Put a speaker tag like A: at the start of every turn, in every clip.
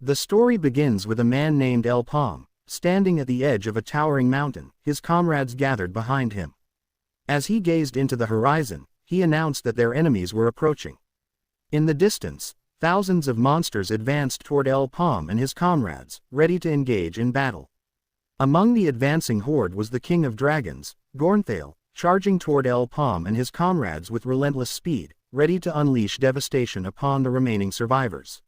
A: The story begins with a man named Paume, standing at the edge of a towering mountain, his comrades gathered behind him. As he gazed into the horizon, he announced that their enemies were approaching. In the distance, thousands of monsters advanced toward Paume and his comrades, ready to engage in battle. Among the advancing horde was the king of dragons, Gornthale, charging toward Paume and his comrades with relentless speed, ready to unleash devastation upon the remaining survivors.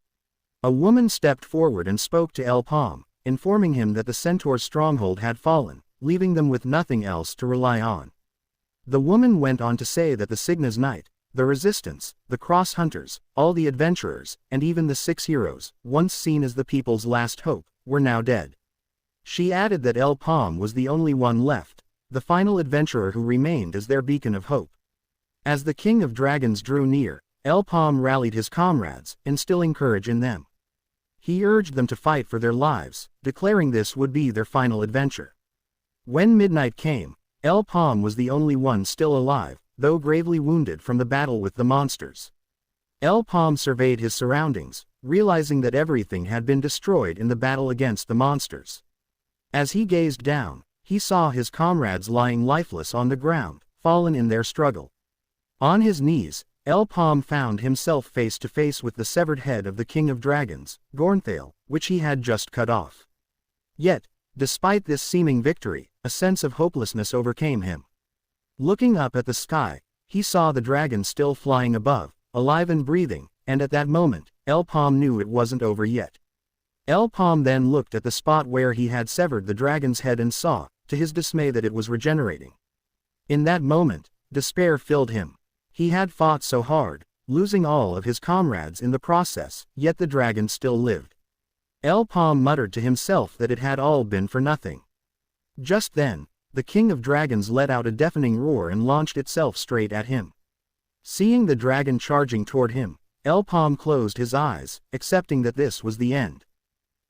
A: A woman stepped forward and spoke to Paume, informing him that the centaur's stronghold had fallen, leaving them with nothing else to rely on. The woman went on to say that the Cygna's Knight, the Resistance, the Cross Hunters, all the adventurers, and even the 6 heroes, once seen as the people's last hope, were now dead. She added that Paume was the only one left, the final adventurer who remained as their beacon of hope. As the King of Dragons drew near, Paume rallied his comrades, instilling courage in them. He urged them to fight for their lives, declaring this would be their final adventure. When midnight came, Paume was the only one still alive, though gravely wounded from the battle with the monsters. Paume surveyed his surroundings, realizing that everything had been destroyed in the battle against the monsters. As he gazed down, he saw his comrades lying lifeless on the ground, fallen in their struggle. On his knees, Paume found himself face to face with the severed head of the King of Dragons, Gornthale, which he had just cut off. Yet, despite this seeming victory, a sense of hopelessness overcame him. Looking up at the sky, he saw the dragon still flying above, alive and breathing, and at that moment, Paume knew it wasn't over yet. Paume then looked at the spot where he had severed the dragon's head and saw, to his dismay, that it was regenerating. In that moment, despair filled him. He had fought so hard, losing all of his comrades in the process, yet the dragon still lived. Paume muttered to himself that it had all been for nothing. Just then, the King of Dragons let out a deafening roar and launched itself straight at him. Seeing the dragon charging toward him, Paume closed his eyes, accepting that this was the end.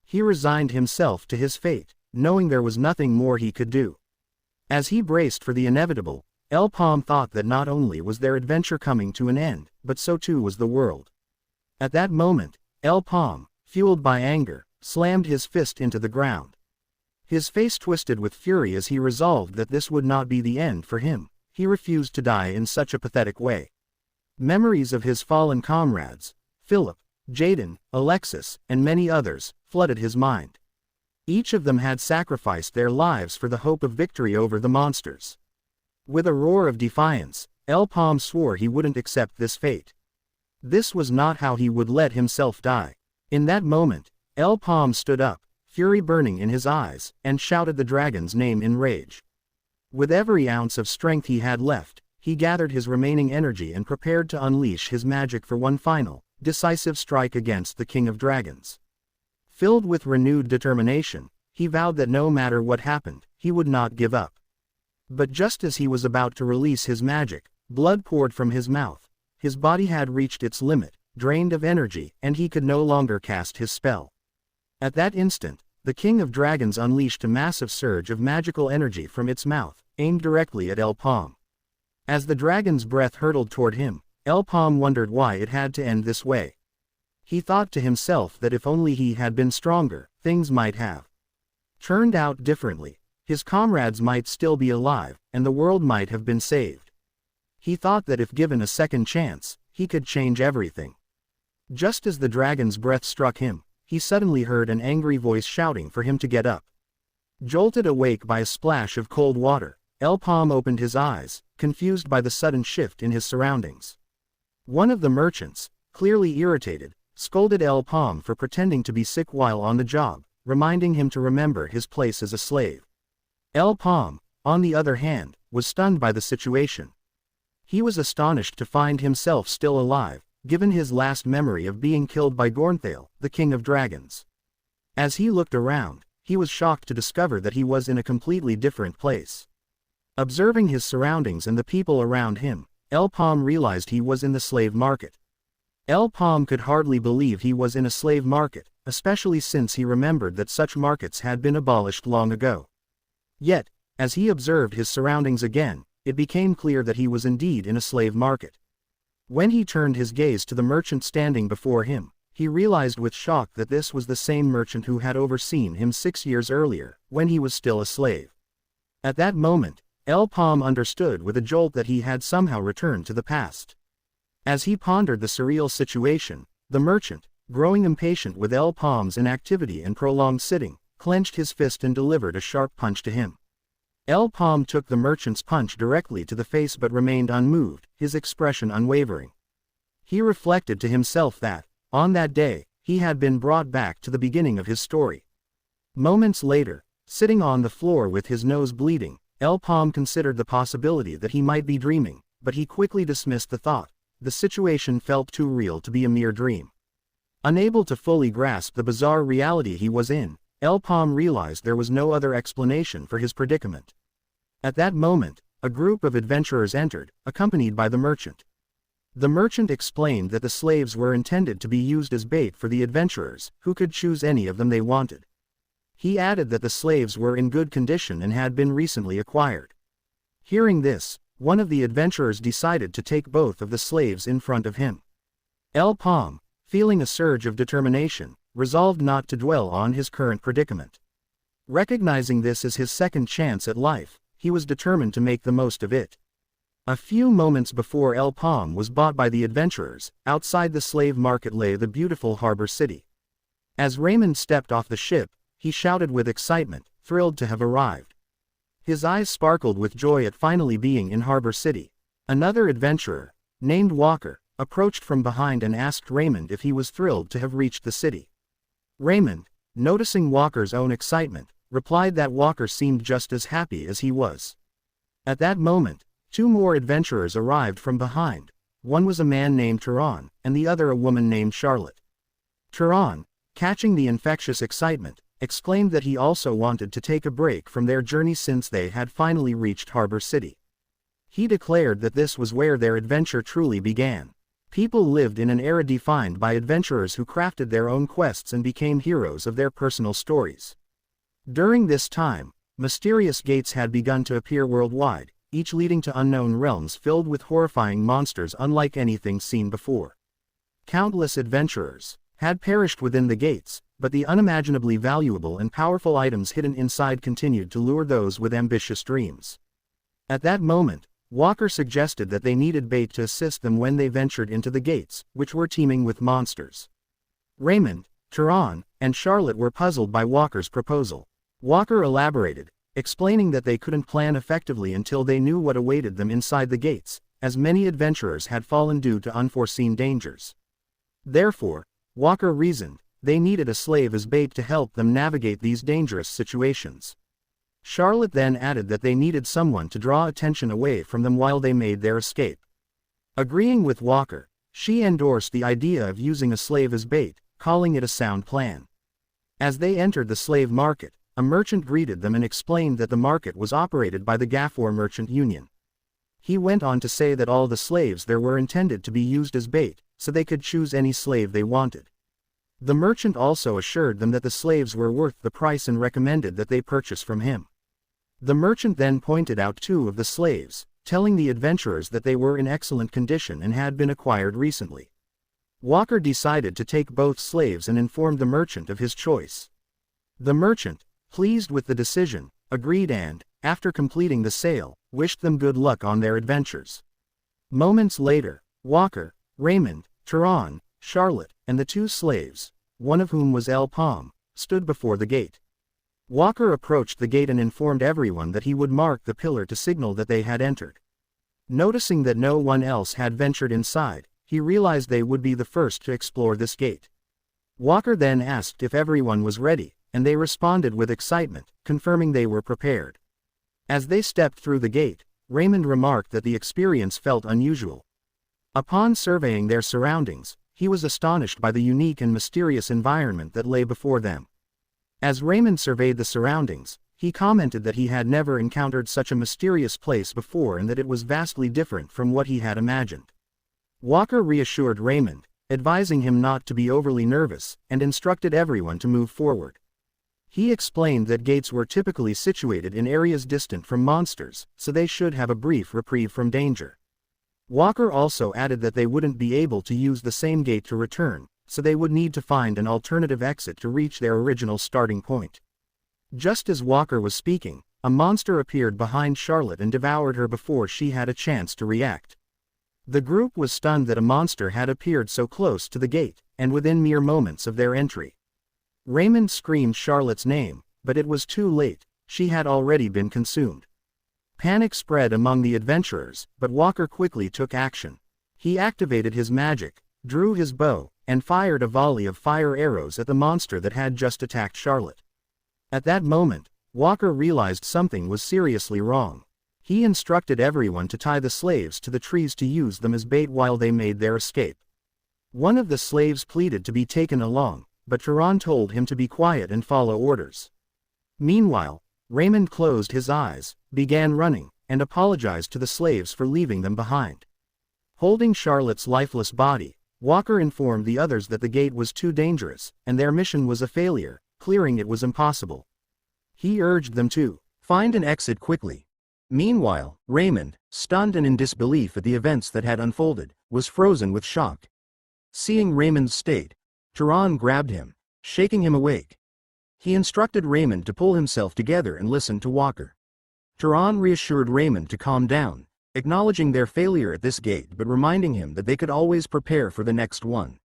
A: He resigned himself to his fate, knowing there was nothing more he could do. As he braced for the inevitable, Paume thought that not only was their adventure coming to an end, but so too was the world. At that moment, Paume, fueled by anger, slammed his fist into the ground. His face twisted with fury as he resolved that this would not be the end for him. He refused to die in such a pathetic way. Memories of his fallen comrades, Philip, Jaden, Alexis, and many others, flooded his mind. Each of them had sacrificed their lives for the hope of victory over the monsters. With a roar of defiance, Paume swore he wouldn't accept this fate. This was not how he would let himself die. In that moment, Paume stood up, fury burning in his eyes, and shouted the dragon's name in rage. With every ounce of strength he had left, he gathered his remaining energy and prepared to unleash his magic for one final, decisive strike against the King of Dragons. Filled with renewed determination, he vowed that no matter what happened, he would not give up. But just as he was about to release his magic, blood poured from his mouth. His body had reached its limit, drained of energy, and he could no longer cast his spell. At that instant, the King of Dragons unleashed a massive surge of magical energy from its mouth, aimed directly at Paume. As the dragon's breath hurtled toward him, Paume wondered why it had to end this way. He thought to himself that if only he had been stronger, things might have turned out differently. His comrades might still be alive, and the world might have been saved. He thought that if given a second chance, he could change everything. Just as the dragon's breath struck him, he suddenly heard an angry voice shouting for him to get up. Jolted awake by a splash of cold water, Paume opened his eyes, confused by the sudden shift in his surroundings. One of the merchants, clearly irritated, scolded Paume for pretending to be sick while on the job, reminding him to remember his place as a slave. Paume, on the other hand, was stunned by the situation. He was astonished to find himself still alive, given his last memory of being killed by Gornthale, the King of Dragons. As he looked around, he was shocked to discover that he was in a completely different place. Observing his surroundings and the people around him, Paume realized he was in the slave market. Paume could hardly believe he was in a slave market, especially since he remembered that such markets had been abolished long ago. Yet, as he observed his surroundings again, it became clear that he was indeed in a slave market. When he turned his gaze to the merchant standing before him, he realized with shock that this was the same merchant who had overseen him 6 years earlier, when he was still a slave. At that moment, Paume understood with a jolt that he had somehow returned to the past. As he pondered the surreal situation, the merchant, growing impatient with Paume's inactivity and prolonged sitting, clenched his fist and delivered a sharp punch to him. Paume took the merchant's punch directly to the face but remained unmoved, his expression unwavering. He reflected to himself that, on that day, he had been brought back to the beginning of his story. Moments later, sitting on the floor with his nose bleeding, Paume considered the possibility that he might be dreaming, but he quickly dismissed the thought. The situation felt too real to be a mere dream. Unable to fully grasp the bizarre reality he was in, Paume realized there was no other explanation for his predicament. At that moment, a group of adventurers entered, accompanied by the merchant. The merchant explained that the slaves were intended to be used as bait for the adventurers, who could choose any of them they wanted. He added that the slaves were in good condition and had been recently acquired. Hearing this, one of the adventurers decided to take both of the slaves in front of him. Paume, feeling a surge of determination, resolved not to dwell on his current predicament. Recognizing this as his second chance at life, he was determined to make the most of it. A few moments before Paume was bought by the adventurers, outside the slave market lay the beautiful harbor city. As Raymond stepped off the ship, he shouted with excitement, thrilled to have arrived. His eyes sparkled with joy at finally being in Harbor City. Another adventurer, named Walker, approached from behind and asked Raymond if he was thrilled to have reached the city. Raymond, noticing Walker's own excitement, replied that Walker seemed just as happy as he was. At that moment, 2 more adventurers arrived from behind. One was a man named Turan, and the other a woman named Charlotte. Turan, catching the infectious excitement, exclaimed that he also wanted to take a break from their journey since they had finally reached Harbor City. He declared that this was where their adventure truly began. People lived in an era defined by adventurers who crafted their own quests and became heroes of their personal stories. During this time, mysterious gates had begun to appear worldwide, each leading to unknown realms filled with horrifying monsters unlike anything seen before. Countless adventurers had perished within the gates, but the unimaginably valuable and powerful items hidden inside continued to lure those with ambitious dreams. At that moment, Walker suggested that they needed bait to assist them when they ventured into the gates, which were teeming with monsters. Raymond, Turan, and Charlotte were puzzled by Walker's proposal. Walker elaborated, explaining that they couldn't plan effectively until they knew what awaited them inside the gates, as many adventurers had fallen due to unforeseen dangers. Therefore, Walker reasoned, they needed a slave as bait to help them navigate these dangerous situations. Charlotte then added that they needed someone to draw attention away from them while they made their escape. Agreeing with Walker, she endorsed the idea of using a slave as bait, calling it a sound plan. As they entered the slave market, a merchant greeted them and explained that the market was operated by the Gafor Merchant Union. He went on to say that all the slaves there were intended to be used as bait, so they could choose any slave they wanted. The merchant also assured them that the slaves were worth the price and recommended that they purchase from him. The merchant then pointed out 2 of the slaves, telling the adventurers that they were in excellent condition and had been acquired recently. Walker decided to take both slaves and informed the merchant of his choice. The merchant, pleased with the decision, agreed and, after completing the sale, wished them good luck on their adventures. Moments later, Walker, Raymond, Turan, Charlotte, and the 2 slaves, one of whom was Paume, stood before the gate. Walker approached the gate and informed everyone that he would mark the pillar to signal that they had entered. Noticing that no one else had ventured inside, he realized they would be the first to explore this gate. Walker then asked if everyone was ready, and they responded with excitement, confirming they were prepared. As they stepped through the gate, Raymond remarked that the experience felt unusual. Upon surveying their surroundings, he was astonished by the unique and mysterious environment that lay before them. As Raymond surveyed the surroundings, he commented that he had never encountered such a mysterious place before and that it was vastly different from what he had imagined. Walker reassured Raymond, advising him not to be overly nervous, and instructed everyone to move forward. He explained that gates were typically situated in areas distant from monsters, so they should have a brief reprieve from danger. Walker also added that they wouldn't be able to use the same gate to return, so they would need to find an alternative exit to reach their original starting point. Just as Walker was speaking, a monster appeared behind Charlotte and devoured her before she had a chance to react. The group was stunned that a monster had appeared so close to the gate, and within mere moments of their entry. Raymond screamed Charlotte's name, but it was too late, she had already been consumed. Panic spread among the adventurers, but Walker quickly took action. He activated his magic, drew his bow, and fired a volley of fire arrows at the monster that had just attacked Charlotte. At that moment, Walker realized something was seriously wrong. He instructed everyone to tie the slaves to the trees to use them as bait while they made their escape. One of the slaves pleaded to be taken along, but Turan told him to be quiet and follow orders. Meanwhile, Raymond closed his eyes, began running, and apologized to the slaves for leaving them behind. Holding Charlotte's lifeless body, Walker informed the others that the gate was too dangerous, and their mission was a failure, clearing it was impossible. He urged them to find an exit quickly. Meanwhile, Raymond, stunned and in disbelief at the events that had unfolded, was frozen with shock. Seeing Raymond's state, Turan grabbed him, shaking him awake. He instructed Raymond to pull himself together and listen to Walker. Turan reassured Raymond to calm down, acknowledging their failure at this gate but reminding him that they could always prepare for the next one.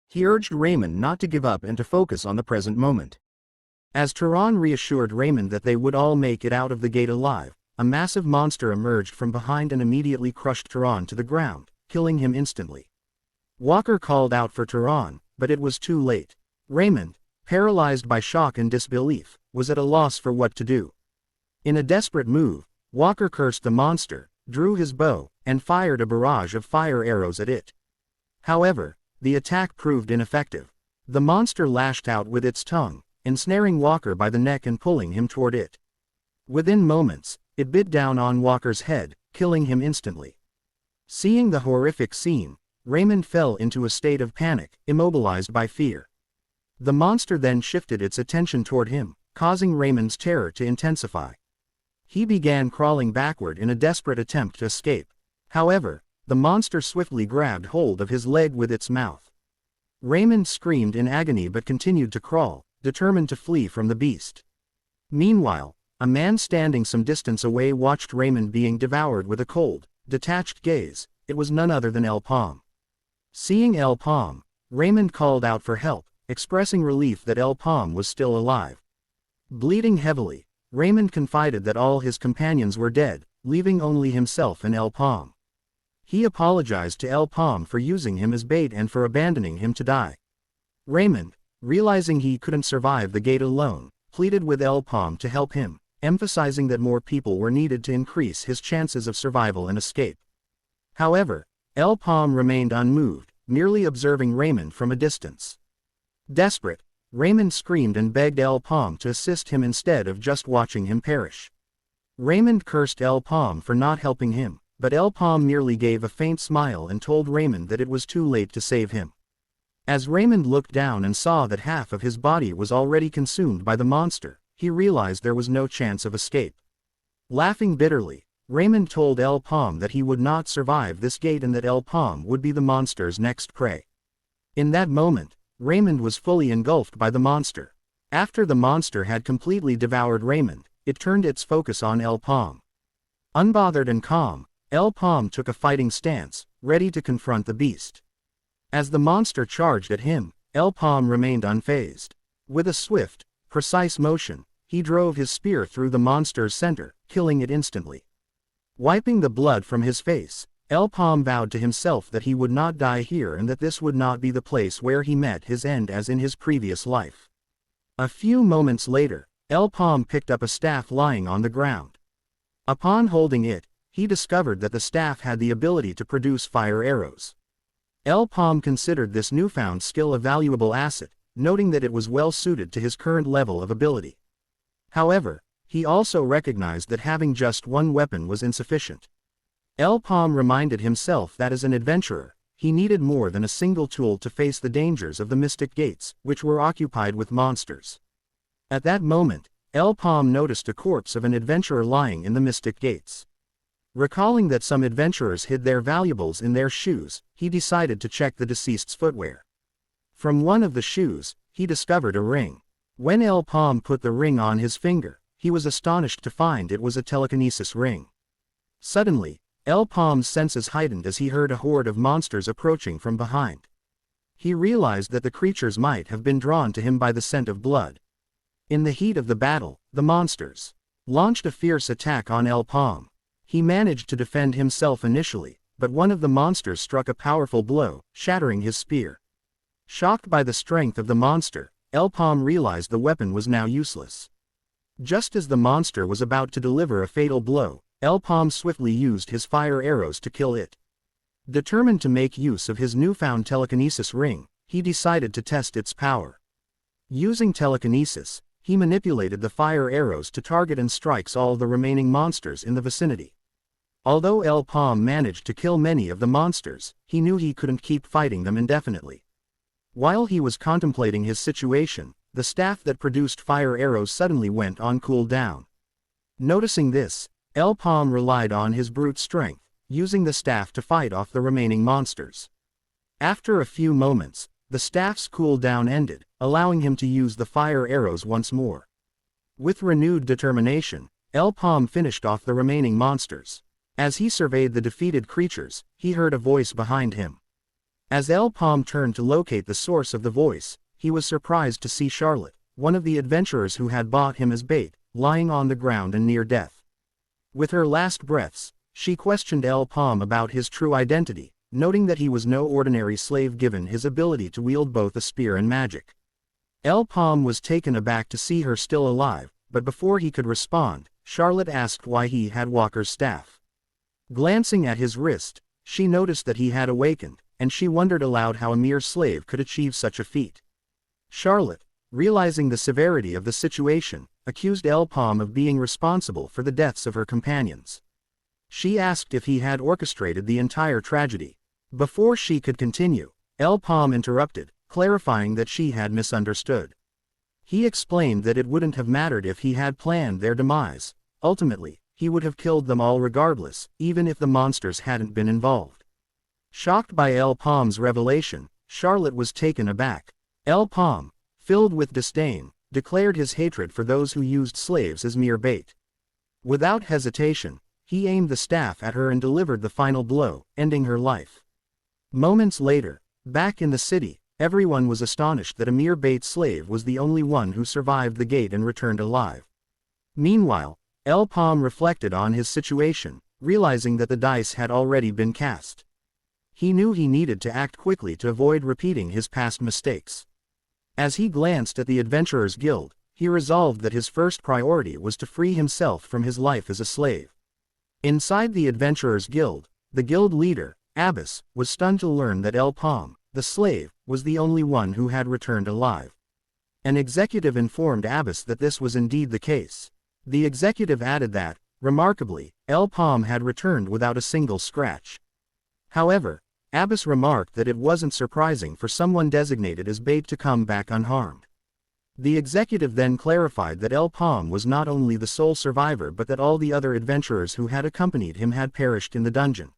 A: He urged Raymond not to give up and to focus on the present moment. As Turan reassured Raymond that they would all make it out of the gate alive, a massive monster emerged from behind and immediately crushed Turan to the ground, killing him instantly. Walker called out for Turan, but it was too late. Raymond, paralyzed by shock and disbelief, was at a loss for what to do. In a desperate move, Walker cursed the monster, drew his bow, and fired a barrage of fire arrows at it. However, the attack proved ineffective. The monster lashed out with its tongue, ensnaring Walker by the neck and pulling him toward it. Within moments, it bit down on Walker's head, killing him instantly. Seeing the horrific scene, Raymond fell into a state of panic, immobilized by fear. The monster then shifted its attention toward him, causing Raymond's terror to intensify. He began crawling backward in a desperate attempt to escape. However, the monster swiftly grabbed hold of his leg with its mouth. Raymond screamed in agony but continued to crawl, determined to flee from the beast. Meanwhile, a man standing some distance away watched Raymond being devoured with a cold, detached gaze. It was none other than Paume. Seeing Paume, Raymond called out for help, expressing relief that Paume was still alive. Bleeding heavily, Raymond confided that all his companions were dead, leaving only himself and Paume. He apologized to Paume for using him as bait and for abandoning him to die. Raymond, realizing he couldn't survive the gate alone, pleaded with Paume to help him, emphasizing that more people were needed to increase his chances of survival and escape. However, Paume remained unmoved, merely observing Raymond from a distance. Desperate, Raymond screamed and begged Paume to assist him instead of just watching him perish. Raymond cursed Paume for not helping him, but Paume merely gave a faint smile and told Raymond that it was too late to save him. As Raymond looked down and saw that half of his body was already consumed by the monster, he realized there was no chance of escape. Laughing bitterly, Raymond told Paume that he would not survive this gate and that Paume would be the monster's next prey. In that moment, Raymond was fully engulfed by the monster. After the monster had completely devoured Raymond, it turned its focus on Paume. Unbothered and calm, Paume took a fighting stance, ready to confront the beast. As the monster charged at him, Paume remained unfazed. With a swift, precise motion, he drove his spear through the monster's center, killing it instantly. Wiping the blood from his face, Paume vowed to himself that he would not die here and that this would not be the place where he met his end as in his previous life. A few moments later, Paume picked up a staff lying on the ground. Upon holding it, he discovered that the staff had the ability to produce fire arrows. Paume considered this newfound skill a valuable asset, noting that it was well suited to his current level of ability. However, he also recognized that having just one weapon was insufficient. Paume reminded himself that as an adventurer, he needed more than a single tool to face the dangers of the Mystic Gates, which were occupied with monsters. At that moment, Paume noticed a corpse of an adventurer lying in the Mystic Gates. Recalling that some adventurers hid their valuables in their shoes, he decided to check the deceased's footwear. From one of the shoes, he discovered a ring. When Paume put the ring on his finger, he was astonished to find it was a telekinesis ring. Suddenly, Paume's senses heightened as he heard a horde of monsters approaching from behind. He realized that the creatures might have been drawn to him by the scent of blood. In the heat of the battle, the monsters launched a fierce attack on Paume. He managed to defend himself initially, but one of the monsters struck a powerful blow, shattering his spear. Shocked by the strength of the monster, Paume realized the weapon was now useless. Just as the monster was about to deliver a fatal blow, Paume swiftly used his fire arrows to kill it. Determined to make use of his newfound telekinesis ring, he decided to test its power. Using telekinesis, he manipulated the fire arrows to target and strike all the remaining monsters in the vicinity. Although Paume managed to kill many of the monsters, he knew he couldn't keep fighting them indefinitely. While he was contemplating his situation, the staff that produced fire arrows suddenly went on cooldown. Noticing this, Paume relied on his brute strength, using the staff to fight off the remaining monsters. After a few moments, the staff's cooldown ended, allowing him to use the fire arrows once more. With renewed determination, Paume finished off the remaining monsters. As he surveyed the defeated creatures, he heard a voice behind him. As Paume turned to locate the source of the voice, he was surprised to see Charlotte, one of the adventurers who had bought him as bait, lying on the ground and near death. With her last breaths, she questioned Paume about his true identity, noting that he was no ordinary slave given his ability to wield both a spear and magic. Paume was taken aback to see her still alive, but before he could respond, Charlotte asked why he had Walker's staff. Glancing at his wrist, she noticed that he had awakened, and she wondered aloud how a mere slave could achieve such a feat. Charlotte, realizing the severity of the situation, accused Paume of being responsible for the deaths of her companions. She asked if he had orchestrated the entire tragedy. Before she could continue, Paume interrupted, clarifying that she had misunderstood. He explained that it wouldn't have mattered if he had planned their demise. Ultimately, he would have killed them all regardless, even if the monsters hadn't been involved. Shocked by Paume's revelation, Charlotte was taken aback. Paume, filled with disdain, declared his hatred for those who used slaves as mere bait. Without hesitation, he aimed the staff at her and delivered the final blow, ending her life. Moments later, back in the city, everyone was astonished that a mere bait slave was the only one who survived the gate and returned alive. Meanwhile, Paume reflected on his situation, realizing that the dice had already been cast. He knew he needed to act quickly to avoid repeating his past mistakes. As he glanced at the Adventurers Guild, he resolved that his first priority was to free himself from his life as a slave. Inside the Adventurers Guild, the guild leader, Abbas, was stunned to learn that Paume, the slave, was the only one who had returned alive. An executive informed Abbas that this was indeed the case. The executive added that, remarkably, Paume had returned without a single scratch. However, Abbas remarked that it wasn't surprising for someone designated as bait to come back unharmed. The executive then clarified that Paume was not only the sole survivor but that all the other adventurers who had accompanied him had perished in the dungeon.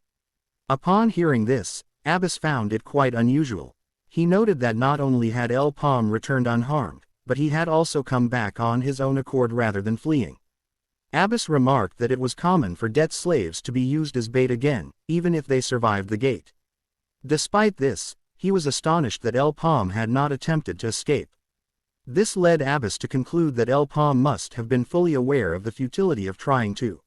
A: Upon hearing this, Abbas found it quite unusual. He noted that not only had Paume returned unharmed, but he had also come back on his own accord rather than fleeing. Abbas remarked that it was common for debt slaves to be used as bait again, even if they survived the gate. Despite this, he was astonished that Paume had not attempted to escape. This led Abbas to conclude that Paume must have been fully aware of the futility of trying to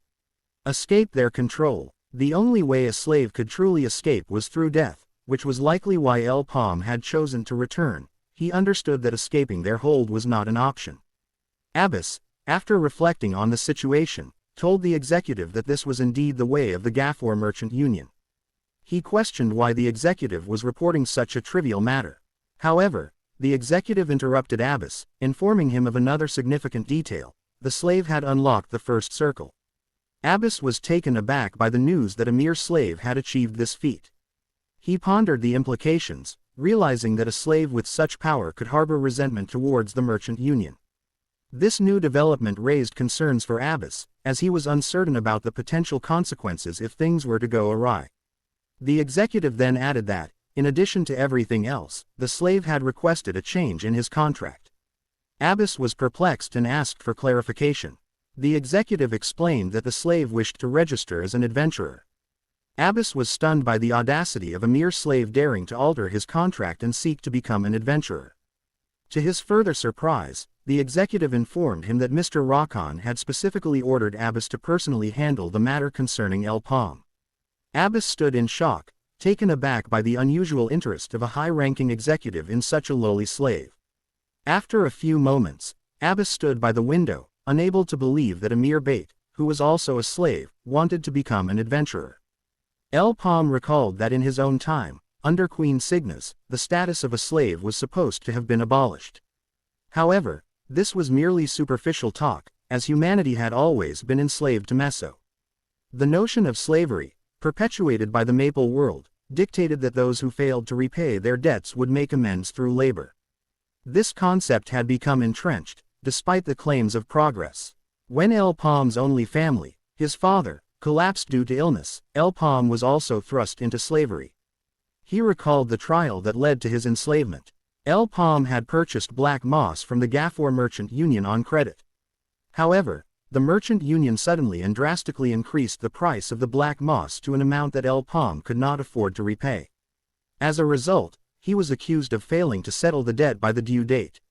A: escape their control. The only way a slave could truly escape was through death, which was likely why Paume had chosen to return. He understood that escaping their hold was not an option. Abbas, after reflecting on the situation, told the executive that this was indeed the way of the Gafor Merchant Union. He questioned why the executive was reporting such a trivial matter. However, the executive interrupted Abbas, informing him of another significant detail: the slave had unlocked the first circle. Abbas was taken aback by the news that a mere slave had achieved this feat. He pondered the implications, realizing that a slave with such power could harbor resentment towards the merchant union. This new development raised concerns for Abbas, as he was uncertain about the potential consequences if things were to go awry. The executive then added that, In addition to everything else, the slave had requested a change in his contract. Abbas was perplexed and asked for clarification. The executive explained that the slave wished to register as an adventurer. Abbas was stunned by the audacity of a mere slave daring to alter his contract and seek to become an adventurer. To his further surprise, the executive informed him that Mr. Rakan had specifically ordered Abbas to personally handle the matter concerning Paume. Abbas stood in shock, taken aback by the unusual interest of a high-ranking executive in such a lowly slave. After a few moments, Abbas stood by the window, unable to believe that a mere bait, who was also a slave, wanted to become an adventurer. Paume recalled that in his own time, under Queen Signas, the status of a slave was supposed to have been abolished. However, this was merely superficial talk, as humanity had always been enslaved to Meso. The notion of slavery, perpetuated by the Maple world, dictated that those who failed to repay their debts would make amends through labor. This concept had become entrenched, despite the claims of progress. When Paume's only family, his father, collapsed due to illness, Paume was also thrust into slavery. He recalled the trial that led to his enslavement. Paume had purchased black moss from the Gafor Merchant Union on credit. However, the merchant union suddenly and drastically increased the price of the black moss to an amount that Paume could not afford to repay. As a result, he was accused of failing to settle the debt by the due date.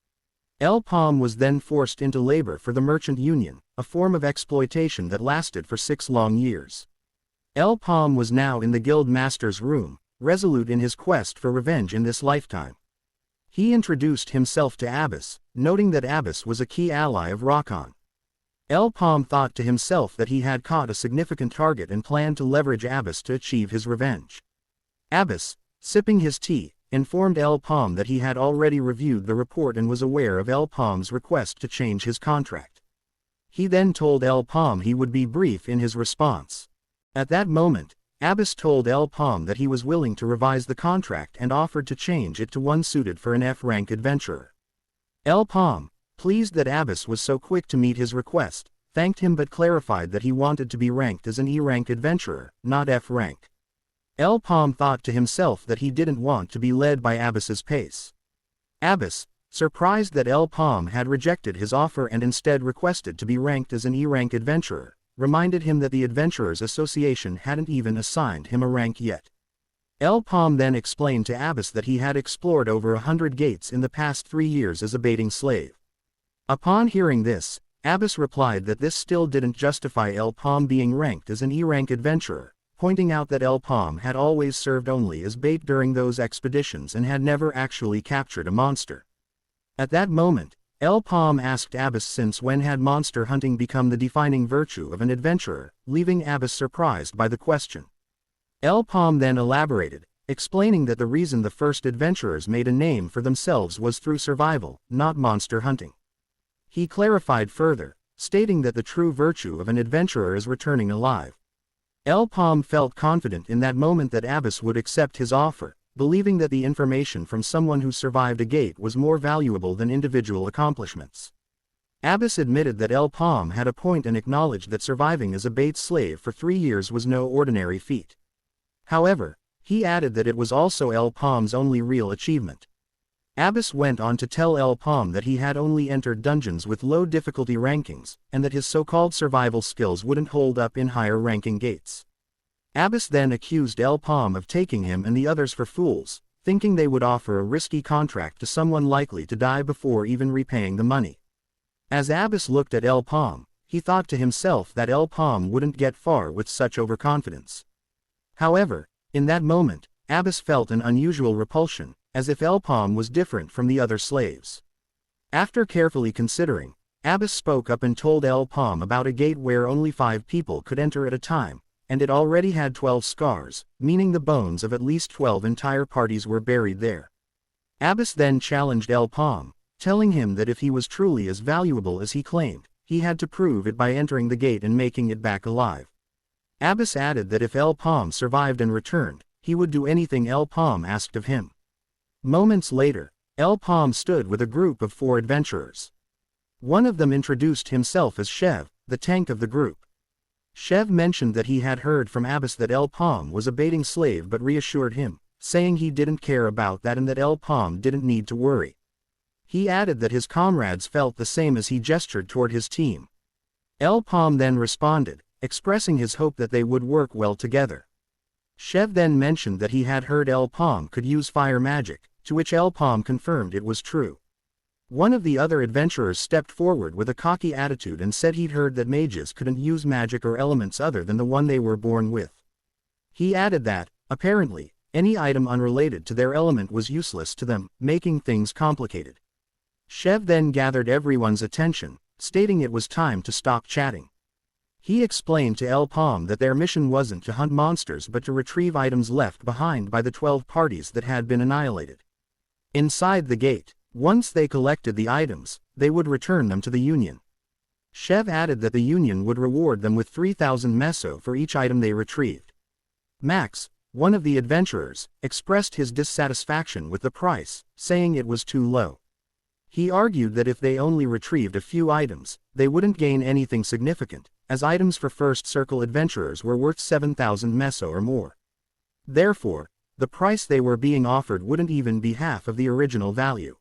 A: Paume was then forced into labor for the merchant union, a form of exploitation that lasted for 6 long years. Paume was now in the guild master's room, resolute in his quest for revenge in this lifetime. He introduced himself to Abbas, noting that Abbas was a key ally of Rakan. Paume thought to himself that he had caught a significant target and planned to leverage Abbas to achieve his revenge. Abbas, sipping his tea, informed Paume that he had already reviewed the report and was aware of Paume's request to change his contract. He then told Paume he would be brief in his response. At that moment, Abbas told Paume that he was willing to revise the contract and offered to change it to one suited for an F-rank adventurer. Paume, pleased that Abbas was so quick to meet his request, thanked him but clarified that he wanted to be ranked as an E-rank adventurer, not F-rank. Paume thought to himself that he didn't want to be led by Abbas's pace. Abbas, surprised that Paume had rejected his offer and instead requested to be ranked as an E-rank adventurer, reminded him that the Adventurers Association hadn't even assigned him a rank yet. Paume then explained to Abbas that he had explored over 100 gates in the past 3 years as a baiting slave. Upon hearing this, Abbas replied that this still didn't justify Paume being ranked as an E-rank adventurer, pointing out that Paume had always served only as bait during those expeditions and had never actually captured a monster. At that moment, Paume asked Abbas since when had monster hunting become the defining virtue of an adventurer, leaving Abbas surprised by the question. Paume then elaborated, explaining that the reason the first adventurers made a name for themselves was through survival, not monster hunting. He clarified further, stating that the true virtue of an adventurer is returning alive. Paume felt confident in that moment that Abbas would accept his offer, believing that the information from someone who survived a gate was more valuable than individual accomplishments. Abbas admitted that Paume had a point and acknowledged that surviving as a bait slave for 3 years was no ordinary feat. However, he added that it was also Paume's only real achievement. Abbas went on to tell Paume that he had only entered dungeons with low difficulty rankings, and that his so-called survival skills wouldn't hold up in higher ranking gates. Abbas then accused Paume of taking him and the others for fools, thinking they would offer a risky contract to someone likely to die before even repaying the money. As Abbas looked at Paume, he thought to himself that Paume wouldn't get far with such overconfidence. However, in that moment, Abbas felt an unusual repulsion, as if Paume was different from the other slaves. After carefully considering, Abbas spoke up and told Paume about a gate where only 5 people could enter at a time, and it already had 12 scars, meaning the bones of at least 12 entire parties were buried there. Abbas then challenged Paume, telling him that if he was truly as valuable as he claimed, he had to prove it by entering the gate and making it back alive. Abbas added that if Paume survived and returned, he would do anything Paume asked of him. Moments later, Paume stood with a group of 4 adventurers. One of them introduced himself as Shev, the tank of the group. Shev mentioned that he had heard from Abbas that Paume was a baiting slave but reassured him, saying he didn't care about that and that Paume didn't need to worry. He added that his comrades felt the same as he gestured toward his team. Paume then responded, expressing his hope that they would work well together. Chev then mentioned that he had heard Paume could use fire magic, to which Paume confirmed it was true. One of the other adventurers stepped forward with a cocky attitude and said he'd heard that mages couldn't use magic or elements other than the one they were born with. He added that, apparently, any item unrelated to their element was useless to them, making things complicated. Chev then gathered everyone's attention, stating it was time to stop chatting. He explained to Paume that their mission wasn't to hunt monsters but to retrieve items left behind by the 12 parties that had been annihilated. Inside the gate, once they collected the items, they would return them to the Union. Chev added that the Union would reward them with 3,000 meso for each item they retrieved. Max, one of the adventurers, expressed his dissatisfaction with the price, saying it was too low. He argued that if they only retrieved a few items, they wouldn't gain anything significant, as items for First Circle adventurers were worth 7,000 meso or more. Therefore, the price they were being offered wouldn't even be half of the original value.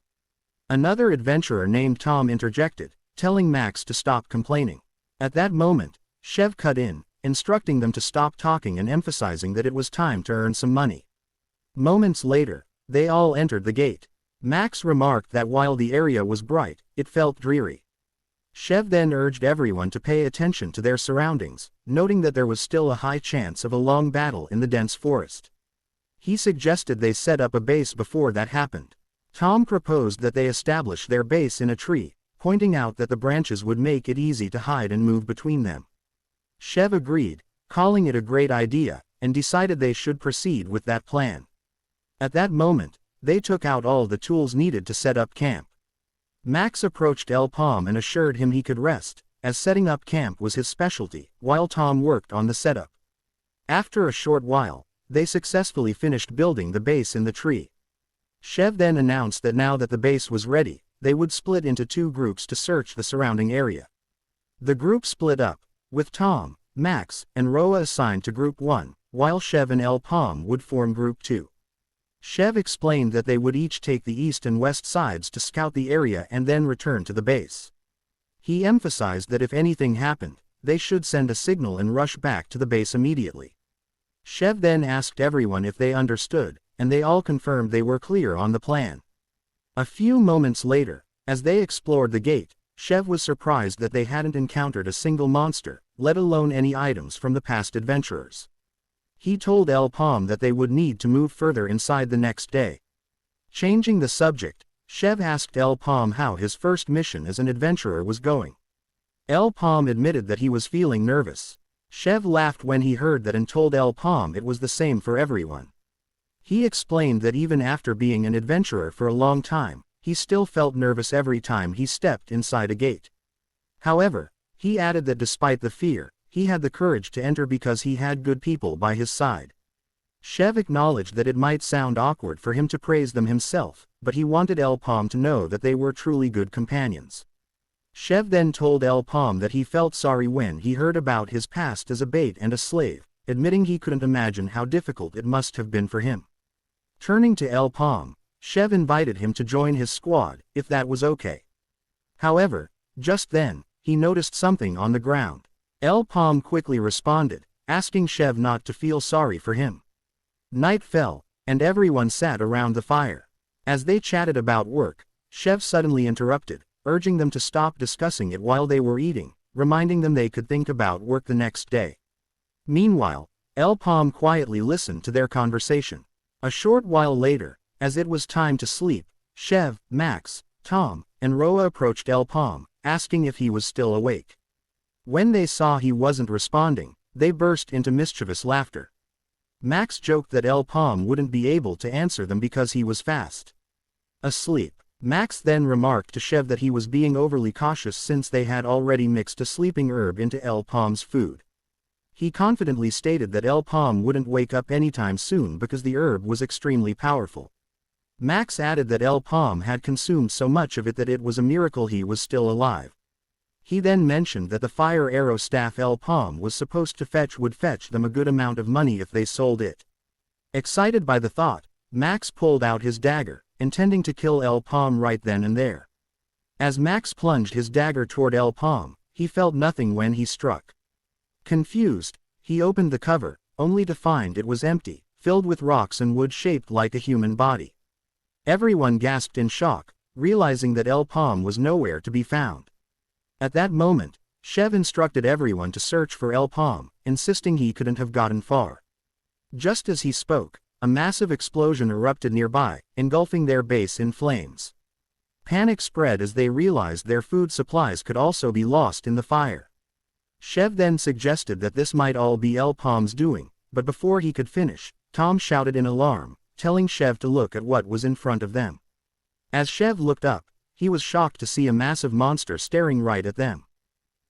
A: Another adventurer named Tom interjected, telling Max to stop complaining. At that moment, Chev cut in, instructing them to stop talking and emphasizing that it was time to earn some money. Moments later, they all entered the gate. Max remarked that while the area was bright, it felt dreary. Chev then urged everyone to pay attention to their surroundings, noting that there was still a high chance of a long battle in the dense forest. He suggested they set up a base before that happened. Tom proposed that they establish their base in a tree, pointing out that the branches would make it easy to hide and move between them. Chev agreed, calling it a great idea, and decided they should proceed with that plan. At that moment, they took out all the tools needed to set up camp. Max approached Paume and assured him he could rest, as setting up camp was his specialty, while Tom worked on the setup. After a short while, they successfully finished building the base in the tree. Chev then announced that now that the base was ready, they would split into 2 groups to search the surrounding area. The group split up, with Tom, Max, and Roa assigned to Group 1, while Chev and Paume would form Group 2. Chev explained that they would each take the east and west sides to scout the area and then return to the base. He emphasized that if anything happened, they should send a signal and rush back to the base immediately. Chev then asked everyone if they understood, and they all confirmed they were clear on the plan. A few moments later, as they explored the gate, Chev was surprised that they hadn't encountered a single monster, let alone any items from the past adventurers. He told Paume that they would need to move further inside the next day. Changing the subject, Chev asked Paume how his first mission as an adventurer was going. Paume admitted that he was feeling nervous. Chev laughed when he heard that and told Paume it was the same for everyone. He explained that even after being an adventurer for a long time, he still felt nervous every time he stepped inside a gate. However, he added that despite the fear, he had the courage to enter because he had good people by his side. Chev acknowledged that it might sound awkward for him to praise them himself, but he wanted Paume to know that they were truly good companions. Chev then told Paume that he felt sorry when he heard about his past as a bait and a slave, admitting he couldn't imagine how difficult it must have been for him. Turning to Paume, Chev invited him to join his squad, if that was okay. However, just then, he noticed something on the ground. Paume quickly responded, asking Chev not to feel sorry for him. Night fell, and everyone sat around the fire. As they chatted about work, Chev suddenly interrupted, urging them to stop discussing it while they were eating, reminding them they could think about work the next day. Meanwhile, Paume quietly listened to their conversation. A short while later, as it was time to sleep, Chev, Max, Tom, and Roa approached Paume, asking if he was still awake. When they saw he wasn't responding, they burst into mischievous laughter. Max joked that Paume wouldn't be able to answer them because he was fast asleep. Max then remarked to Chev that he was being overly cautious since they had already mixed a sleeping herb into Paume's food. He confidently stated that Paume wouldn't wake up anytime soon because the herb was extremely powerful. Max added that Paume had consumed so much of it that it was a miracle he was still alive. He then mentioned that the fire arrow staff Paume was supposed to fetch would fetch them a good amount of money if they sold it. Excited by the thought, Max pulled out his dagger, intending to kill El Paume right then and there. As Max plunged his dagger toward El Paume, he felt nothing when he struck. Confused, he opened the cover, only to find it was empty, filled with rocks and wood shaped like a human body. Everyone gasped in shock, realizing that El Paume was nowhere to be found. At that moment, Chev instructed everyone to search for El Paume, insisting he couldn't have gotten far. Just as he spoke, a massive explosion erupted nearby, engulfing their base in flames. Panic spread as they realized their food supplies could also be lost in the fire. Chev then suggested that this might all be El Paume's doing, but before he could finish, Tom shouted in alarm, telling Chev to look at what was in front of them. As Chev looked up, he was shocked to see a massive monster staring right at them.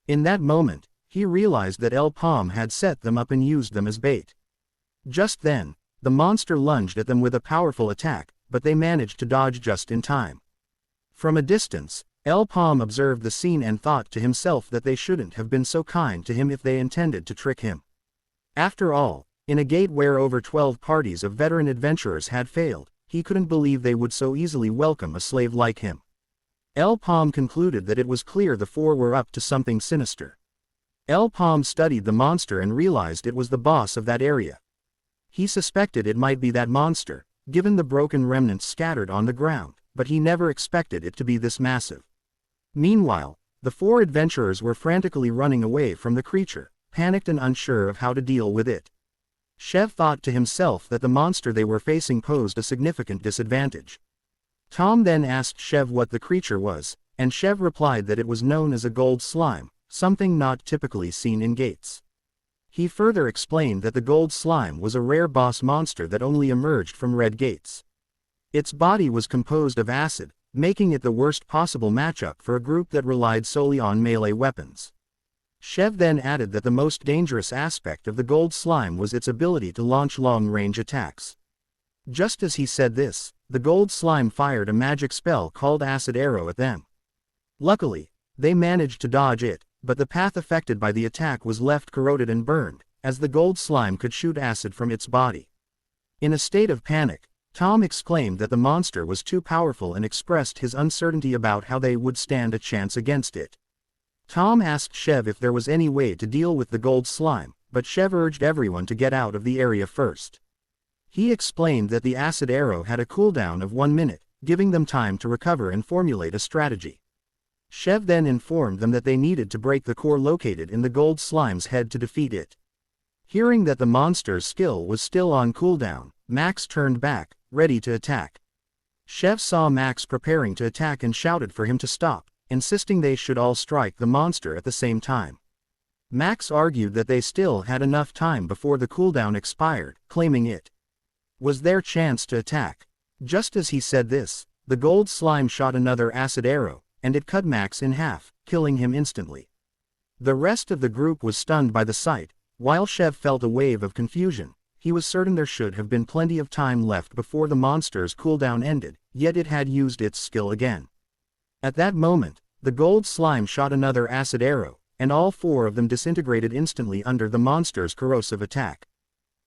A: In that moment, he realized that El Paume had set them up and used them as bait. Just then, the monster lunged at them with a powerful attack, but they managed to dodge just in time. From a distance, El Paume observed the scene and thought to himself that they shouldn't have been so kind to him if they intended to trick him. After all, in a gate where over 12 parties of veteran adventurers had failed, he couldn't believe they would so easily welcome a slave like him. El Paume concluded that it was clear the four were up to something sinister. El Paume studied the monster and realized it was the boss of that area. He suspected it might be that monster, given the broken remnants scattered on the ground, but he never expected it to be this massive. Meanwhile, the four adventurers were frantically running away from the creature, panicked and unsure of how to deal with it. Chev thought to himself that the monster they were facing posed a significant disadvantage. Tom then asked Chev what the creature was, and Chev replied that it was known as a gold slime, something not typically seen in gates. He further explained that the gold slime was a rare boss monster that only emerged from red gates. Its body was composed of acid, making it the worst possible matchup for a group that relied solely on melee weapons. Chev then added that the most dangerous aspect of the gold slime was its ability to launch long-range attacks. Just as he said this, the gold slime fired a magic spell called Acid Arrow at them. Luckily, they managed to dodge it, but the path affected by the attack was left corroded and burned, as the gold slime could shoot acid from its body. In a state of panic, Tom exclaimed that the monster was too powerful and expressed his uncertainty about how they would stand a chance against it. Tom asked Chev if there was any way to deal with the gold slime, but Chev urged everyone to get out of the area first. He explained that the acid arrow had a cooldown of 1 minute, giving them time to recover and formulate a strategy. Chev then informed them that they needed to break the core located in the gold slime's head to defeat it. Hearing that the monster's skill was still on cooldown, Max turned back, ready to attack. Chev saw Max preparing to attack and shouted for him to stop, insisting they should all strike the monster at the same time. Max argued that they still had enough time before the cooldown expired, claiming it was their chance to attack. Just as he said this, the gold slime shot another acid arrow, and it cut Max in half, killing him instantly. The rest of the group was stunned by the sight. While Chev felt a wave of confusion, he was certain there should have been plenty of time left before the monster's cooldown ended, yet it had used its skill again. At that moment, the gold slime shot another acid arrow, and all four of them disintegrated instantly under the monster's corrosive attack.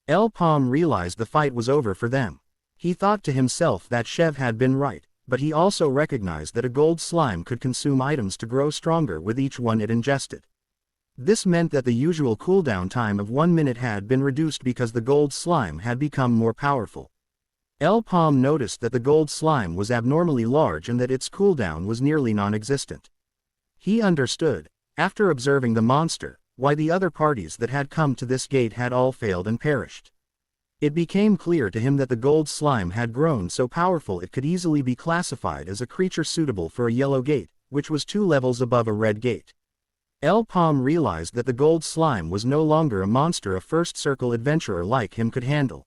A: El Paume realized the fight was over for them. He thought to himself that Chev had been right, but he also recognized that a gold slime could consume items to grow stronger with each one it ingested. This meant that the usual cooldown time of 1 minute had been reduced because the gold slime had become more powerful. El Paume noticed that the gold slime was abnormally large and that its cooldown was nearly non-existent. He understood, after observing the monster, why the other parties that had come to this gate had all failed and perished. It became clear to him that the gold slime had grown so powerful it could easily be classified as a creature suitable for a yellow gate, which was 2 levels above a red gate. El Paume realized that the gold slime was no longer a monster a first circle adventurer like him could handle.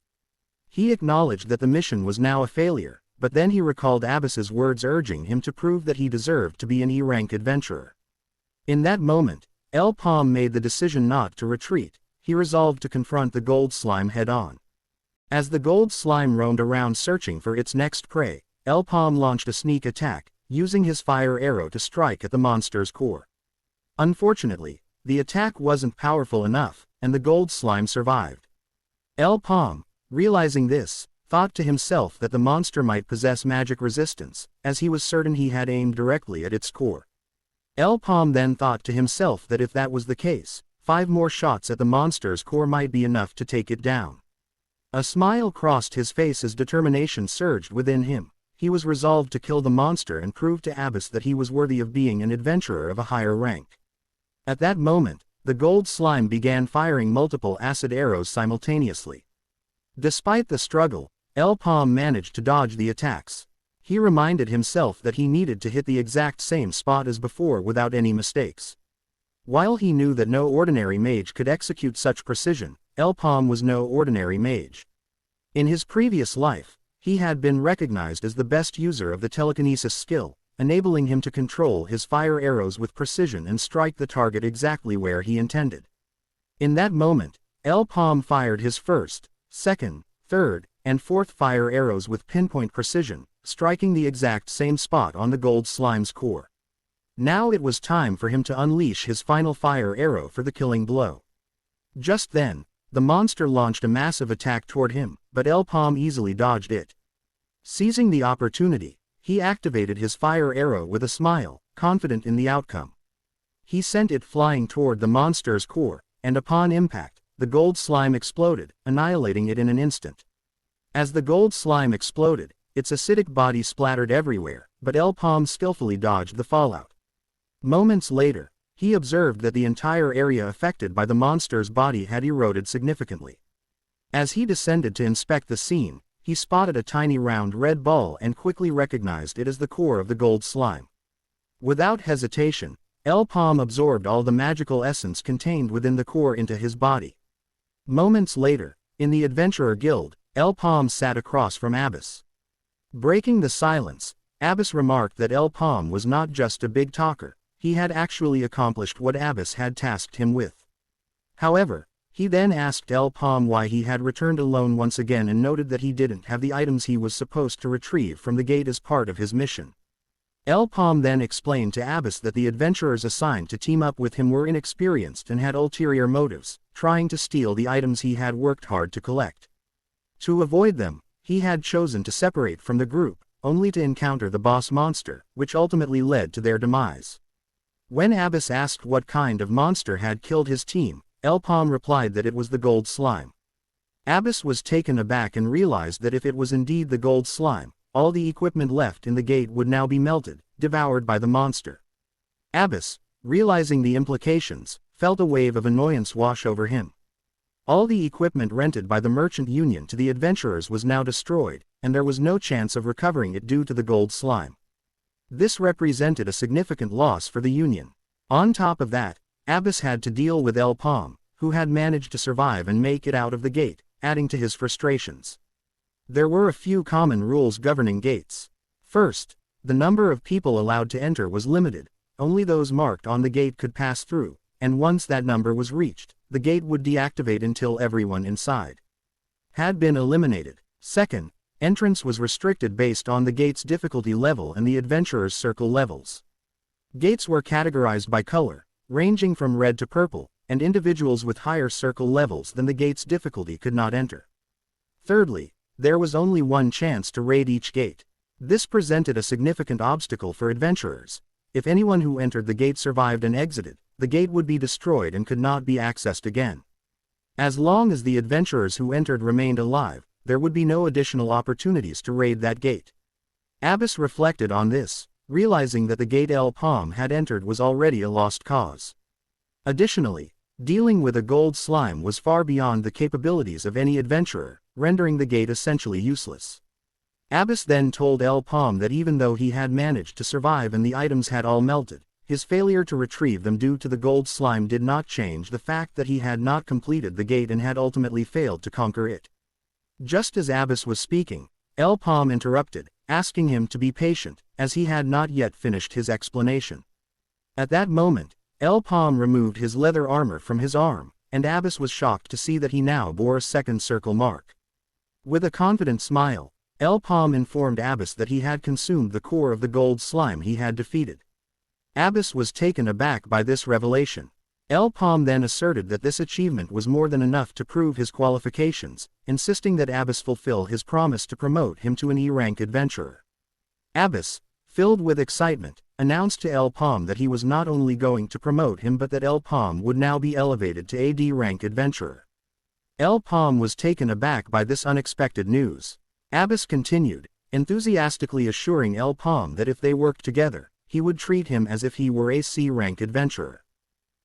A: He acknowledged that the mission was now a failure, but then he recalled Abbas's words urging him to prove that he deserved to be an E-rank adventurer. In that moment, El Paume made the decision not to retreat. He resolved to confront the gold slime head-on. As the gold slime roamed around searching for its next prey, El Paume launched a sneak attack, using his fire arrow to strike at the monster's core. Unfortunately, the attack wasn't powerful enough, and the gold slime survived. El Paume, realizing this, thought to himself that the monster might possess magic resistance, as he was certain he had aimed directly at its core. Paume then thought to himself that if that was the case, 5 more shots at the monster's core might be enough to take it down. A smile crossed his face as determination surged within him. He was resolved to kill the monster and prove to Abyss that he was worthy of being an adventurer of a higher rank. At that moment, the gold slime began firing multiple acid arrows simultaneously. Despite the struggle, Paume managed to dodge the attacks. He reminded himself that he needed to hit the exact same spot as before without any mistakes. While he knew that no ordinary mage could execute such precision, Paume was no ordinary mage. In his previous life, he had been recognized as the best user of the telekinesis skill, enabling him to control his fire arrows with precision and strike the target exactly where he intended. In that moment, Paume fired his first, second, third, and fourth fire arrows with pinpoint precision, striking the exact same spot on the gold slime's core. Now it was time for him to unleash his final fire arrow for the killing blow. Just then, the monster launched a massive attack toward him, but Paume easily dodged it. Seizing the opportunity, he activated his fire arrow with a smile, confident in the outcome. He sent it flying toward the monster's core, and upon impact, the gold slime exploded, annihilating it in an instant. As the gold slime exploded, its acidic body splattered everywhere, but Paume skillfully dodged the fallout. Moments later, he observed that the entire area affected by the monster's body had eroded significantly. As he descended to inspect the scene, he spotted a tiny round red ball and quickly recognized it as the core of the gold slime. Without hesitation, Paume absorbed all the magical essence contained within the core into his body. Moments later, in the Adventurer Guild, Paume sat across from Abyss. Breaking the silence, Abyss remarked that Paume was not just a big talker, he had actually accomplished what Abyss had tasked him with. However, he then asked Paume why he had returned alone once again and noted that he didn't have the items he was supposed to retrieve from the gate as part of his mission. Paume then explained to Abyss that the adventurers assigned to team up with him were inexperienced and had ulterior motives, trying to steal the items he had worked hard to collect. To avoid them, he had chosen to separate from the group, only to encounter the boss monster, which ultimately led to their demise. When Abyss asked what kind of monster had killed his team, Paume replied that it was the gold slime. Abyss was taken aback and realized that if it was indeed the gold slime, all the equipment left in the gate would now be melted, devoured by the monster. Abyss, realizing the implications, felt a wave of annoyance wash over him. All the equipment rented by the Merchant Union to the adventurers was now destroyed, and there was no chance of recovering it due to the gold slime. This represented a significant loss for the Union. On top of that, Abyss had to deal with Paume, who had managed to survive and make it out of the gate, adding to his frustrations. There were a few common rules governing gates. First, the number of people allowed to enter was limited, only those marked on the gate could pass through, and once that number was reached, the gate would deactivate until everyone inside had been eliminated. Second, entrance was restricted based on the gate's difficulty level and the adventurer's circle levels. Gates were categorized by color, ranging from red to purple, and individuals with higher circle levels than the gate's difficulty could not enter. Thirdly, there was only one chance to raid each gate. This presented a significant obstacle for adventurers. If anyone who entered the gate survived and exited, the gate would be destroyed and could not be accessed again. As long as the adventurers who entered remained alive, there would be no additional opportunities to raid that gate. Abyss reflected on this, realizing that the gate Paume had entered was already a lost cause. Additionally, dealing with a gold slime was far beyond the capabilities of any adventurer, rendering the gate essentially useless. Abyss then told Paume that even though he had managed to survive and the items had all melted, his failure to retrieve them due to the gold slime did not change the fact that he had not completed the gate and had ultimately failed to conquer it. Just as Abyss was speaking, Paume interrupted, asking him to be patient, as he had not yet finished his explanation. At that moment, Paume removed his leather armor from his arm, and Abyss was shocked to see that he now bore a second circle mark. With a confident smile, Paume informed Abyss that he had consumed the core of the gold slime he had defeated. Abyss was taken aback by this revelation. Paume then asserted that this achievement was more than enough to prove his qualifications, insisting that Abbas fulfill his promise to promote him to an E-rank adventurer. Abbas, filled with excitement, announced to Paume that he was not only going to promote him but that Paume would now be elevated to a D-rank adventurer. Paume was taken aback by this unexpected news. Abbas continued, enthusiastically assuring Paume that if they worked together, he would treat him as if he were a C-rank adventurer.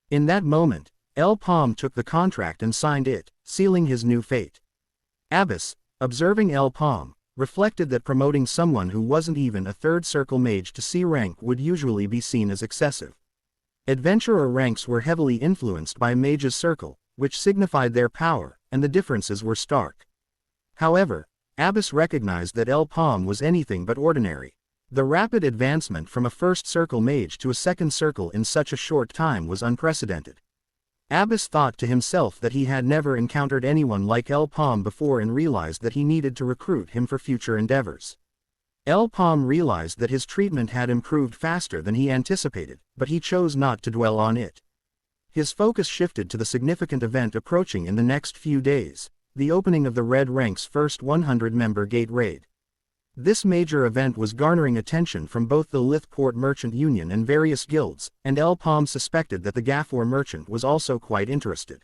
A: In that moment, Paume took the contract and signed it, sealing his new fate. Abbas, observing Paume, reflected that promoting someone who wasn't even a third circle mage to C rank would usually be seen as excessive. Adventurer ranks were heavily influenced by mage's circle, which signified their power, and the differences were stark. However, Abbas recognized that Paume was anything but ordinary. The rapid advancement from a first circle mage to a second circle in such a short time was unprecedented. Abbas thought to himself that he had never encountered anyone like Paume before and realized that he needed to recruit him for future endeavors. Paume realized that his treatment had improved faster than he anticipated, but he chose not to dwell on it. His focus shifted to the significant event approaching in the next few days, the opening of the Red Rank's first 100-member gate raid. This major event was garnering attention from both the Lithport Merchant Union and various guilds, and Paume suspected that the Gafor merchant was also quite interested.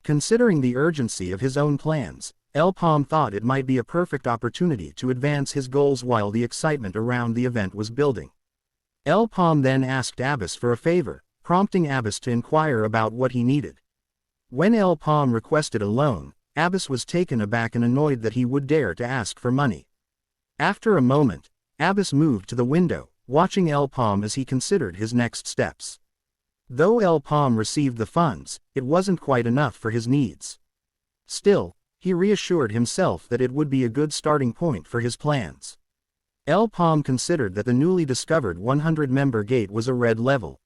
A: Considering the urgency of his own plans, Paume thought it might be a perfect opportunity to advance his goals while the excitement around the event was building. Paume then asked Abbas for a favor, prompting Abbas to inquire about what he needed. When Paume requested a loan, Abbas was taken aback and annoyed that he would dare to ask for money. After a moment, Abbas moved to the window, watching Paume as he considered his next steps. Though Paume received the funds, it wasn't quite enough for his needs. Still, he reassured himself that it would be a good starting point for his plans. Paume considered that the newly discovered 100-member gate was a red level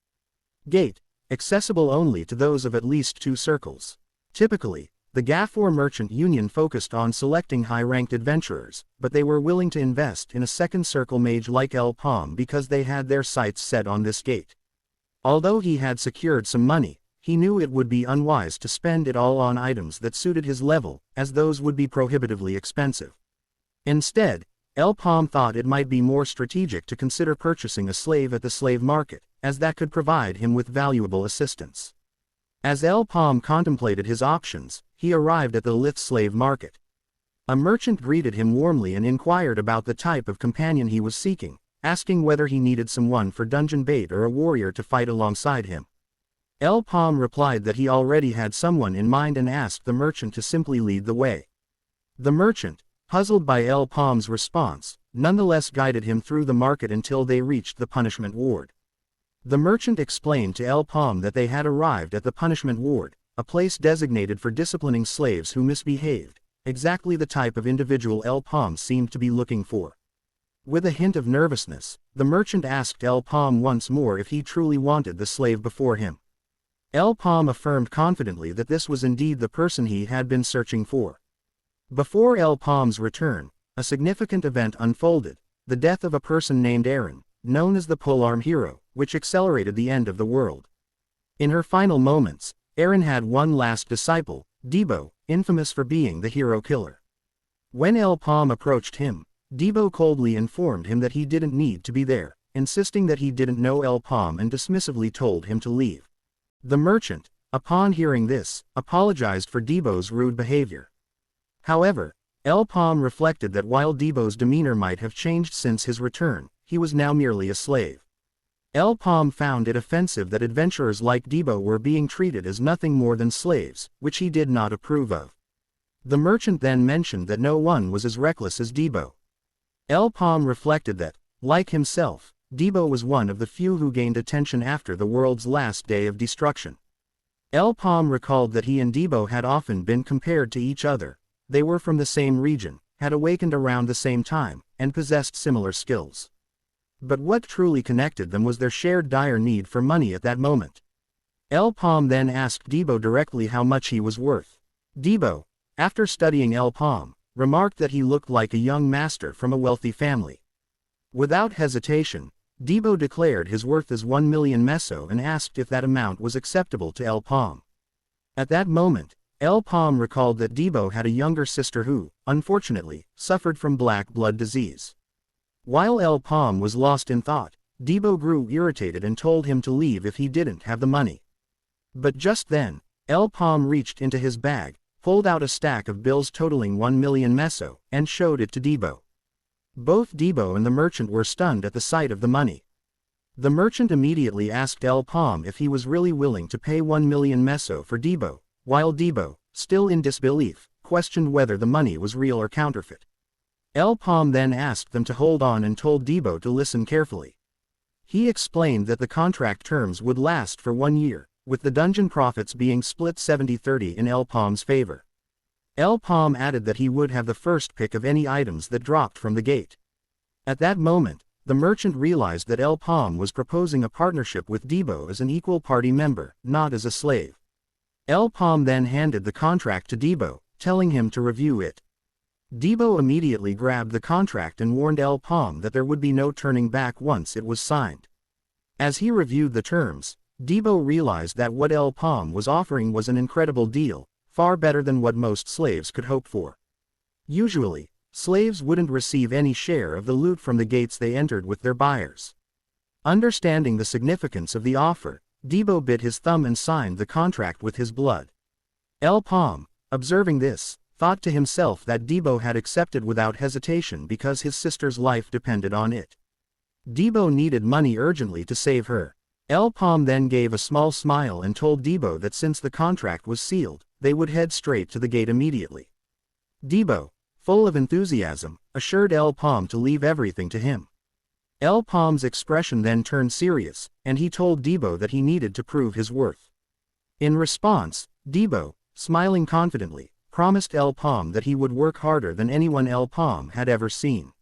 A: gate, accessible only to those of at least 2 circles. Typically, the Gafor Merchant Union focused on selecting high-ranked adventurers, but they were willing to invest in a second circle mage like Paume because they had their sights set on this gate. Although he had secured some money, he knew it would be unwise to spend it all on items that suited his level, as those would be prohibitively expensive. Instead, Paume thought it might be more strategic to consider purchasing a slave at the slave market, as that could provide him with valuable assistance. As Paume contemplated his options, he arrived at the Lith slave market. A merchant greeted him warmly and inquired about the type of companion he was seeking, asking whether he needed someone for dungeon bait or a warrior to fight alongside him. Paume replied that he already had someone in mind and asked the merchant to simply lead the way. The merchant, puzzled by Paume's response, nonetheless guided him through the market until they reached the punishment ward. The merchant explained to Paume that they had arrived at the punishment ward, a place designated for disciplining slaves who misbehaved, exactly the type of individual Paume seemed to be looking for. With a hint of nervousness, the merchant asked Paume once more if he truly wanted the slave before him. Paume affirmed confidently that this was indeed the person he had been searching for. Before Paume's return, a significant event unfolded, the death of a person named Aaron, known as the Polearm Hero, which accelerated the end of the world. In her final moments, Aaron had one last disciple, Debo, infamous for being the hero killer. When Paume approached him, Debo coldly informed him that he didn't need to be there, insisting that he didn't know Paume and dismissively told him to leave. The merchant, upon hearing this, apologized for Debo's rude behavior. However, Paume reflected that while Debo's demeanor might have changed since his return, he was now merely a slave. Paume found it offensive that adventurers like Debo were being treated as nothing more than slaves, which he did not approve of. The merchant then mentioned that no one was as reckless as Debo. Paume reflected that, like himself, Debo was one of the few who gained attention after the world's last day of destruction. Paume recalled that he and Debo had often been compared to each other. They were from the same region, had awakened around the same time, and possessed similar skills. But what truly connected them was their shared dire need for money at that moment. Paume then asked Debo directly how much he was worth. Debo, after studying Paume, remarked that he looked like a young master from a wealthy family. Without hesitation, Debo declared his worth as 1 million meso and asked if that amount was acceptable to El Paume. At that moment, El Paume recalled that Debo had a younger sister who, unfortunately, suffered from black blood disease. While El Paume was lost in thought, Debo grew irritated and told him to leave if he didn't have the money. But just then, El Paume reached into his bag, pulled out a stack of bills totaling 1 million meso, and showed it to Debo. Both Debo and the merchant were stunned at the sight of the money. The merchant immediately asked El Paume if he was really willing to pay 1 million meso for Debo, while Debo, still in disbelief, questioned whether the money was real or counterfeit. El Paume then asked them to hold on and told Debo to listen carefully. He explained that the contract terms would last for 1 year, with the dungeon profits being split 70-30 in El Paume's favor. El Paume added that he would have the first pick of any items that dropped from the gate. At that moment, the merchant realized that El Paume was proposing a partnership with Debo as an equal party member, not as a slave. El Paume then handed the contract to Debo, telling him to review it. Debo immediately grabbed the contract and warned El Paume that there would be no turning back once it was signed. As he reviewed the terms, Debo realized that what El Paume was offering was an incredible deal, far better than what most slaves could hope for. Usually, slaves wouldn't receive any share of the loot from the gates they entered with their buyers. Understanding the significance of the offer, Debo bit his thumb and signed the contract with his blood. El Paume, observing this, thought to himself that Debo had accepted without hesitation because his sister's life depended on it. Debo needed money urgently to save her. El Paume then gave a small smile and told Debo that since the contract was sealed, they would head straight to the gate immediately. Debo, full of enthusiasm, assured El Paume to leave everything to him. El Paume's expression then turned serious, and he told Debo that he needed to prove his worth. In response, Debo, smiling confidently, promised El Paume that he would work harder than anyone El Paume had ever seen.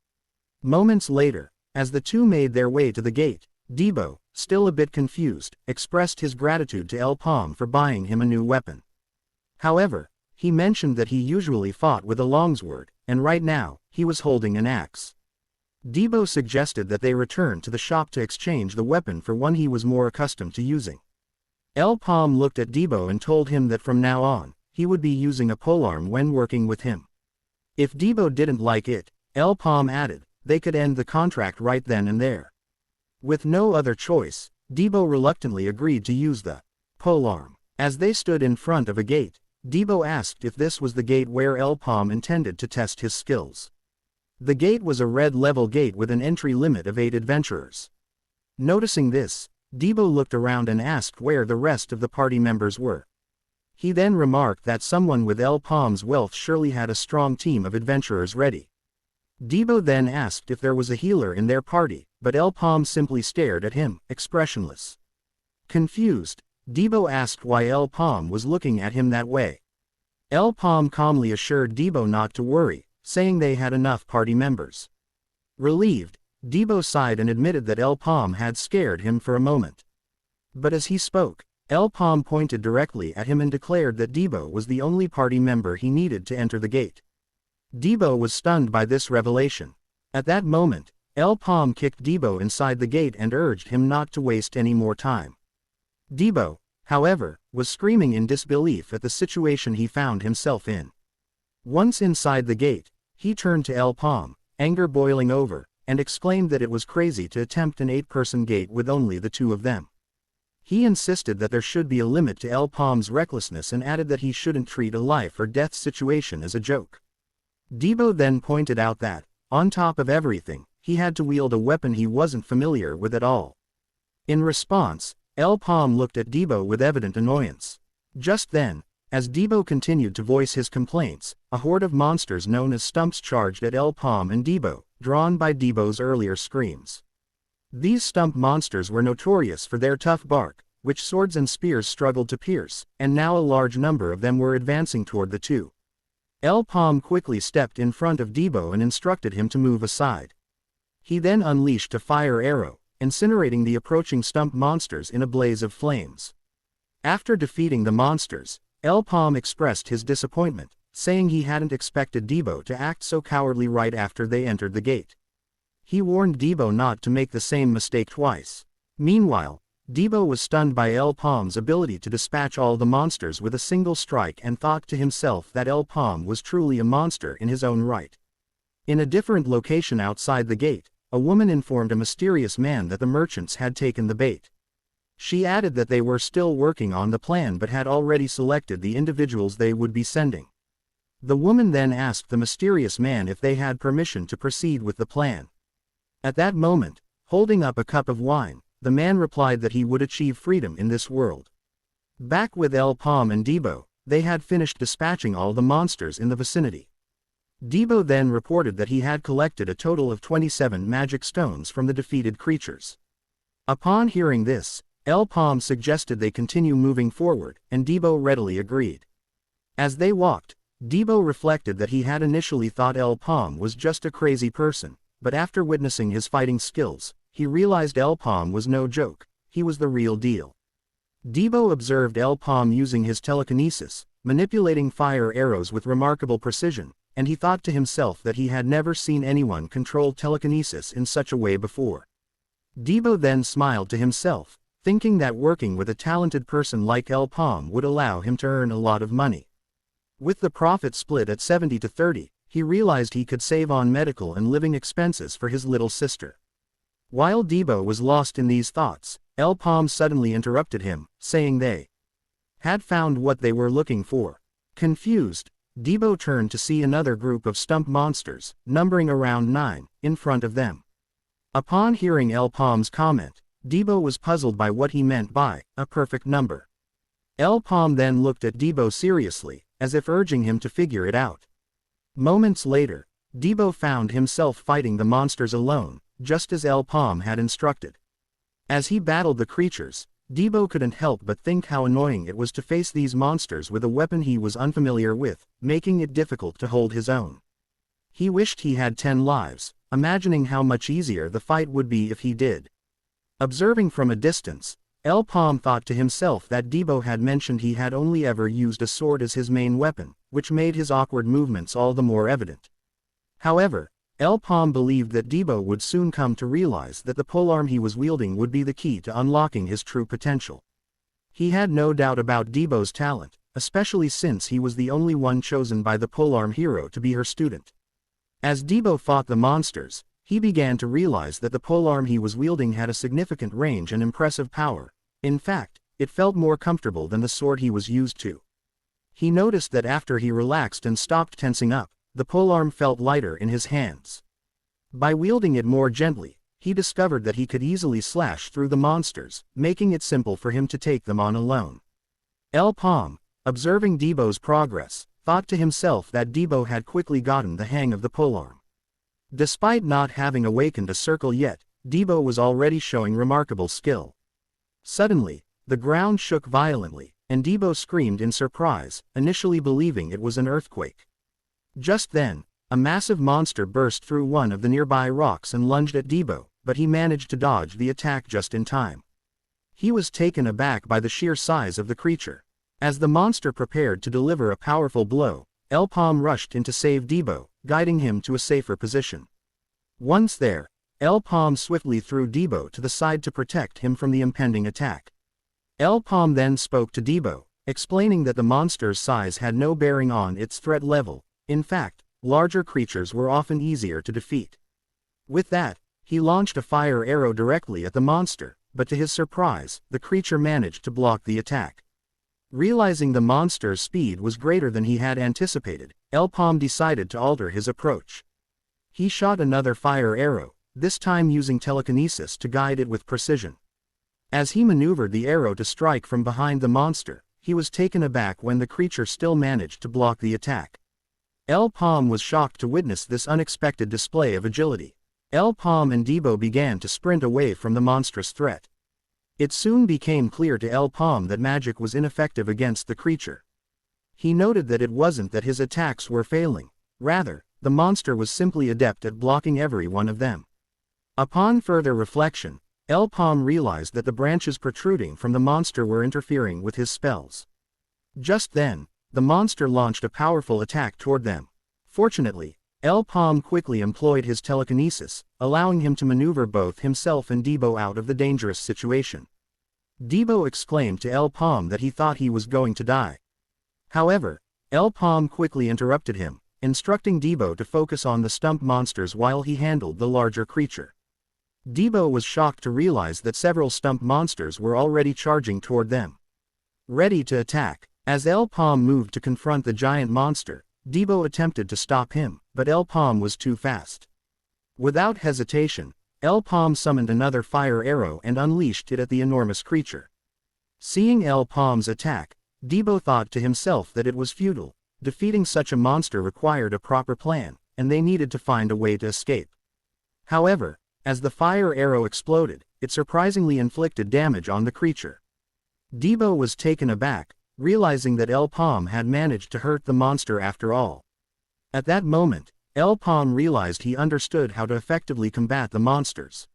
A: Moments later, as the two made their way to the gate, Debo, still a bit confused, expressed his gratitude to El Paume for buying him a new weapon. However, he mentioned that he usually fought with a longsword, and right now, he was holding an axe. Debo suggested that they return to the shop to exchange the weapon for one he was more accustomed to using. El Paume looked at Debo and told him that from now on, he would be using a polearm when working with him. If Debo didn't like it, El Paume added, they could end the contract right then and there. With no other choice, Debo reluctantly agreed to use the polearm. As they stood in front of a gate, Debo asked if this was the gate where El Paume intended to test his skills. The gate was a red-level gate with an entry limit of 8 adventurers. Noticing this, Debo looked around and asked where the rest of the party members were. He then remarked that someone with El Paume's wealth surely had a strong team of adventurers ready. Debo then asked if there was a healer in their party, but El Paume simply stared at him, expressionless. Confused, Debo asked why El Paume was looking at him that way. El Paume calmly assured Debo not to worry, saying they had enough party members. Relieved, Debo sighed and admitted that El Paume had scared him for a moment. But as he spoke, El Paume pointed directly at him and declared that Debo was the only party member he needed to enter the gate. Debo was stunned by this revelation. At that moment, El Paume kicked Debo inside the gate and urged him not to waste any more time. Debo, however, was screaming in disbelief at the situation he found himself in. Once inside the gate, he turned to El Paume, anger boiling over, and exclaimed that it was crazy to attempt an 8-person gate with only the 2 of them. He insisted that there should be a limit to El Paume's recklessness and added that he shouldn't treat a life or death situation as a joke. Debo then pointed out that, on top of everything, he had to wield a weapon he wasn't familiar with at all. In response, El Paume looked at Debo with evident annoyance. Just then, as Debo continued to voice his complaints, a horde of monsters known as stumps charged at El Paume and Debo, drawn by Debo's earlier screams. These stump monsters were notorious for their tough bark, which swords and spears struggled to pierce, and now a large number of them were advancing toward the two. El Paume quickly stepped in front of Debo and instructed him to move aside. He then unleashed a fire arrow, incinerating the approaching stump monsters in a blaze of flames. After defeating the monsters, El Paume expressed his disappointment, saying he hadn't expected Debo to act so cowardly right after they entered the gate. He warned Debo not to make the same mistake twice. Meanwhile, Debo was stunned by El Paume's ability to dispatch all the monsters with a single strike and thought to himself that El Paume was truly a monster in his own right. In a different location outside the gate, a woman informed a mysterious man that the merchants had taken the bait. She added that they were still working on the plan but had already selected the individuals they would be sending. The woman then asked the mysterious man if they had permission to proceed with the plan. At that moment, holding up a cup of wine, the man replied that he would achieve freedom in this world. Back with El Paume and Debo, they had finished dispatching all the monsters in the vicinity. Debo then reported that he had collected a total of 27 magic stones from the defeated creatures. Upon hearing this, El Paume suggested they continue moving forward, and Debo readily agreed. As they walked, Debo reflected that he had initially thought El Paume was just a crazy person, but after witnessing his fighting skills, he realized El Paume was no joke, he was the real deal. Debo observed El Paume using his telekinesis, manipulating fire arrows with remarkable precision, and he thought to himself that he had never seen anyone control telekinesis in such a way before. Debo then smiled to himself, thinking that working with a talented person like El Paume would allow him to earn a lot of money. With the profit split at 70-30, he realized he could save on medical and living expenses for his little sister. While Debo was lost in these thoughts, El Paume suddenly interrupted him, saying they had found what they were looking for. Confused, Debo turned to see another group of stump monsters, numbering around 9, in front of them. Upon hearing El Paume's comment, Debo was puzzled by what he meant by a perfect number. El Paume then looked at Debo seriously, as if urging him to figure it out. Moments later, Debo found himself fighting the monsters alone, just as El Paume had instructed. As he battled the creatures, Debo couldn't help but think how annoying it was to face these monsters with a weapon he was unfamiliar with, making it difficult to hold his own. He wished he had 10 lives, imagining how much easier the fight would be if he did. Observing from a distance, El Paume thought to himself that Debo had mentioned he had only ever used a sword as his main weapon, which made his awkward movements all the more evident. However, El Paume believed that Debo would soon come to realize that the polearm he was wielding would be the key to unlocking his true potential. He had no doubt about Debo's talent, especially since he was the only one chosen by the polearm hero to be her student. As Debo fought the monsters, he began to realize that the polearm he was wielding had a significant range and impressive power. In fact, it felt more comfortable than the sword he was used to. He noticed that after he relaxed and stopped tensing up, the polearm felt lighter in his hands. By wielding it more gently, he discovered that he could easily slash through the monsters, making it simple for him to take them on alone. El Paume, observing Debo's progress, thought to himself that Debo had quickly gotten the hang of the polearm. Despite not having awakened a circle yet, Debo was already showing remarkable skill. Suddenly, the ground shook violently, and Debo screamed in surprise, initially believing it was an earthquake. Just then, a massive monster burst through one of the nearby rocks and lunged at Debo, but he managed to dodge the attack just in time. He was taken aback by the sheer size of the creature. As the monster prepared to deliver a powerful blow, El Paume rushed in to save Debo, guiding him to a safer position. Once there, El Paume swiftly threw Debo to the side to protect him from the impending attack. El Paume then spoke to Debo, explaining that the monster's size had no bearing on its threat level. In fact, larger creatures were often easier to defeat. With that, he launched a fire arrow directly at the monster, but to his surprise, the creature managed to block the attack. Realizing the monster's speed was greater than he had anticipated, El Paume decided to alter his approach. He shot another fire arrow, this time using telekinesis to guide it with precision. As he maneuvered the arrow to strike from behind the monster, he was taken aback when the creature still managed to block the attack. El Paume was shocked to witness this unexpected display of agility. El Paume and Debo began to sprint away from the monstrous threat. It soon became clear to El Paume that magic was ineffective against the creature. He noted that it wasn't that his attacks were failing, rather, the monster was simply adept at blocking every one of them. Upon further reflection, El Paume realized that the branches protruding from the monster were interfering with his spells. Just then, the monster launched a powerful attack toward them. Fortunately, Paume quickly employed his telekinesis, allowing him to maneuver both himself and Debo out of the dangerous situation. Debo exclaimed to Paume that he thought he was going to die. However, Paume quickly interrupted him, instructing Debo to focus on the stump monsters while he handled the larger creature. Debo was shocked to realize that several stump monsters were already charging toward them, ready to attack. As Paume moved to confront the giant monster, Debo attempted to stop him, but Paume was too fast. Without hesitation, Paume summoned another fire arrow and unleashed it at the enormous creature. Seeing Paume's attack, Debo thought to himself that it was futile. Defeating such a monster required a proper plan, and they needed to find a way to escape. However, as the fire arrow exploded, it surprisingly inflicted damage on the creature. Debo was taken aback, realizing that Paume had managed to hurt the monster after all. At that moment, Paume realized he understood how to effectively combat the monsters.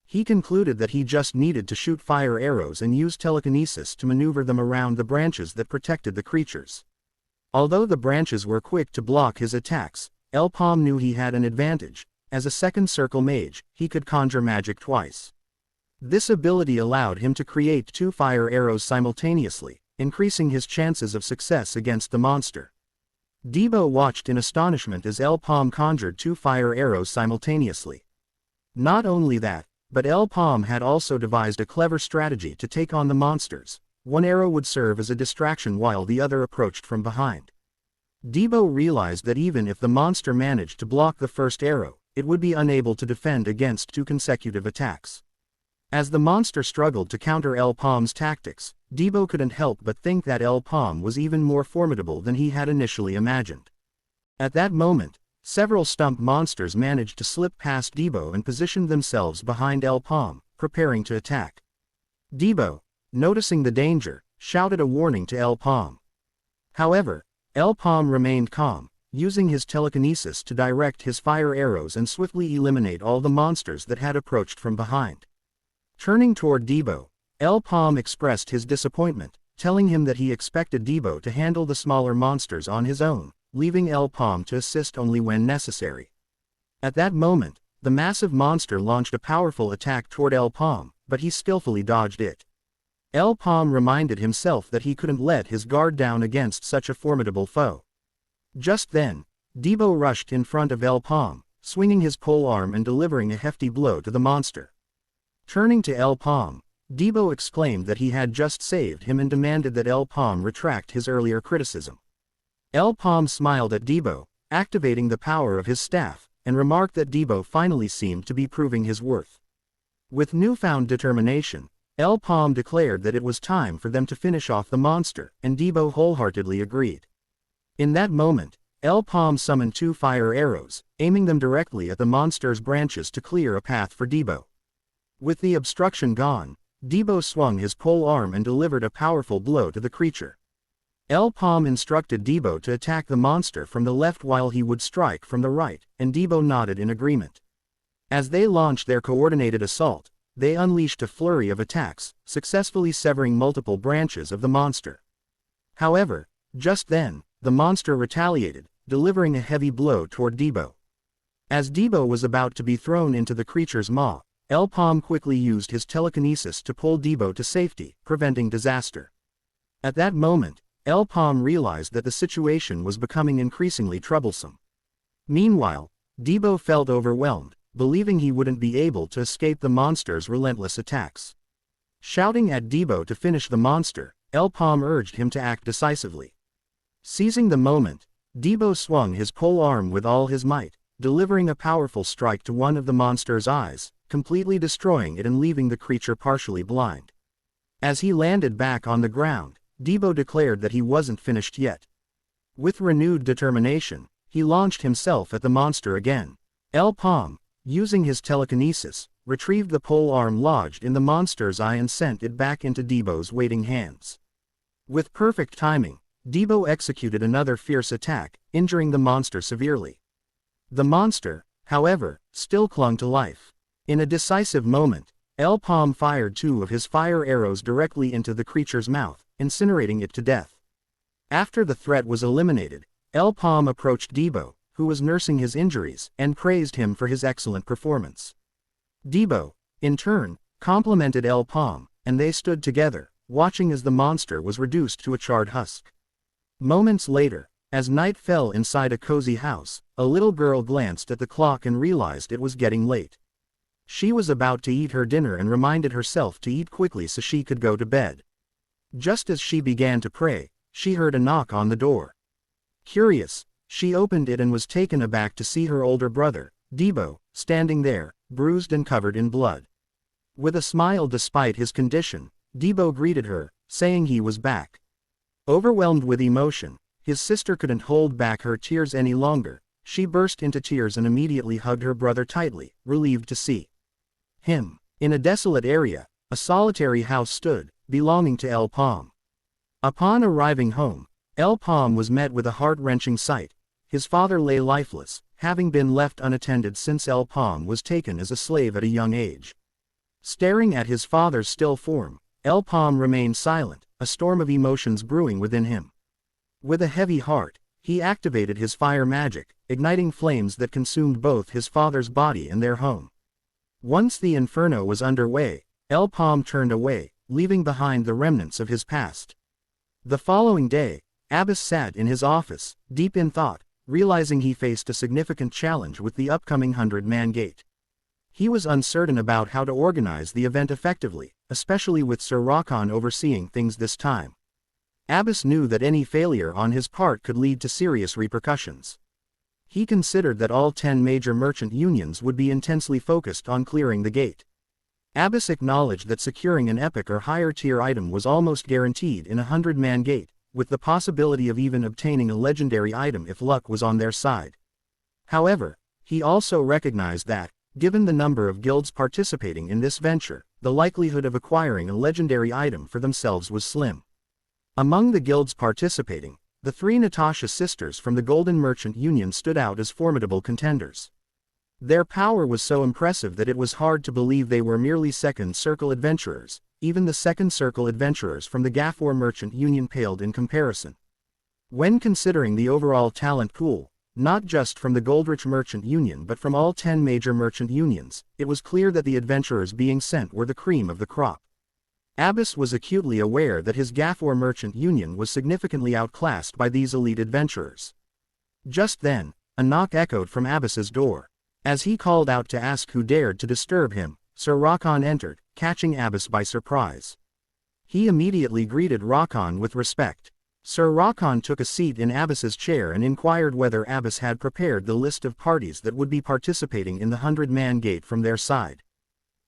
A: He concluded that he just needed to shoot fire arrows and use telekinesis to maneuver them around the branches that protected the creatures. Although the branches were quick to block his attacks, Paume knew he had an advantage. As a second circle mage, he could conjure magic twice. This ability allowed him to create 2 fire arrows simultaneously, increasing his chances of success against the monster. Debo watched in astonishment as Paume conjured 2 fire arrows simultaneously. Not only that, but Paume had also devised a clever strategy to take on the monsters. One arrow would serve as a distraction while the other approached from behind. Debo realized that even if the monster managed to block the first arrow, it would be unable to defend against 2 consecutive attacks. As the monster struggled to counter Paume's tactics, Debo couldn't help but think that Paume was even more formidable than he had initially imagined. At that moment, several stump monsters managed to slip past Debo and positioned themselves behind Paume, preparing to attack. Debo, noticing the danger, shouted a warning to Paume. However, Paume remained calm, using his telekinesis to direct his fire arrows and swiftly eliminate all the monsters that had approached from behind. Turning toward Debo, Paume expressed his disappointment, telling him that he expected Debo to handle the smaller monsters on his own, leaving Paume to assist only when necessary. At that moment, the massive monster launched a powerful attack toward Paume, but he skillfully dodged it. Paume reminded himself that he couldn't let his guard down against such a formidable foe. Just then, Debo rushed in front of Paume, swinging his pole arm and delivering a hefty blow to the monster. Turning to Paume, Debo exclaimed that he had just saved him and demanded that Paume retract his earlier criticism. Paume smiled at Debo, activating the power of his staff, and remarked that Debo finally seemed to be proving his worth. With newfound determination, Paume declared that it was time for them to finish off the monster, and Debo wholeheartedly agreed. In that moment, Paume summoned 2 fire arrows, aiming them directly at the monster's branches to clear a path for Debo. With the obstruction gone, Debo swung his pole arm and delivered a powerful blow to the creature. Paume instructed Debo to attack the monster from the left while he would strike from the right, and Debo nodded in agreement. As they launched their coordinated assault, they unleashed a flurry of attacks, successfully severing multiple branches of the monster. However, just then, the monster retaliated, delivering a heavy blow toward Debo. As Debo was about to be thrown into the creature's maw, Paume quickly used his telekinesis to pull Debo to safety, preventing disaster. At that moment, Paume realized that the situation was becoming increasingly troublesome. Meanwhile, Debo felt overwhelmed, believing he wouldn't be able to escape the monster's relentless attacks. Shouting at Debo to finish the monster, Paume urged him to act decisively. Seizing the moment, Debo swung his pole arm with all his might, delivering a powerful strike to one of the monster's eyes, completely destroying it and leaving the creature partially blind. As he landed back on the ground, Debo declared that he wasn't finished yet. With renewed determination, he launched himself at the monster again. Paume, using his telekinesis, retrieved the pole arm lodged in the monster's eye and sent it back into Debo's waiting hands. With perfect timing, Debo executed another fierce attack, injuring the monster severely. The monster, however, still clung to life. In a decisive moment, Paume fired 2 of his fire arrows directly into the creature's mouth, incinerating it to death. After the threat was eliminated, Paume approached Debo, who was nursing his injuries, and praised him for his excellent performance. Debo, in turn, complimented Paume, and they stood together, watching as the monster was reduced to a charred husk. Moments later, as night fell inside a cozy house, a little girl glanced at the clock and realized it was getting late. She was about to eat her dinner and reminded herself to eat quickly so she could go to bed. Just as she began to pray, she heard a knock on the door. Curious, she opened it and was taken aback to see her older brother, Debo, standing there, bruised and covered in blood. With a smile despite his condition, Debo greeted her, saying he was back. Overwhelmed with emotion, his sister couldn't hold back her tears any longer. She burst into tears and immediately hugged her brother tightly, relieved to see him. In a desolate area, a solitary house stood, belonging to Paume. Upon arriving home, Paume was met with a heart-wrenching sight. His father lay lifeless, having been left unattended since Paume was taken as a slave at a young age. Staring at his father's still form, Paume remained silent, a storm of emotions brewing within him. With a heavy heart, he activated his fire magic, igniting flames that consumed both his father's body and their home. Once the inferno was underway, Paume turned away, leaving behind the remnants of his past. The following day, Abbas sat in his office, deep in thought, realizing he faced a significant challenge with the upcoming 100-man gate. He was uncertain about how to organize the event effectively, especially with Sir Rakan overseeing things this time. Abbas knew that any failure on his part could lead to serious repercussions. He considered that all 10 major merchant unions would be intensely focused on clearing the gate. Abbas acknowledged that securing an epic or higher tier item was almost guaranteed in a 100-man gate, with the possibility of even obtaining a legendary item if luck was on their side. However, he also recognized that, given the number of guilds participating in this venture, the likelihood of acquiring a legendary item for themselves was slim. Among the guilds participating, the 3 Natasha sisters from the Golden Merchant Union stood out as formidable contenders. Their power was so impressive that it was hard to believe they were merely second circle adventurers. Even the second circle adventurers from the Gafor Merchant Union paled in comparison. When considering the overall talent pool, not just from the Goldrich Merchant Union but from all 10 major merchant unions, it was clear that the adventurers being sent were the cream of the crop. Abbas was acutely aware that his Gafor Merchant Union was significantly outclassed by these elite adventurers. Just then, a knock echoed from Abbas's door. As he called out to ask who dared to disturb him, Sir Rakan entered, catching Abbas by surprise. He immediately greeted Rakan with respect. Sir Rakan took a seat in Abbas's chair and inquired whether Abbas had prepared the list of parties that would be participating in the 100-man gate from their side.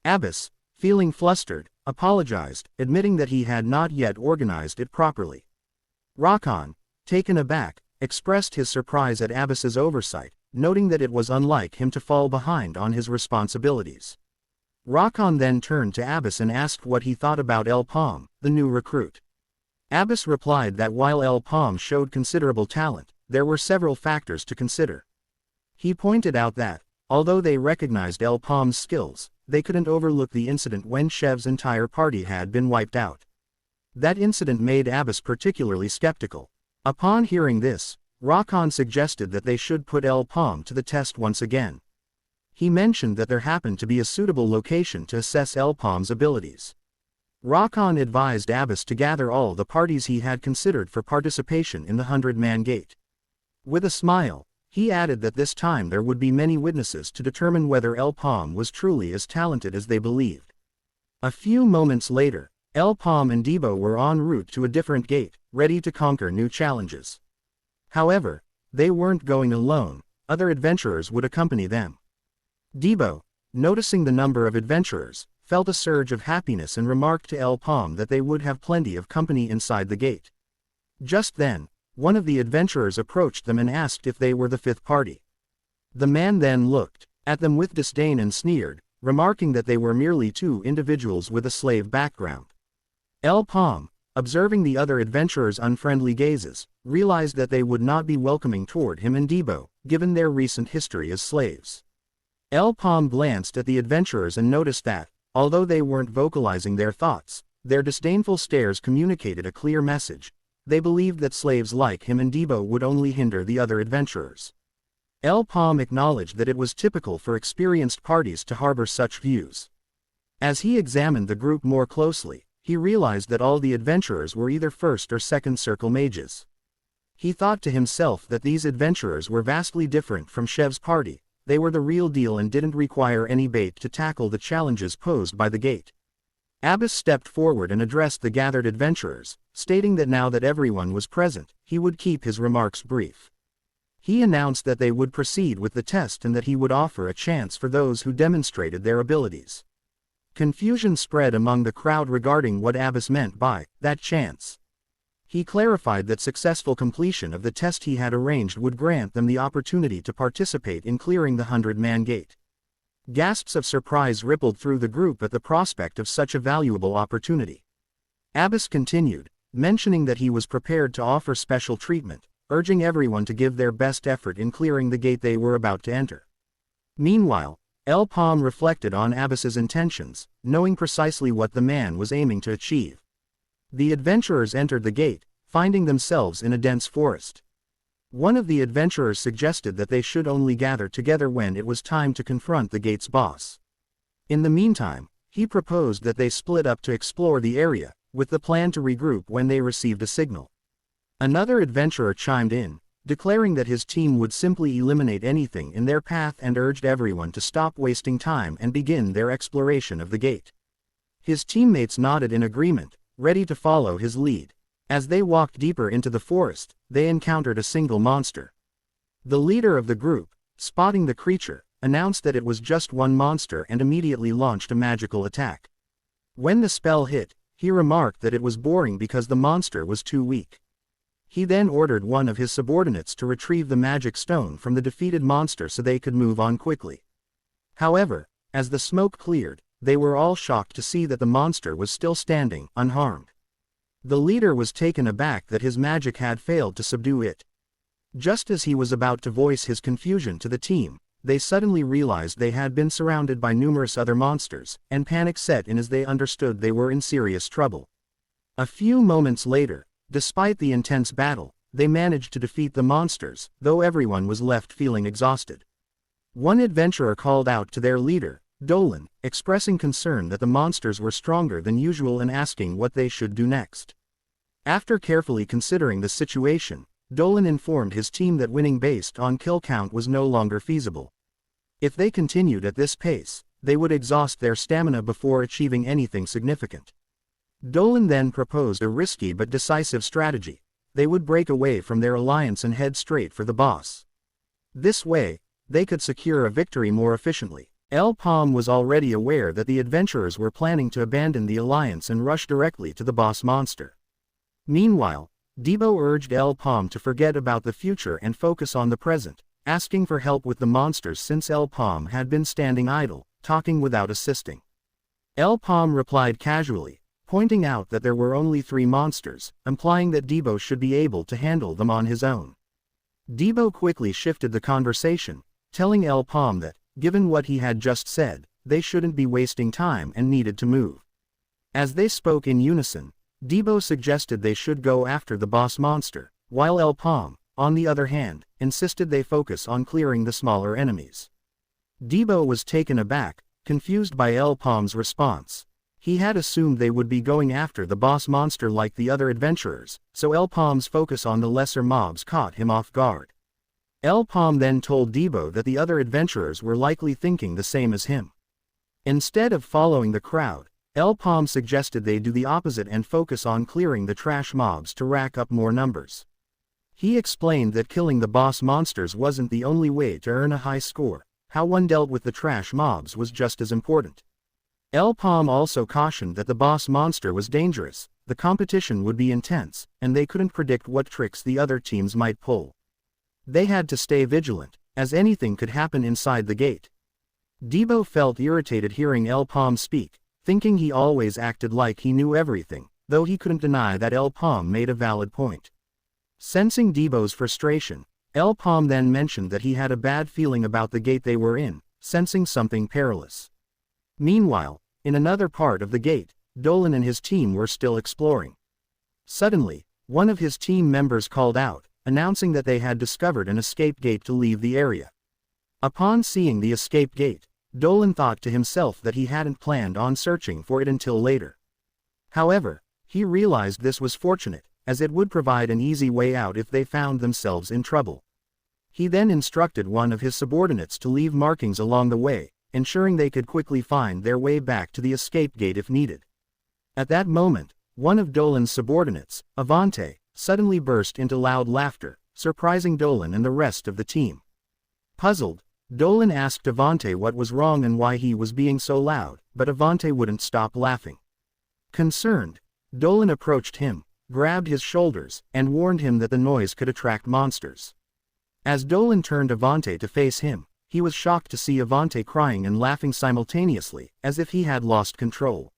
A: Abbas, feeling flustered, apologized, admitting that he had not yet organized it properly. Rakan, taken aback, expressed his surprise at Abbas's oversight, noting that it was unlike him to fall behind on his responsibilities. Rakan then turned to Abbas and asked what he thought about Paume, the new recruit. Abbas replied that while Paume showed considerable talent, there were several factors to consider. He pointed out that, although they recognized Paume's skills, they couldn't overlook the incident when Shev's entire party had been wiped out. That incident made Abbas particularly skeptical. Upon hearing this, Rakan suggested that they should put Paume to the test once again. He mentioned that there happened to be a suitable location to assess Paume's abilities. Rakan advised Abbas to gather all the parties he had considered for participation in the 100-man gate. With a smile, he added that this time there would be many witnesses to determine whether Paume was truly as talented as they believed. A few moments later, Paume and Debo were en route to a different gate, ready to conquer new challenges. However, they weren't going alone, other adventurers would accompany them. Debo, noticing the number of adventurers, felt a surge of happiness and remarked to Paume that they would have plenty of company inside the gate. Just then, one of the adventurers approached them and asked if they were the 5th party. The man then looked at them with disdain and sneered, remarking that they were merely 2 individuals with a slave background. Paume, observing the other adventurers' unfriendly gazes, realized that they would not be welcoming toward him and Debo, given their recent history as slaves. Paume glanced at the adventurers and noticed that, although they weren't vocalizing their thoughts, their disdainful stares communicated a clear message. They believed that slaves like him and Debo would only hinder the other adventurers. El Paume acknowledged that it was typical for experienced parties to harbor such views. As he examined the group more closely, he realized that all the adventurers were either first or second circle mages. He thought to himself that these adventurers were vastly different from Chev's party. They were the real deal and didn't require any bait to tackle the challenges posed by the gate. Abbas stepped forward and addressed the gathered adventurers, stating that now that everyone was present, he would keep his remarks brief. He announced that they would proceed with the test and that he would offer a chance for those who demonstrated their abilities. Confusion spread among the crowd regarding what Abbas meant by that chance. He clarified that successful completion of the test he had arranged would grant them the opportunity to participate in clearing the 100-man gate. Gasps of surprise rippled through the group at the prospect of such a valuable opportunity. Abbas continued, mentioning that he was prepared to offer special treatment, urging everyone to give their best effort in clearing the gate they were about to enter. Meanwhile, El Paume reflected on Abbas's intentions, knowing precisely what the man was aiming to achieve. The adventurers entered the gate, finding themselves in a dense forest. One of the adventurers suggested that they should only gather together when it was time to confront the gate's boss. In the meantime, he proposed that they split up to explore the area, with the plan to regroup when they received a signal. Another adventurer chimed in, declaring that his team would simply eliminate anything in their path and urged everyone to stop wasting time and begin their exploration of the gate. His teammates nodded in agreement, ready to follow his lead. As they walked deeper into the forest, they encountered a single monster. The leader of the group, spotting the creature, announced that it was just one monster and immediately launched a magical attack. When the spell hit, he remarked that it was boring because the monster was too weak. He then ordered one of his subordinates to retrieve the magic stone from the defeated monster so they could move on quickly. However, as the smoke cleared, they were all shocked to see that the monster was still standing, unharmed. The leader was taken aback that his magic had failed to subdue it. Just as he was about to voice his confusion to the team, they suddenly realized they had been surrounded by numerous other monsters, and panic set in as they understood they were in serious trouble. A few moments later, despite the intense battle, they managed to defeat the monsters, though everyone was left feeling exhausted. One adventurer called out to their leader, Dolan, expressing concern that the monsters were stronger than usual and asking what they should do next. After carefully considering the situation, Dolan informed his team that winning based on kill count was no longer feasible. If they continued at this pace, they would exhaust their stamina before achieving anything significant. Dolan then proposed a risky but decisive strategy. They would break away from their alliance and head straight for the boss. This way, they could secure a victory more efficiently. El Paume was already aware that the adventurers were planning to abandon the alliance and rush directly to the boss monster. Meanwhile, Debo urged El Paume to forget about the future and focus on the present, asking for help with the monsters since El Paume had been standing idle, talking without assisting. El Paume replied casually, pointing out that there were only 3 monsters, implying that Debo should be able to handle them on his own. Debo quickly shifted the conversation, telling El Paume that, given what he had just said, they shouldn't be wasting time and needed to move. As they spoke in unison, Debo suggested they should go after the boss monster, while El Paume, on the other hand, insisted they focus on clearing the smaller enemies. Debo was taken aback, confused by El Paume's response. He had assumed they would be going after the boss monster like the other adventurers, so El Paume's focus on the lesser mobs caught him off guard. El Paume then told Debo that the other adventurers were likely thinking the same as him. Instead of following the crowd, El Paume suggested they do the opposite and focus on clearing the trash mobs to rack up more numbers. He explained that killing the boss monsters wasn't the only way to earn a high score, how one dealt with the trash mobs was just as important. El Paume also cautioned that the boss monster was dangerous, the competition would be intense, and they couldn't predict what tricks the other teams might pull. They had to stay vigilant, as anything could happen inside the gate. Debo felt irritated hearing El Paume speak, thinking he always acted like he knew everything, though he couldn't deny that El Paume made a valid point. Sensing Debo's frustration, El Paume then mentioned that he had a bad feeling about the gate they were in, sensing something perilous. Meanwhile, in another part of the gate, Dolan and his team were still exploring. Suddenly, one of his team members called out, announcing that they had discovered an escape gate to leave the area. Upon seeing the escape gate, Dolan thought to himself that he hadn't planned on searching for it until later. However, he realized this was fortunate, as it would provide an easy way out if they found themselves in trouble. He then instructed one of his subordinates to leave markings along the way, ensuring they could quickly find their way back to the escape gate if needed. At that moment, one of Dolan's subordinates, Avante, suddenly burst into loud laughter, surprising Dolan and the rest of the team. Puzzled, Dolan asked Avante what was wrong and why he was being so loud, but Avante wouldn't stop laughing. Concerned, Dolan approached him, grabbed his shoulders, and warned him that the noise could attract monsters. As Dolan turned Avante to face him, he was shocked to see Avante crying and laughing simultaneously, as if he had lost control.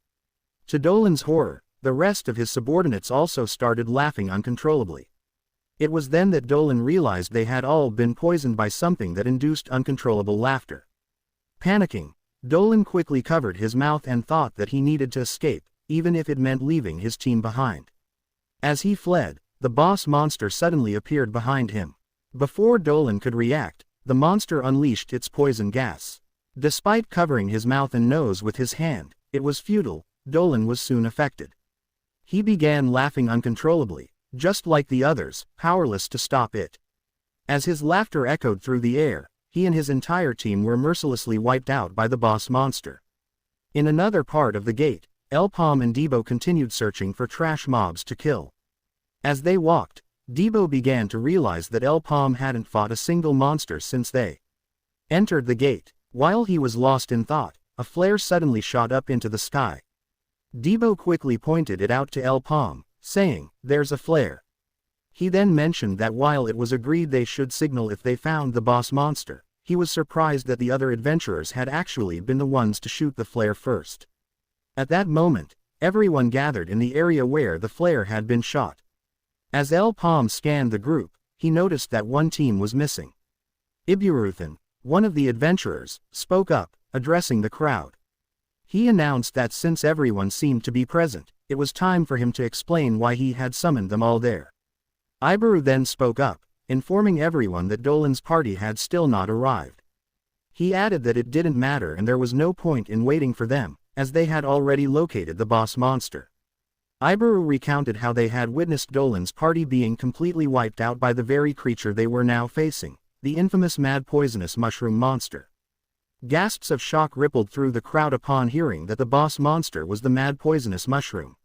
A: To Dolan's horror, the rest of his subordinates also started laughing uncontrollably. It was then that Dolan realized they had all been poisoned by something that induced uncontrollable laughter. Panicking, Dolan quickly covered his mouth and thought that he needed to escape, even if it meant leaving his team behind. As he fled, the boss monster suddenly appeared behind him. Before Dolan could react, the monster unleashed its poison gas. Despite covering his mouth and nose with his hand, it was futile. Dolan was soon affected. He began laughing uncontrollably, just like the others, powerless to stop it. As his laughter echoed through the air, he and his entire team were mercilessly wiped out by the boss monster. In another part of the gate, Paume and Debo continued searching for trash mobs to kill. As they walked, Debo began to realize that Paume hadn't fought a single monster since they entered the gate. While he was lost in thought, a flare suddenly shot up into the sky. Debo quickly pointed it out to Paume, saying, "There's a flare." He then mentioned that while it was agreed they should signal if they found the boss monster, he was surprised that the other adventurers had actually been the ones to shoot the flare first. At that moment, everyone gathered in the area where the flare had been shot. As Paume scanned the group, he noticed that one team was missing. Iburuthan, one of the adventurers, spoke up, addressing the crowd. He announced that since everyone seemed to be present, it was time for him to explain why he had summoned them all there. Iburu then spoke up, informing everyone that Dolan's party had still not arrived. He added that it didn't matter and there was no point in waiting for them, as they had already located the boss monster. Iburu recounted how they had witnessed Dolan's party being completely wiped out by the very creature they were now facing, the infamous mad poisonous mushroom monster. Gasps of shock rippled through the crowd upon hearing that the boss monster was the mad poisonous mushroom.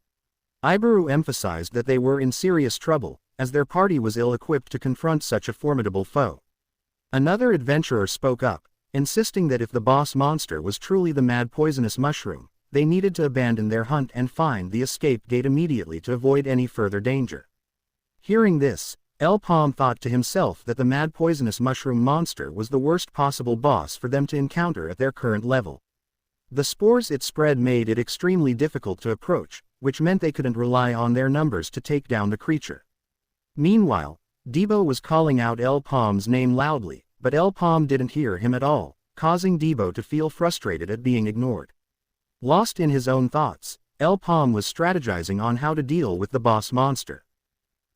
A: Iburu emphasized that they were in serious trouble, as their party was ill-equipped to confront such a formidable foe. Another adventurer spoke up, insisting that if the boss monster was truly the mad poisonous mushroom, they needed to abandon their hunt and find the escape gate immediately to avoid any further danger. Hearing this, Paume thought to himself that the mad poisonous mushroom monster was the worst possible boss for them to encounter at their current level. The spores it spread made it extremely difficult to approach, which meant they couldn't rely on their numbers to take down the creature. Meanwhile, Debo was calling out Paume's name loudly, but Paume didn't hear him at all, causing Debo to feel frustrated at being ignored. Lost in his own thoughts, Paume was strategizing on how to deal with the boss monster.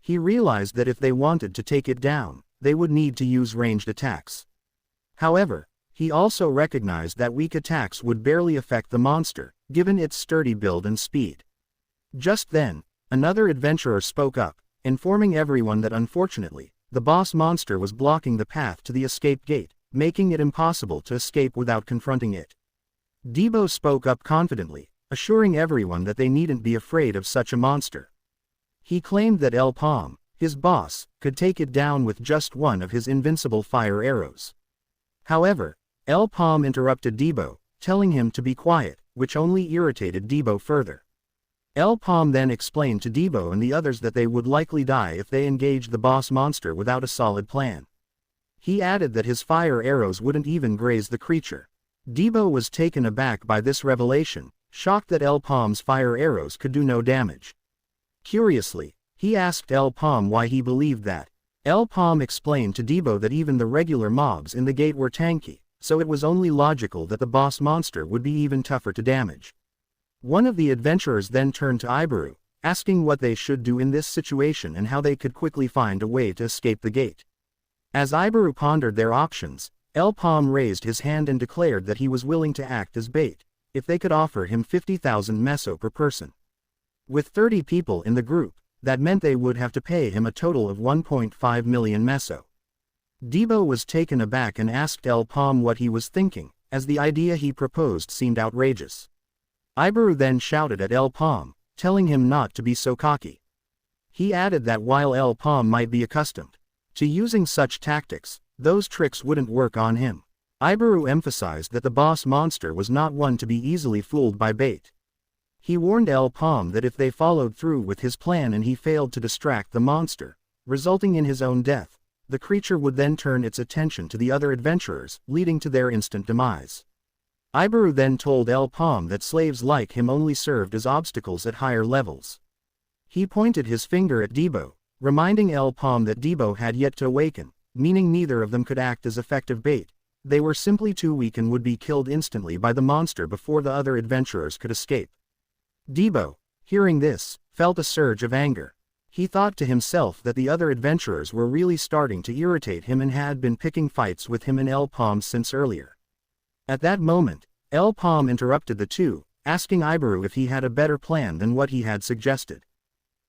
A: He realized that if they wanted to take it down, they would need to use ranged attacks. However, he also recognized that weak attacks would barely affect the monster, given its sturdy build and speed. Just then, another adventurer spoke up, informing everyone that unfortunately, the boss monster was blocking the path to the escape gate, making it impossible to escape without confronting it. Debo spoke up confidently, assuring everyone that they needn't be afraid of such a monster. He claimed that Paume, his boss, could take it down with just one of his invincible fire arrows. However, Paume interrupted Debo, telling him to be quiet, which only irritated Debo further. Paume then explained to Debo and the others that they would likely die if they engaged the boss monster without a solid plan. He added that his fire arrows wouldn't even graze the creature. Debo was taken aback by this revelation, shocked that Paume's fire arrows could do no damage. Curiously, he asked Paume why he believed that. Paume explained to Debo that even the regular mobs in the gate were tanky, so it was only logical that the boss monster would be even tougher to damage. One of the adventurers then turned to Iburu, asking what they should do in this situation and how they could quickly find a way to escape the gate. As Ibaru pondered their options, El Paume raised his hand and declared that he was willing to act as bait, if they could offer him 50,000 meso per person. With 30 people in the group, that meant they would have to pay him a total of 1.5 million meso. Debo was taken aback and asked El Paume what he was thinking, as the idea he proposed seemed outrageous. Ibaru then shouted at El Paume, telling him not to be so cocky. He added that while El Paume might be accustomed to using such tactics, those tricks wouldn't work on him. Ibaru emphasized that the boss monster was not one to be easily fooled by bait. He warned El Paume that if they followed through with his plan and he failed to distract the monster, resulting in his own death, the creature would then turn its attention to the other adventurers, leading to their instant demise. Ibaru then told El Paume that slaves like him only served as obstacles at higher levels. He pointed his finger at Debo, reminding El Paume that Debo had yet to awaken, meaning neither of them could act as effective bait. They were simply too weak and would be killed instantly by the monster before the other adventurers could escape. Debo, hearing this, felt a surge of anger. He thought to himself that the other adventurers were really starting to irritate him and had been picking fights with him and El Paume since earlier. At that moment, El Paume interrupted the two, asking Ibaru if he had a better plan than what he had suggested.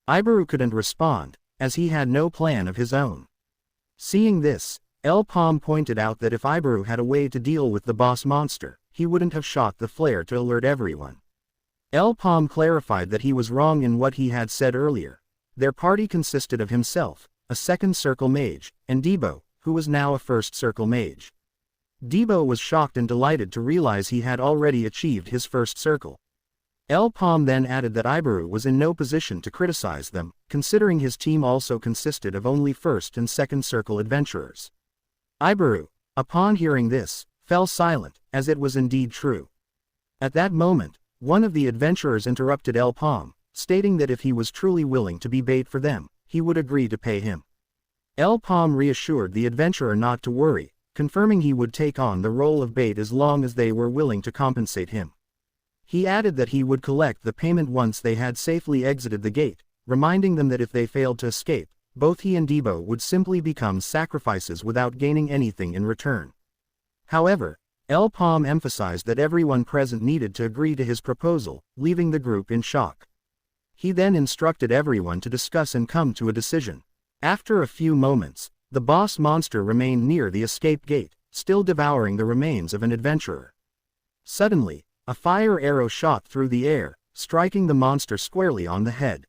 A: Ibaru couldn't respond, as he had no plan of his own. Seeing this, El Paume pointed out that if Ibaru had a way to deal with the boss monster, he wouldn't have shot the flare to alert everyone. El Paume clarified that he was wrong in what he had said earlier. Their party consisted of himself, a second circle mage, and Debo, who was now a first circle mage. Debo was shocked and delighted to realize he had already achieved his first circle. El Paume then added that Ibaru was in no position to criticize them, considering his team also consisted of only first and second circle adventurers. Ibaru, upon hearing this, fell silent, as it was indeed true. At that moment, one of the adventurers interrupted El Paume, stating that if he was truly willing to be bait for them, he would agree to pay him. El Paume reassured the adventurer not to worry, confirming he would take on the role of bait as long as they were willing to compensate him. He added that he would collect the payment once they had safely exited the gate, reminding them that if they failed to escape, both he and Debo would simply become sacrifices without gaining anything in return. However, El Paume emphasized that everyone present needed to agree to his proposal, leaving the group in shock. He then instructed everyone to discuss and come to a decision. After a few moments, the boss monster remained near the escape gate, still devouring the remains of an adventurer. Suddenly, a fire arrow shot through the air, striking the monster squarely on the head.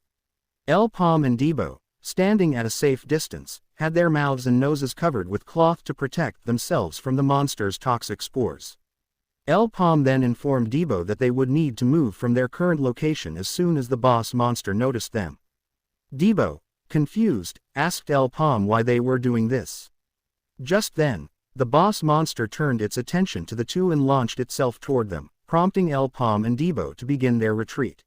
A: El Paume and Debo, standing at a safe distance, had their mouths and noses covered with cloth to protect themselves from the monster's toxic spores. El Paume then informed Debo that they would need to move from their current location as soon as the boss monster noticed them. Debo, confused, asked El Paume why they were doing this. Just then, the boss monster turned its attention to the two and launched itself toward them, prompting El Paume and Debo to begin their retreat.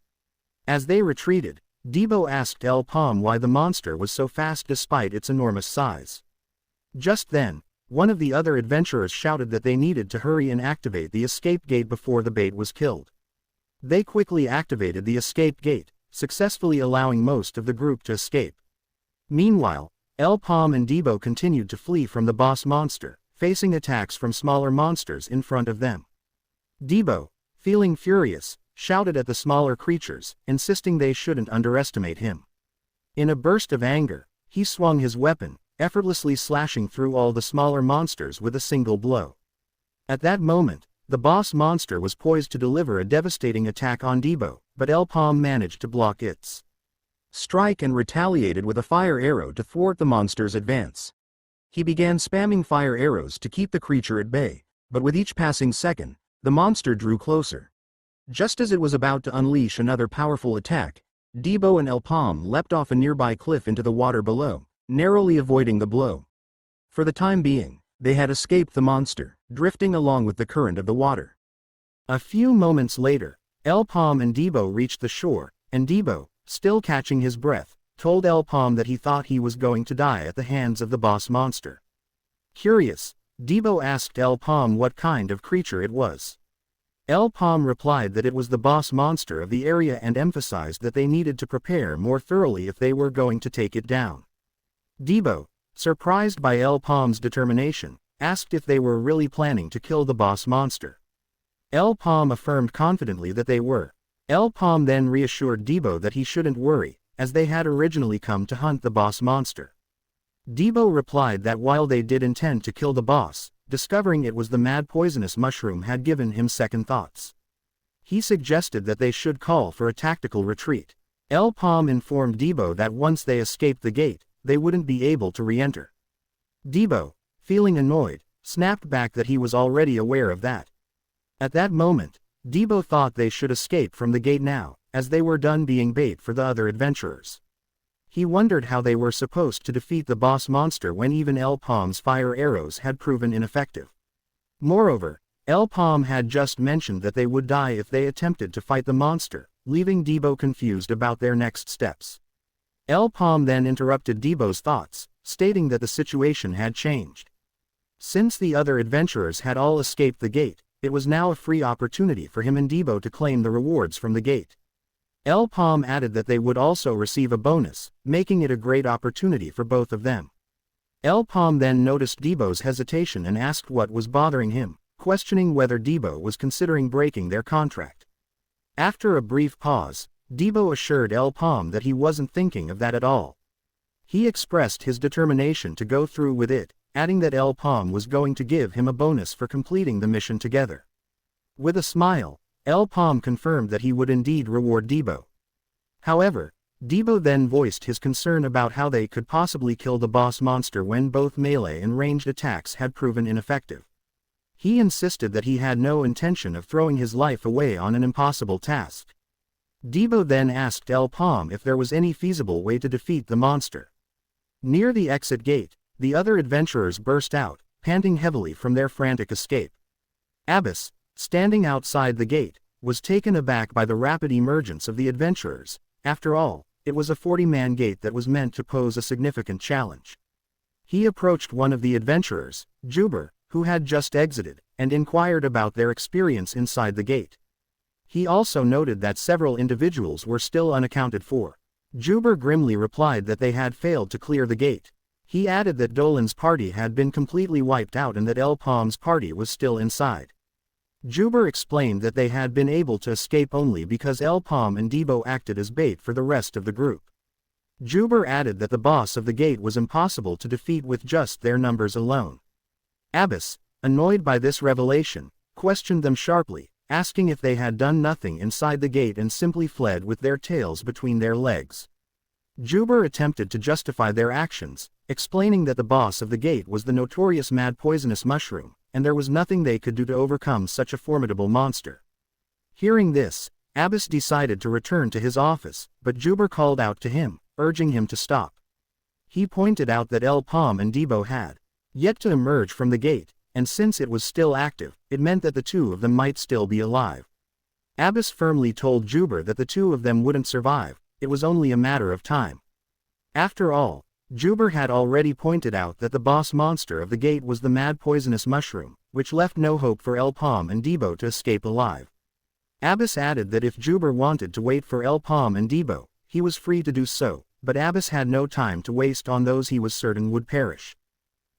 A: As they retreated, Debo asked El Paume why the monster was so fast despite its enormous size. Just then, one of the other adventurers shouted that they needed to hurry and activate the escape gate before the bait was killed. They quickly activated the escape gate, successfully allowing most of the group to escape. Meanwhile, El Paume and Debo continued to flee from the boss monster, facing attacks from smaller monsters in front of them. Debo, feeling furious, shouted at the smaller creatures, insisting they shouldn't underestimate him. In a burst of anger, he swung his weapon, effortlessly slashing through all the smaller monsters with a single blow. At that moment, the boss monster was poised to deliver a devastating attack on Debo, but El Paume managed to block its strike and retaliated with a fire arrow to thwart the monster's advance. He began spamming fire arrows to keep the creature at bay, but with each passing second, the monster drew closer. Just as it was about to unleash another powerful attack, Debo and El Paume leapt off a nearby cliff into the water below, narrowly avoiding the blow. For the time being, they had escaped the monster, drifting along with the current of the water. A few moments later, El Paume and Debo reached the shore, and Debo, still catching his breath, told El Paume that he thought he was going to die at the hands of the boss monster. Curious, Debo asked El Paume what kind of creature it was. El Paume replied that it was the boss monster of the area and emphasized that they needed to prepare more thoroughly if they were going to take it down. Debo, surprised by El Paume's determination, asked if they were really planning to kill the boss monster. El Paume affirmed confidently that they were. El Paume then reassured Debo that he shouldn't worry, as they had originally come to hunt the boss monster. Debo replied that while they did intend to kill the boss, discovering it was the mad poisonous mushroom had given him second thoughts. He suggested that they should call for a tactical retreat. El Paume informed Debo that once they escaped the gate, they wouldn't be able to re-enter. Debo, feeling annoyed, snapped back that he was already aware of that. At that moment, Debo thought they should escape from the gate now, as they were done being bait for the other adventurers. He wondered how they were supposed to defeat the boss monster when even El Paume's fire arrows had proven ineffective. Moreover, El Paume had just mentioned that they would die if they attempted to fight the monster, leaving Debo confused about their next steps. El Paume then interrupted Debo's thoughts, stating that the situation had changed. Since the other adventurers had all escaped the gate, it was now a free opportunity for him and Debo to claim the rewards from the gate. El Paume added that they would also receive a bonus, making it a great opportunity for both of them. El Paume then noticed Debo's hesitation and asked what was bothering him, questioning whether Debo was considering breaking their contract. After a brief pause, Debo assured El Paume that he wasn't thinking of that at all. He expressed his determination to go through with it, adding that El Paume was going to give him a bonus for completing the mission together. With a smile, El Paume confirmed that he would indeed reward Debo. However, Debo then voiced his concern about how they could possibly kill the boss monster when both melee and ranged attacks had proven ineffective. He insisted that he had no intention of throwing his life away on an impossible task. Debo then asked El Paume if there was any feasible way to defeat the monster. Near the exit gate, the other adventurers burst out, panting heavily from their frantic escape. Abbas, standing outside the gate, was taken aback by the rapid emergence of the adventurers. After all, it was a 40-man gate that was meant to pose a significant challenge. He approached one of the adventurers, Juber, who had just exited, and inquired about their experience inside the gate. He also noted that several individuals were still unaccounted for. Juber grimly replied that they had failed to clear the gate. He added that Dolan's party had been completely wiped out and that El Paume's party was still inside. Juber explained that they had been able to escape only because El Paume and Debo acted as bait for the rest of the group. Juber added that the boss of the gate was impossible to defeat with just their numbers alone. Abbas, annoyed by this revelation, questioned them sharply, asking if they had done nothing inside the gate and simply fled with their tails between their legs. Juber attempted to justify their actions, explaining that the boss of the gate was the notorious mad poisonous mushroom, and there was nothing they could do to overcome such a formidable monster. Hearing this, Abbas decided to return to his office, but Juber called out to him, urging him to stop. He pointed out that El Paume and Debo had yet to emerge from the gate, and since it was still active, it meant that the two of them might still be alive. Abbas firmly told Juber that the two of them wouldn't survive, it was only a matter of time. After all, Juber had already pointed out that the boss monster of the gate was the mad poisonous mushroom, which left no hope for El Paume and Debo to escape alive. Abbas added that if Juber wanted to wait for El Paume and Debo, he was free to do so, but Abbas had no time to waste on those he was certain would perish.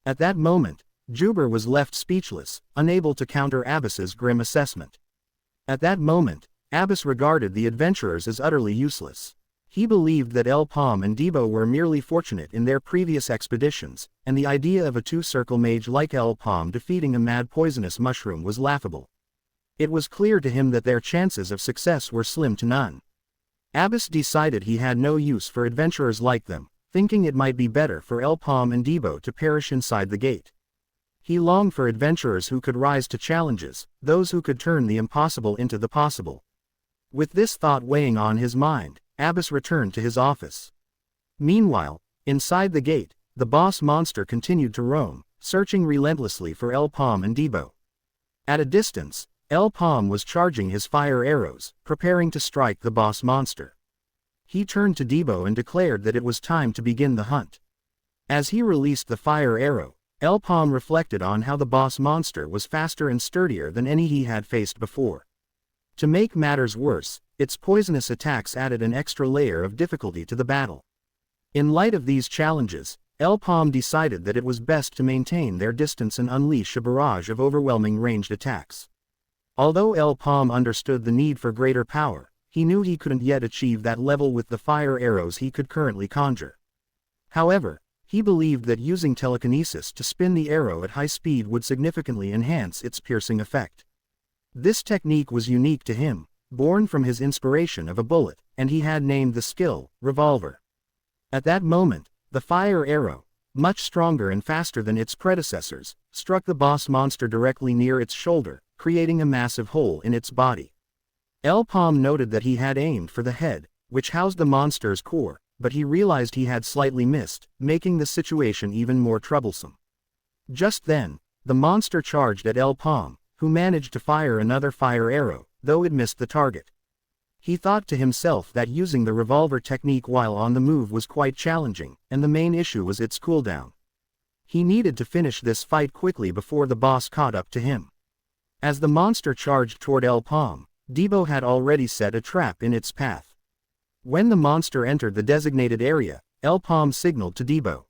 A: At that moment, Juber was left speechless, unable to counter Abbas's grim assessment. At that moment, Abbas regarded the adventurers as utterly useless. He believed that El Paume and Debo were merely fortunate in their previous expeditions, and the idea of a two-circle mage like El Paume defeating a mad poisonous mushroom was laughable. It was clear to him that their chances of success were slim to none. Abbas decided he had no use for adventurers like them, thinking it might be better for El Paume and Debo to perish inside the gate. He longed for adventurers who could rise to challenges, those who could turn the impossible into the possible. With this thought weighing on his mind, Abbas returned to his office. Meanwhile, inside the gate, the boss monster continued to roam, searching relentlessly for El Paume and Debo. At a distance, El Paume was charging his fire arrows, preparing to strike the boss monster. He turned to Debo and declared that it was time to begin the hunt. As he released the fire arrow, El Paume reflected on how the boss monster was faster and sturdier than any he had faced before. To make matters worse, its poisonous attacks added an extra layer of difficulty to the battle. In light of these challenges, Paume decided that it was best to maintain their distance and unleash a barrage of overwhelming ranged attacks. Although Paume understood the need for greater power, he knew he couldn't yet achieve that level with the fire arrows he could currently conjure. However, he believed that using telekinesis to spin the arrow at high speed would significantly enhance its piercing effect. This technique was unique to him, born from his inspiration of a bullet, and he had named the skill, revolver. At that moment, the fire arrow, much stronger and faster than its predecessors, struck the boss monster directly near its shoulder, creating a massive hole in its body. Paume noted that he had aimed for the head, which housed the monster's core, but he realized he had slightly missed, making the situation even more troublesome. Just then, the monster charged at Paume, who managed to fire another fire arrow, though it missed the target. He thought to himself that using the revolver technique while on the move was quite challenging, and the main issue was its cooldown. He needed to finish this fight quickly before the boss caught up to him. As the monster charged toward Paume, Debo had already set a trap in its path. When the monster entered the designated area, Paume signaled to Debo.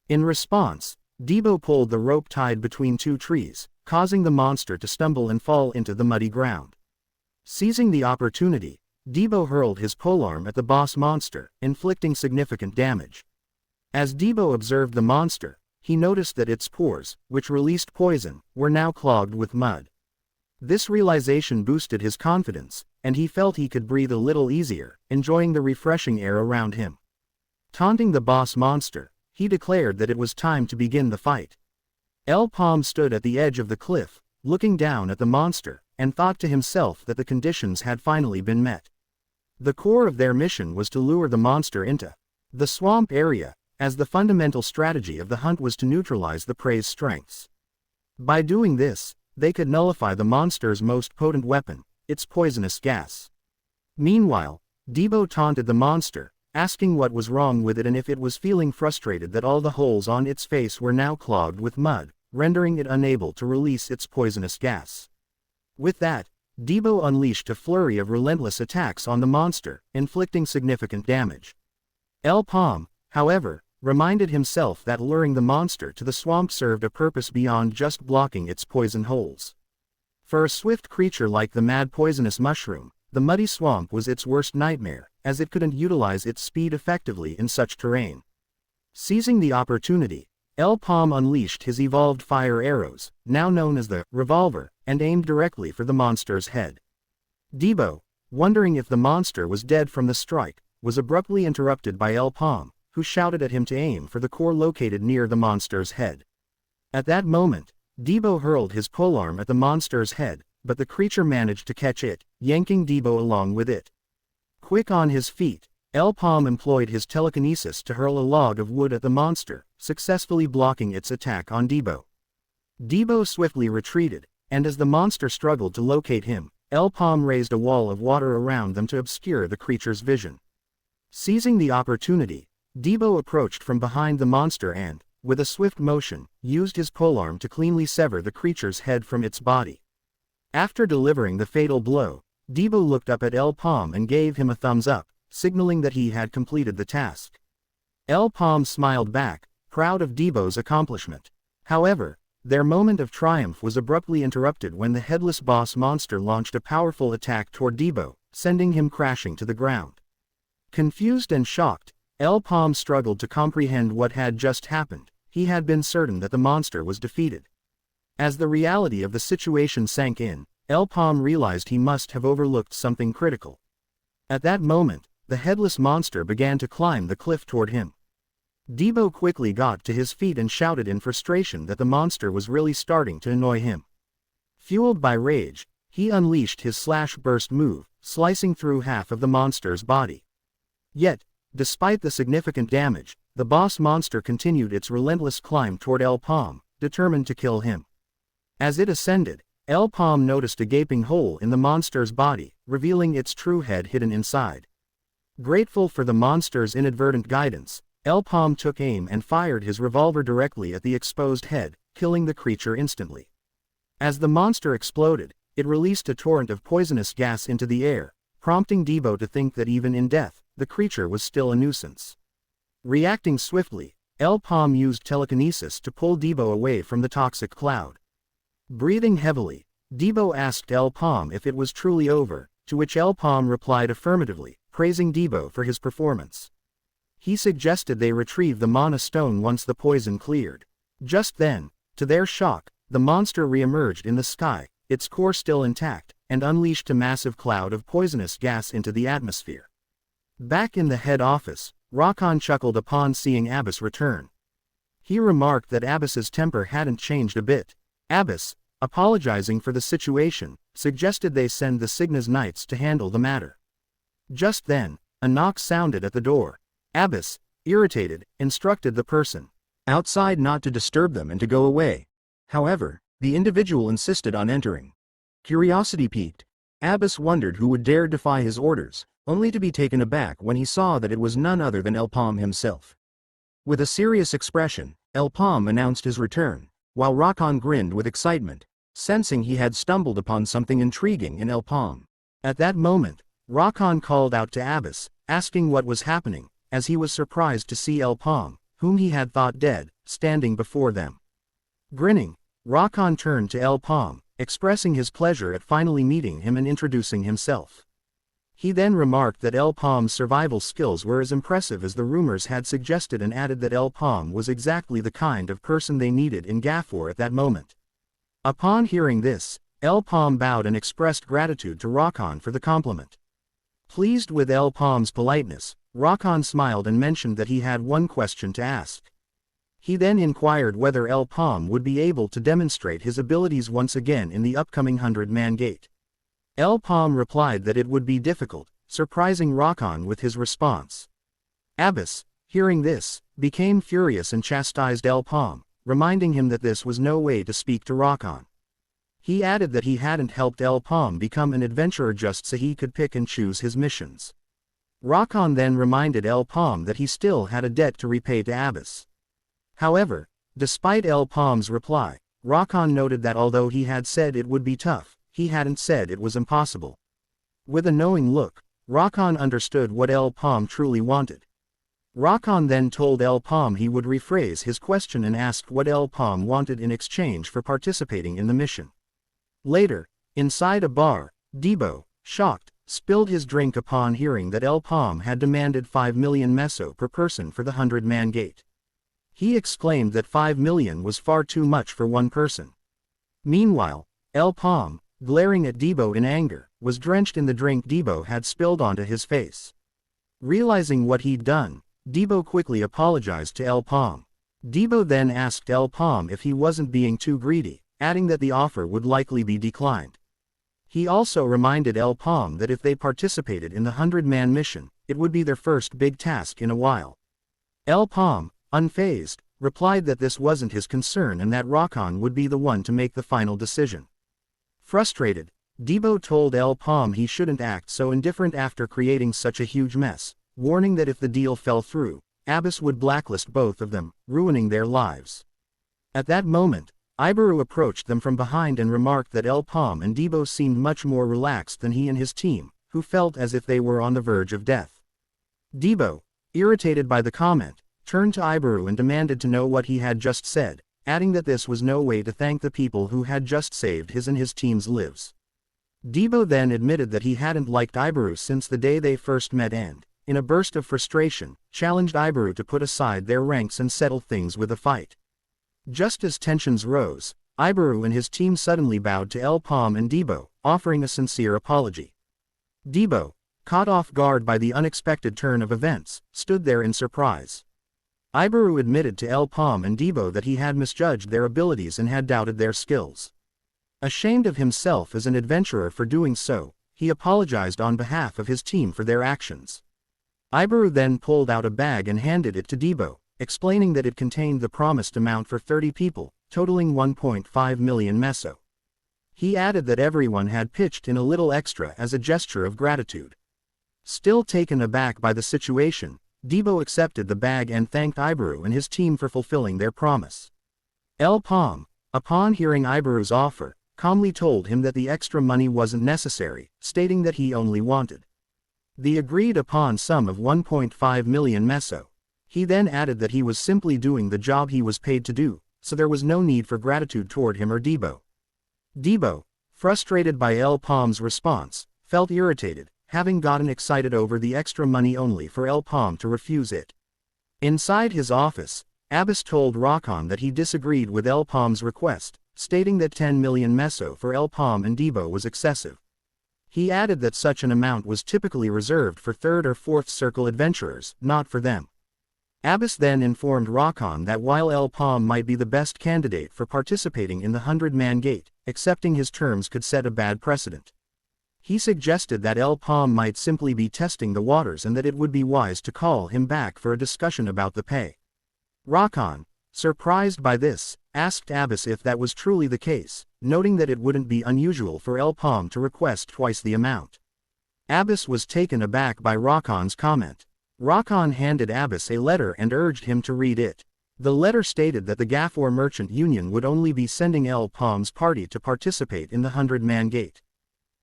A: In response, Debo pulled the rope tied between two trees, causing the monster to stumble and fall into the muddy ground. Seizing the opportunity, Debo hurled his polearm at the boss monster, inflicting significant damage. As Debo observed the monster, he noticed that its pores, which released poison, were now clogged with mud. This realization boosted his confidence, and he felt he could breathe a little easier, enjoying the refreshing air around him. Taunting the boss monster, he declared that it was time to begin the fight. Paume stood at the edge of the cliff, looking down at the monster, and thought to himself that the conditions had finally been met. The core of their mission was to lure the monster into the swamp area, as the fundamental strategy of the hunt was to neutralize the prey's strengths. By doing this, they could nullify the monster's most potent weapon, its poisonous gas. Meanwhile, Debo taunted the monster, asking what was wrong with it and if it was feeling frustrated that all the holes on its face were now clogged with mud, rendering it unable to release its poisonous gas. With that, Debo unleashed a flurry of relentless attacks on the monster, inflicting significant damage. Paume, however, reminded himself that luring the monster to the swamp served a purpose beyond just blocking its poison holes. For a swift creature like the mad poisonous mushroom, the muddy swamp was its worst nightmare, as it couldn't utilize its speed effectively in such terrain. Seizing the opportunity, Paume unleashed his evolved fire arrows, now known as the revolver, and aimed directly for the monster's head. Debo, wondering if the monster was dead from the strike, was abruptly interrupted by Paume, who shouted at him to aim for the core located near the monster's head. At that moment, Debo hurled his polearm at the monster's head, but the creature managed to catch it, yanking Debo along with it. Quick on his feet, Paume employed his telekinesis to hurl a log of wood at the monster, successfully blocking its attack on Debo. Debo swiftly retreated, and as the monster struggled to locate him, Paume raised a wall of water around them to obscure the creature's vision. Seizing the opportunity, Debo approached from behind the monster and, with a swift motion, used his polearm to cleanly sever the creature's head from its body. After delivering the fatal blow, Debo looked up at Paume and gave him a thumbs up, signaling that he had completed the task. Paume smiled back, proud of Debo's accomplishment. However, their moment of triumph was abruptly interrupted when the headless boss monster launched a powerful attack toward Debo, sending him crashing to the ground. Confused and shocked, Paume struggled to comprehend what had just happened. He had been certain that the monster was defeated. As the reality of the situation sank in, Paume realized he must have overlooked something critical. At that moment, the headless monster began to climb the cliff toward him. Debo quickly got to his feet and shouted in frustration that the monster was really starting to annoy him. Fueled by rage, he unleashed his slash burst move, slicing through half of the monster's body. Yet, despite the significant damage, the boss monster continued its relentless climb toward Paume, determined to kill him. As it ascended, Paume noticed a gaping hole in the monster's body, revealing its true head hidden inside. Grateful for the monster's inadvertent guidance, Paume took aim and fired his revolver directly at the exposed head, killing the creature instantly. As the monster exploded, it released a torrent of poisonous gas into the air, prompting Debo to think that even in death, the creature was still a nuisance. Reacting swiftly, Paume used telekinesis to pull Debo away from the toxic cloud. Breathing heavily, Debo asked Paume if it was truly over, to which Paume replied affirmatively, praising Debo for his performance. He suggested they retrieve the mana stone once the poison cleared. Just then, to their shock, the monster re-emerged in the sky, its core still intact, and unleashed a massive cloud of poisonous gas into the atmosphere. Back in the head office, Rakan chuckled upon seeing Abbas return. He remarked that Abbas's temper hadn't changed a bit. Abbas, apologizing for the situation, suggested they send the Cygna's knights to handle the matter. Just then, a knock sounded at the door. Abbas, irritated, instructed the person outside not to disturb them and to go away. However, the individual insisted on entering. Curiosity piqued, Abbas wondered who would dare defy his orders, only to be taken aback when he saw that it was none other than Paume himself. With a serious expression, Paume announced his return, while Rakan grinned with excitement, sensing he had stumbled upon something intriguing in Paume. At that moment, Rakan called out to Abbas, asking what was happening, as he was surprised to see Paume, whom he had thought dead, standing before them. Grinning, Rakan turned to Paume, expressing his pleasure at finally meeting him and introducing himself. He then remarked that Paume's survival skills were as impressive as the rumors had suggested and added that Paume was exactly the kind of person they needed in Gafor at that moment. Upon hearing this, Paume bowed and expressed gratitude to Rakan for the compliment. Pleased with Paume's politeness, Rakan smiled and mentioned that he had one question to ask. He then inquired whether Paume would be able to demonstrate his abilities once again in the upcoming 100-man gate. Paume replied that it would be difficult, surprising Rakan with his response. Abbas, hearing this, became furious and chastised Paume, reminding him that this was no way to speak to Rakan. He added that he hadn't helped Paume become an adventurer just so he could pick and choose his missions. Rakan then reminded Paume that he still had a debt to repay to Abbas. However, despite Paume's reply, Rakan noted that although he had said it would be tough, he hadn't said it was impossible. With a knowing look, Rakan understood what Paume truly wanted. Rakan then told Paume he would rephrase his question and asked what Paume wanted in exchange for participating in the mission. Later, inside a bar, Debo, shocked, spilled his drink upon hearing that Paume had demanded 5 million meso per person for the 100-man gate. He exclaimed that 5 million was far too much for one person. Meanwhile, Paume, glaring at Debo in anger, was drenched in the drink Debo had spilled onto his face. Realizing what he'd done, Debo quickly apologized to Paume. Debo then asked Paume if he wasn't being too greedy, adding that the offer would likely be declined. He also reminded Paume that if they participated in the 100-man mission, it would be their first big task in a while. Paume, unfazed, replied that this wasn't his concern and that Rakan would be the one to make the final decision. Frustrated, Debo told Paume he shouldn't act so indifferent after creating such a huge mess, warning that if the deal fell through, Abbas would blacklist both of them, ruining their lives. At that moment, Ibaru approached them from behind and remarked that Paume and Debo seemed much more relaxed than he and his team, who felt as if they were on the verge of death. Debo, irritated by the comment, turned to Ibaru and demanded to know what he had just said, adding that this was no way to thank the people who had just saved his and his team's lives. Debo then admitted that he hadn't liked Ibaru since the day they first met and, in a burst of frustration, challenged Ibaru to put aside their ranks and settle things with a fight. Just as tensions rose, Ibaru and his team suddenly bowed to Paume and Debo, offering a sincere apology. Debo, caught off guard by the unexpected turn of events, stood there in surprise. Ibaru admitted to Paume and Debo that he had misjudged their abilities and had doubted their skills. Ashamed of himself as an adventurer for doing so, he apologized on behalf of his team for their actions. Ibaru then pulled out a bag and handed it to Debo, explaining that it contained the promised amount for 30 people, totaling 1.5 million meso. He added that everyone had pitched in a little extra as a gesture of gratitude. Still taken aback by the situation, Debo accepted the bag and thanked Ibaru and his team for fulfilling their promise. Paume, upon hearing Ibaru's offer, calmly told him that the extra money wasn't necessary, stating that he only wanted the agreed-upon sum of 1.5 million meso. He then added that he was simply doing the job he was paid to do, so there was no need for gratitude toward him or Debo. Debo, frustrated by El Paume's response, felt irritated, having gotten excited over the extra money only for El Paume to refuse it. Inside his office, Abbas told Rakan that he disagreed with El Paume's request, stating that 10 million meso for El Paume and Debo was excessive. He added that such an amount was typically reserved for third or fourth circle adventurers, not for them. Abbas then informed Rakan that while El Paume might be the best candidate for participating in the 100-man gate, accepting his terms could set a bad precedent. He suggested that El Paume might simply be testing the waters and that it would be wise to call him back for a discussion about the pay. Rakan, surprised by this, asked Abbas if that was truly the case, noting that it wouldn't be unusual for El Paume to request twice the amount. Abbas was taken aback by Rakan's comment. Rakan handed Abbas a letter and urged him to read it. The letter stated that the Gafor Merchant Union would only be sending El Paume's party to participate in the 100-man gate.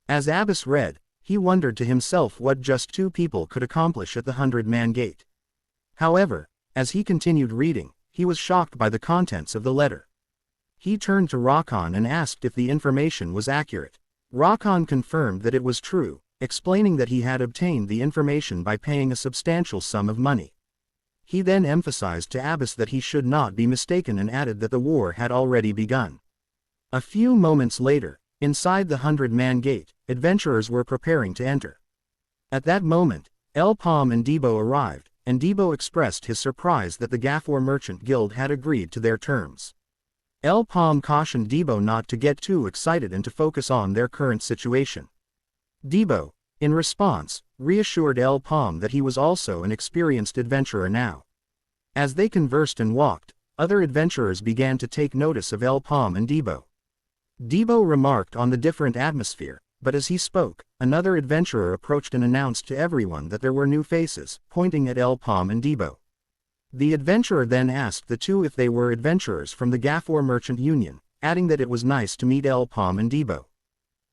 A: As Abbas read, he wondered to himself what just two people could accomplish at the 100-man gate. However, as he continued reading, he was shocked by the contents of the letter. He turned to Rakan and asked if the information was accurate. Rakan confirmed that it was true, explaining that he had obtained the information by paying a substantial sum of money. He then emphasized to Abbas that he should not be mistaken and added that the war had already begun. A few moments later, inside the 100-man gate, adventurers were preparing to enter. At that moment, El Paume and Debo arrived, and Debo expressed his surprise that the Gafor Merchant Guild had agreed to their terms. El Paume cautioned Debo not to get too excited and to focus on their current situation. Debo, in response, reassured El Paume that he was also an experienced adventurer now. As they conversed and walked, other adventurers began to take notice of El Paume and Debo. Debo remarked on the different atmosphere, but as he spoke, another adventurer approached and announced to everyone that there were new faces, pointing at El Paume and Debo. The adventurer then asked the two if they were adventurers from the Gafor Merchant Union, adding that it was nice to meet El Paume and Debo.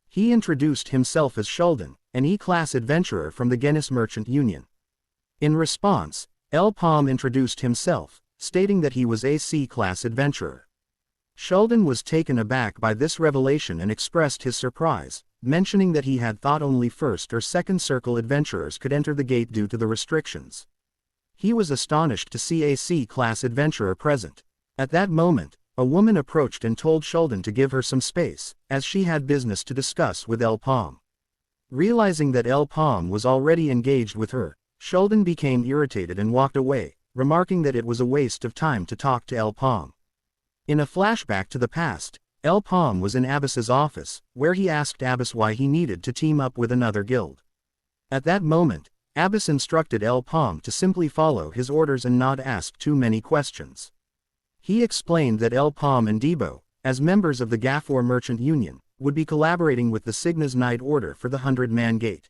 A: He introduced himself as Sheldon, an E-class adventurer from the Genis Merchant Union. In response, El Paume introduced himself, stating that he was a C-class adventurer. Sheldon was taken aback by this revelation and expressed his surprise, mentioning that he had thought only first or second circle adventurers could enter the gate due to the restrictions. He was astonished to see a C-class adventurer present. At that moment, a woman approached and told Sheldon to give her some space, as she had business to discuss with El Paume. Realizing that El Paume was already engaged with her, Sheldon became irritated and walked away, remarking that it was a waste of time to talk to El Paume. In a flashback to the past, El Paume was in Abbas's office, where he asked Abbas why he needed to team up with another guild. At that moment, Abbas instructed El Paume to simply follow his orders and not ask too many questions. He explained that El Paume and Debo, as members of the Gafor Merchant Union, would be collaborating with the Cygna's Night Order for the 100-man gate.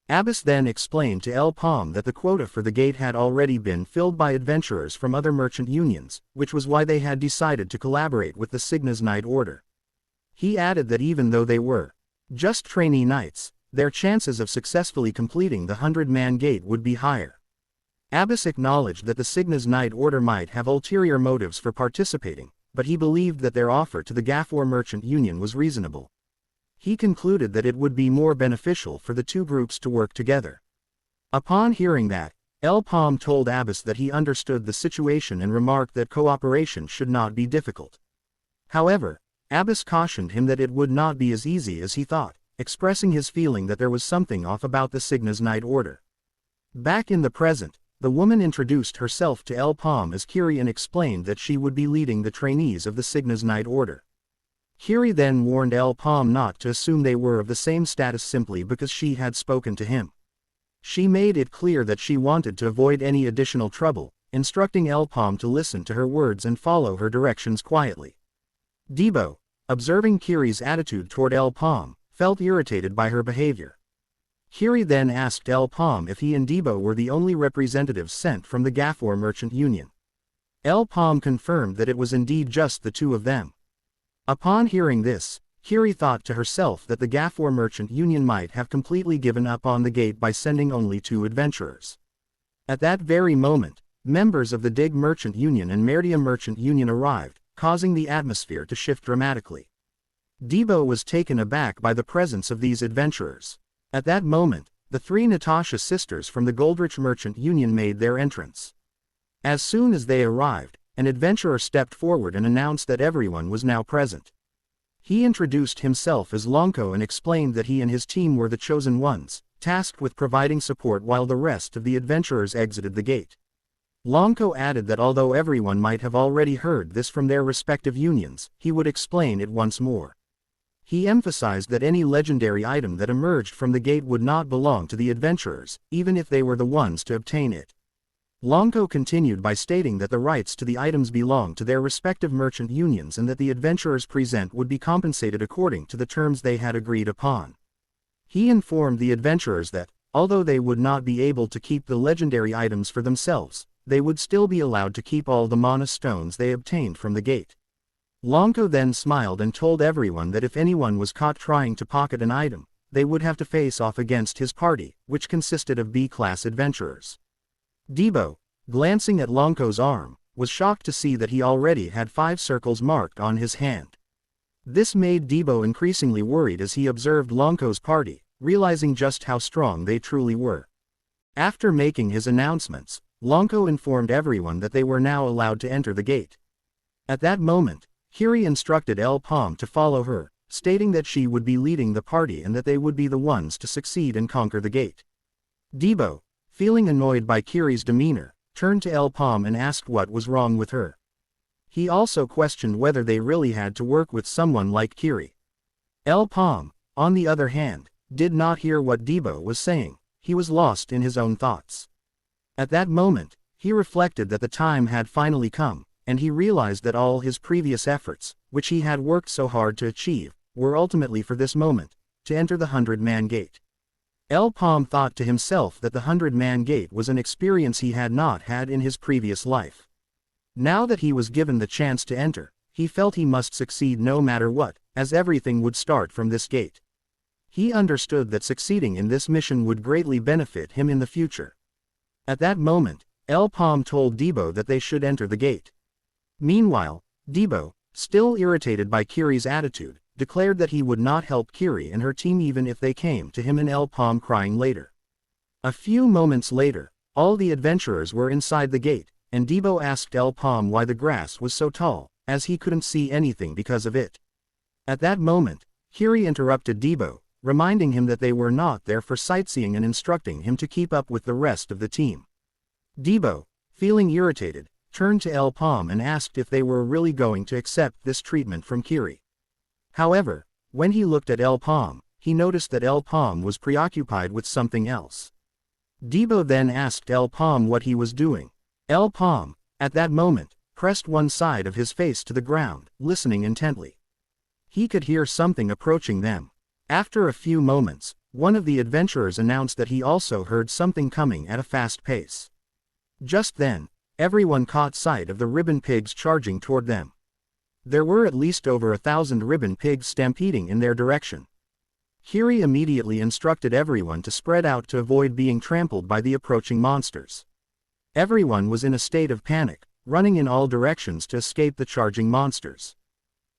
A: Abbas then explained to El Paume that the quota for the gate had already been filled by adventurers from other merchant unions, which was why they had decided to collaborate with the Cygna's Night Order. He added that even though they were just trainee knights, their chances of successfully completing the 100-man gate would be higher. Abbas acknowledged that the Cygna's Night Order might have ulterior motives for participating, but he believed that their offer to the Gafor Merchant Union was reasonable. He concluded that it would be more beneficial for the two groups to work together. Upon hearing that, El Paume told Abbas that he understood the situation and remarked that cooperation should not be difficult. However, Abbas cautioned him that it would not be as easy as he thought, expressing his feeling that there was something off about the Cygna's Night Order. Back in the present, the woman introduced herself to El Paume as Kiri and explained that she would be leading the trainees of the Cygna's Night Order. Kiri then warned El Paume not to assume they were of the same status simply because she had spoken to him. She made it clear that she wanted to avoid any additional trouble, instructing El Paume to listen to her words and follow her directions quietly. Debo, observing Kiri's attitude toward El Paume, felt irritated by her behavior. Kiri then asked El Paume if he and Debo were the only representatives sent from the Gafor Merchant Union. El Paume confirmed that it was indeed just the two of them. Upon hearing this, Kiri thought to herself that the Gafor Merchant Union might have completely given up on the gate by sending only 2 adventurers. At that very moment, members of the Dig Merchant Union and Merdia Merchant Union arrived, causing the atmosphere to shift dramatically. Debo was taken aback by the presence of these adventurers. At that moment, the 3 Natasha sisters from the Goldrich Merchant Union made their entrance. As soon as they arrived, an adventurer stepped forward and announced that everyone was now present. He introduced himself as Lonko and explained that he and his team were the chosen ones, tasked with providing support while the rest of the adventurers exited the gate. Lonko added that although everyone might have already heard this from their respective unions, he would explain it once more. He emphasized that any legendary item that emerged from the gate would not belong to the adventurers, even if they were the ones to obtain it. Lonko continued by stating that the rights to the items belong to their respective merchant unions and that the adventurers present would be compensated according to the terms they had agreed upon. He informed the adventurers that, although they would not be able to keep the legendary items for themselves, they would still be allowed to keep all the mana stones they obtained from the gate. Lonko then smiled and told everyone that if anyone was caught trying to pocket an item, they would have to face off against his party, which consisted of B-class adventurers. Debo, glancing at Lonko's arm, was shocked to see that he already had 5 circles marked on his hand. This made Debo increasingly worried as he observed Lonko's party, realizing just how strong they truly were. After making his announcements, Lonko informed everyone that they were now allowed to enter the gate. At that moment, Kiri instructed El Paume to follow her, stating that she would be leading the party and that they would be the ones to succeed and conquer the gate. Debo, feeling annoyed by Kiri's demeanor, turned to El Paume and asked what was wrong with her. He also questioned whether they really had to work with someone like Kiri. El Paume, on the other hand, did not hear what Debo was saying. He was lost in his own thoughts. At that moment, he reflected that the time had finally come, and he realized that all his previous efforts, which he had worked so hard to achieve, were ultimately for this moment, to enter the 100-man gate. El Paume thought to himself that the 100-man gate was an experience he had not had in his previous life. Now that he was given the chance to enter, he felt he must succeed no matter what, as everything would start from this gate. He understood that succeeding in this mission would greatly benefit him in the future. At that moment, El Paume told Debo that they should enter the gate. Meanwhile, Debo, still irritated by Kiri's attitude, declared that he would not help Kiri and her team even if they came to him and El Paume crying later. A few moments later, all the adventurers were inside the gate, and Debo asked El Paume why the grass was so tall, as he couldn't see anything because of it. At that moment, Kiri interrupted Debo, reminding him that they were not there for sightseeing and instructing him to keep up with the rest of the team. Debo, feeling irritated, turned to El Paume and asked if they were really going to accept this treatment from Kiri. However, when he looked at El Paume, he noticed that El Paume was preoccupied with something else. Debo then asked El Paume what he was doing. El Paume, at that moment, pressed one side of his face to the ground, listening intently. He could hear something approaching them. After a few moments, one of the adventurers announced that he also heard something coming at a fast pace. Just then, everyone caught sight of the ribbon pigs charging toward them. There were at least over 1,000 ribbon pigs stampeding in their direction. Kiri immediately instructed everyone to spread out to avoid being trampled by the approaching monsters. Everyone was in a state of panic, running in all directions to escape the charging monsters.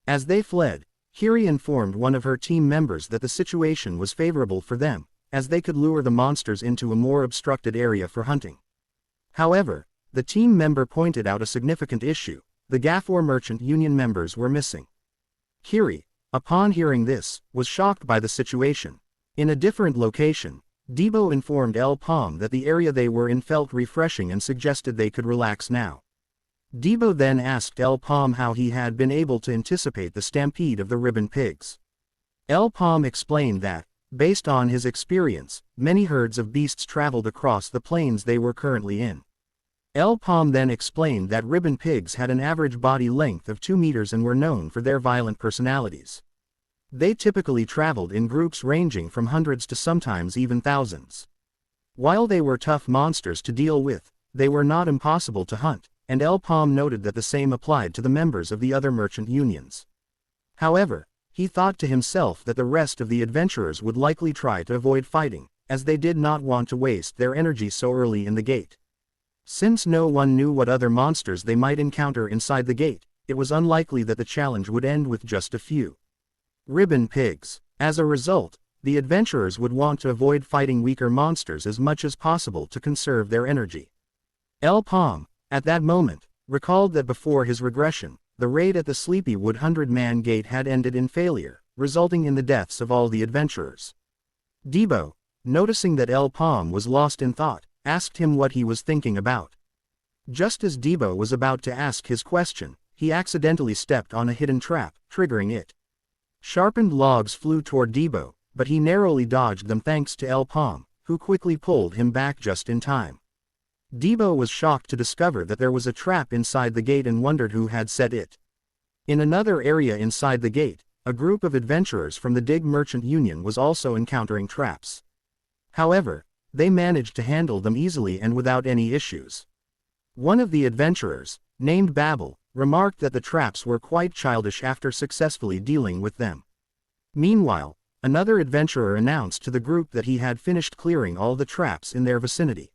A: As they fled, Kiri informed one of her team members that the situation was favorable for them, as they could lure the monsters into a more obstructed area for hunting. However, the team member pointed out a significant issue: the Gafor Merchant Union members were missing. Kiri, upon hearing this, was shocked by the situation. In a different location, Debo informed El Paume that the area they were in felt refreshing and suggested they could relax now. Debo then asked El Paume how he had been able to anticipate the stampede of the ribbon pigs. El Paume explained that, based on his experience, many herds of beasts traveled across the plains they were currently in. El Paume then explained that ribbon pigs had an average body length of 2 meters and were known for their violent personalities. They typically traveled in groups ranging from hundreds to sometimes even thousands. While they were tough monsters to deal with, they were not impossible to hunt, and El Paume noted that the same applied to the members of the other merchant unions. However, He thought to himself that the rest of the adventurers would likely try to avoid fighting, as they did not want to waste their energy so early in the gate. Since no one knew what other monsters they might encounter inside the gate, it was unlikely that the challenge would end with just a few ribbon pigs. As a result, the adventurers would want to avoid fighting weaker monsters as much as possible to conserve their energy. Paume, at that moment, recalled that before his regression, the raid at the Sleepywood 100-man gate had ended in failure, resulting in the deaths of all the adventurers. Debo, noticing that Paume was lost in thought, asked him what he was thinking about. Just as Debo was about to ask his question, he accidentally stepped on a hidden trap, triggering it. Sharpened logs flew toward Debo, but he narrowly dodged them thanks to Paume, who quickly pulled him back just in time. Debo was shocked to discover that there was a trap inside the gate and wondered who had set it. In another area inside the gate, a group of adventurers from the Dig Merchant Union was also encountering traps. However, they managed to handle them easily and without any issues. One of the adventurers, named Babel, remarked that the traps were quite childish after successfully dealing with them. Meanwhile, another adventurer announced to the group that he had finished clearing all the traps in their vicinity.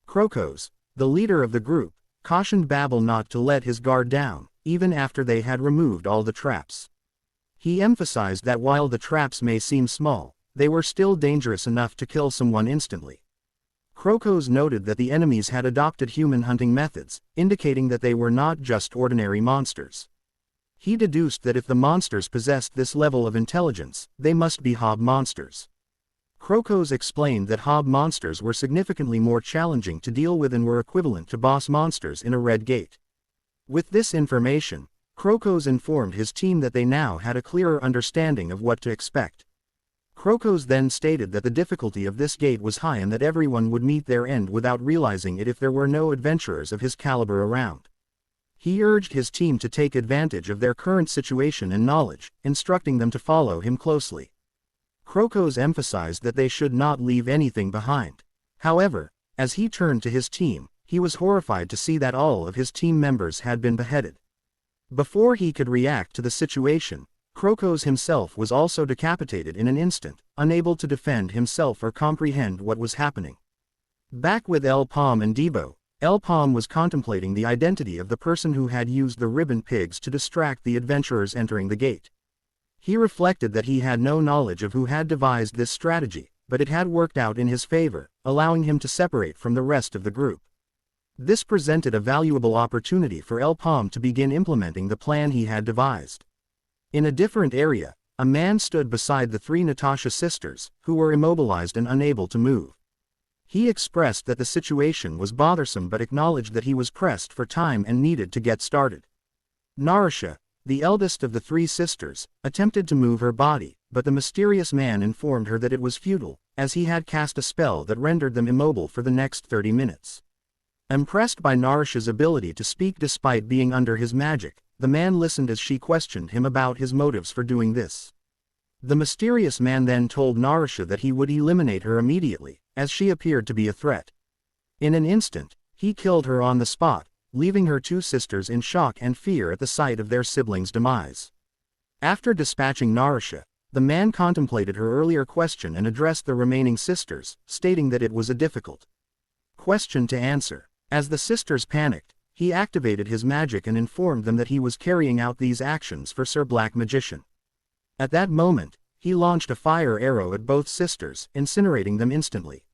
A: Crocos, the leader of the group, cautioned Babel not to let his guard down, even after they had removed all the traps. He emphasized that while the traps may seem small, they were still dangerous enough to kill someone instantly. Crocos noted that the enemies had adopted human hunting methods, indicating that they were not just ordinary monsters. He deduced that if the monsters possessed this level of intelligence, they must be hob monsters. Crocos explained that hob monsters were significantly more challenging to deal with and were equivalent to boss monsters in a red gate. With this information, Crocos informed his team that they now had a clearer understanding of what to expect. Crocos then stated that the difficulty of this gate was high and that everyone would meet their end without realizing it if there were no adventurers of his caliber around. He urged his team to take advantage of their current situation and knowledge, instructing them to follow him closely. Crocos emphasized that they should not leave anything behind. However, as he turned to his team, he was horrified to see that all of his team members had been beheaded. Before he could react to the situation, Crocos himself was also decapitated in an instant, unable to defend himself or comprehend what was happening. Back with Paume and Debo, Paume was contemplating the identity of the person who had used the ribbon pigs to distract the adventurers entering the gate. He reflected that he had no knowledge of who had devised this strategy, but it had worked out in his favor, allowing him to separate from the rest of the group. This presented a valuable opportunity for Paume to begin implementing the plan he had devised. In a different area, a man stood beside the three Natasha sisters, who were immobilized and unable to move. He expressed that the situation was bothersome but acknowledged that he was pressed for time and needed to get started. Narisha, the eldest of the three sisters, attempted to move her body, but the mysterious man informed her that it was futile, as he had cast a spell that rendered them immobile for the next 30 minutes. Impressed by Narisha's ability to speak despite being under his magic, the man listened as she questioned him about his motives for doing this. The mysterious man then told Narisha that he would eliminate her immediately, as she appeared to be a threat. In an instant, he killed her on the spot, leaving her two sisters in shock and fear at the sight of their siblings' demise. After dispatching Narisha, the man contemplated her earlier question and addressed the remaining sisters, stating that it was a difficult question to answer. As the sisters panicked, he activated his magic and informed them that he was carrying out these actions for Sir Black Magician. At that moment, he launched a fire arrow at both sisters, incinerating them instantly.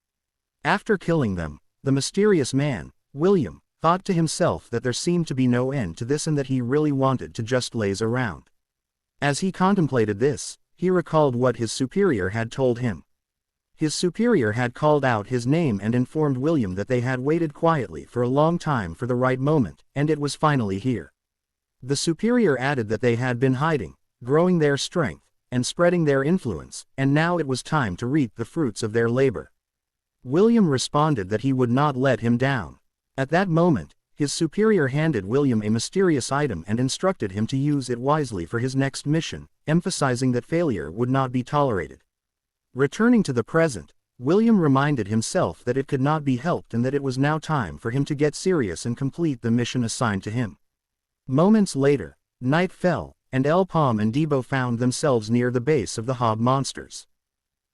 A: After killing them, the mysterious man, William, thought to himself that there seemed to be no end to this and that he really wanted to just laze around. As he contemplated this, he recalled what his superior had told him. His superior had called out his name and informed William that they had waited quietly for a long time for the right moment, and it was finally here. The superior added that they had been hiding, growing their strength, and spreading their influence, and now it was time to reap the fruits of their labor. William responded that he would not let him down. At that moment, his superior handed William a mysterious item and instructed him to use it wisely for his next mission, emphasizing that failure would not be tolerated. Returning to the present, William reminded himself that it could not be helped and that it was now time for him to get serious and complete the mission assigned to him. Moments later, night fell, and Paume and Debo found themselves near the base of the hob monsters.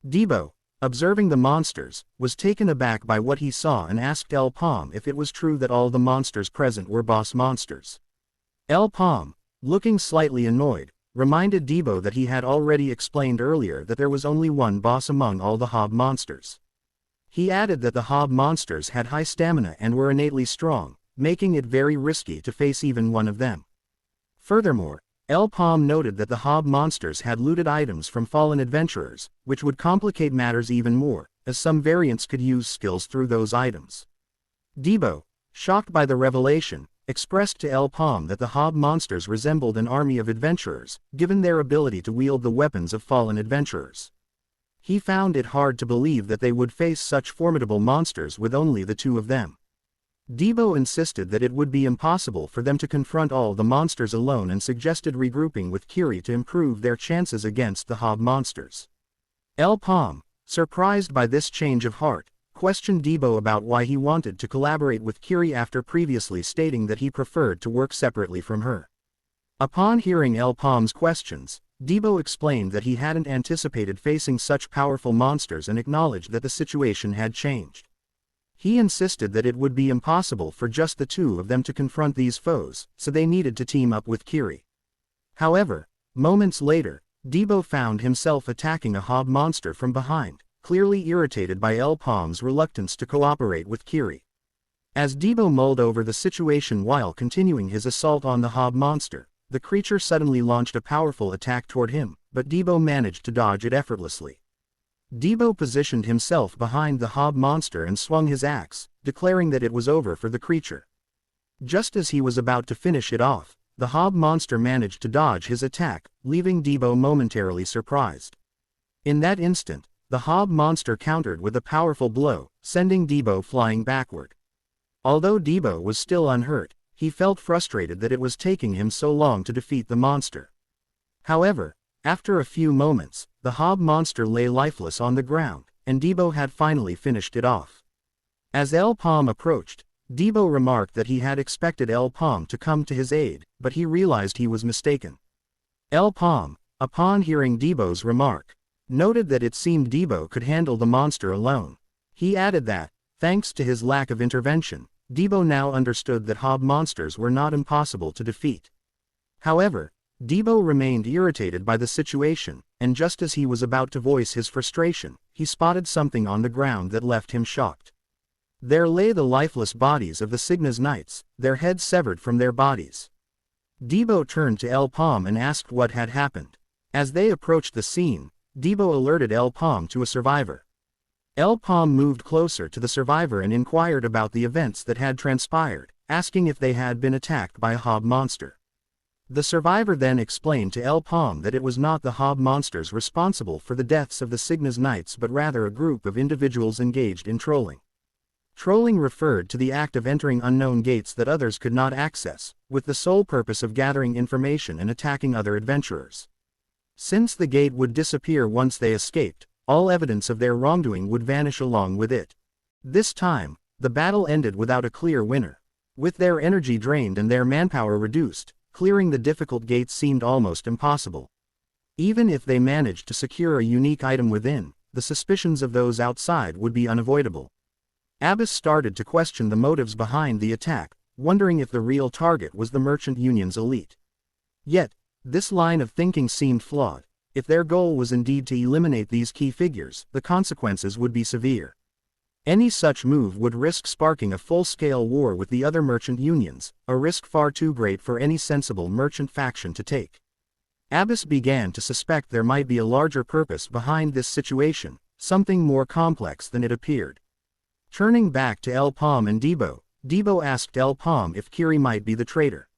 A: Debo, observing the monsters, was taken aback by what he saw and asked Paume if it was true that all the monsters present were boss monsters. Paume, looking slightly annoyed, reminded Debo that he had already explained earlier that there was only one boss among all the hob monsters. He added that the hob monsters had high stamina and were innately strong, making it very risky to face even one of them. Furthermore, Paume noted that the hob monsters had looted items from fallen adventurers, which would complicate matters even more, as some variants could use skills through those items. Debo, shocked by the revelation, expressed to Paume that the hob monsters resembled an army of adventurers, given their ability to wield the weapons of fallen adventurers. He found it hard to believe that they would face such formidable monsters with only the two of them. Debo insisted that it would be impossible for them to confront all the monsters alone and suggested regrouping with Kiri to improve their chances against the hob monsters. Paume, surprised by this change of heart, questioned Debo about why he wanted to collaborate with Kiri after previously stating that he preferred to work separately from her. Upon hearing Paume's questions, Debo explained that he hadn't anticipated facing such powerful monsters and acknowledged that the situation had changed. He insisted that it would be impossible for just the two of them to confront these foes, so they needed to team up with Kiri. However, moments later, Debo found himself attacking a hob monster from behind, clearly irritated by Paume's reluctance to cooperate with Kiri. As Debo mulled over the situation while continuing his assault on the hob monster, the creature suddenly launched a powerful attack toward him, but Debo managed to dodge it effortlessly. Debo positioned himself behind the hob monster and swung his axe, declaring that it was over for the creature. Just as he was about to finish it off, the hob monster managed to dodge his attack, leaving Debo momentarily surprised. In that instant, the hob monster countered with a powerful blow, sending Debo flying backward. Although Debo was still unhurt, he felt frustrated that it was taking him so long to defeat the monster. However, after a few moments, the hob monster lay lifeless on the ground, and Debo had finally finished it off. As Paume approached, Debo remarked that he had expected Paume to come to his aid, but he realized he was mistaken. Paume, upon hearing Debo's remark, noted that it seemed Debo could handle the monster alone. He added that, thanks to his lack of intervention, Debo now understood that hob monsters were not impossible to defeat. However, Debo remained irritated by the situation, and just as he was about to voice his frustration, he spotted something on the ground that left him shocked. There lay the lifeless bodies of the Cygna's knights, their heads severed from their bodies. Debo turned to Paume and asked what had happened. As they approached the scene, Debo alerted Paume to a survivor. Paume moved closer to the survivor and inquired about the events that had transpired, asking if they had been attacked by a hob monster. The survivor then explained to Paume that it was not the hob monsters responsible for the deaths of the Cygna's knights but rather a group of individuals engaged in trolling. Trolling referred to the act of entering unknown gates that others could not access, with the sole purpose of gathering information and attacking other adventurers. Since the gate would disappear once they escaped, all evidence of their wrongdoing would vanish along with it. This time, the battle ended without a clear winner. With their energy drained and their manpower reduced, clearing the difficult gates seemed almost impossible. Even if they managed to secure a unique item within, the suspicions of those outside would be unavoidable. Abbas started to question the motives behind the attack, wondering if the real target was the merchant union's elite. Yet, this line of thinking seemed flawed. If their goal was indeed to eliminate these key figures, the consequences would be severe. Any such move would risk sparking a full-scale war with the other merchant unions, a risk far too great for any sensible merchant faction to take. Abbas began to suspect there might be a larger purpose behind this situation, something more complex than it appeared. Turning back to Paume and Debo, Debo asked Paume if Kiri might be the traitor.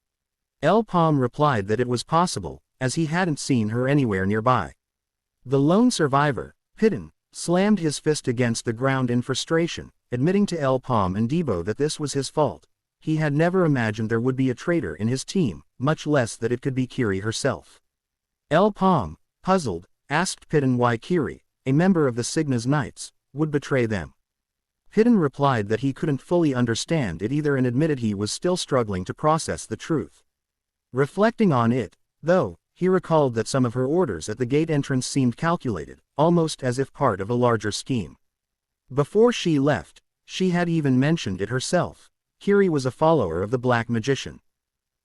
A: Paume replied that it was possible, as he hadn't seen her anywhere nearby. The lone survivor, Pidden, slammed his fist against the ground in frustration, admitting to Paume and Debo that this was his fault. He had never imagined there would be a traitor in his team, much less that it could be Kiri herself. Paume, puzzled, asked Pidden why Kiri, a member of the Cygna's Knights, would betray them. Pidden replied that he couldn't fully understand it either and admitted he was still struggling to process the truth. Reflecting on it, though, he recalled that some of her orders at the gate entrance seemed calculated, almost as if part of a larger scheme. Before she left, she had even mentioned it herself. Kiri was a follower of the Black Magician.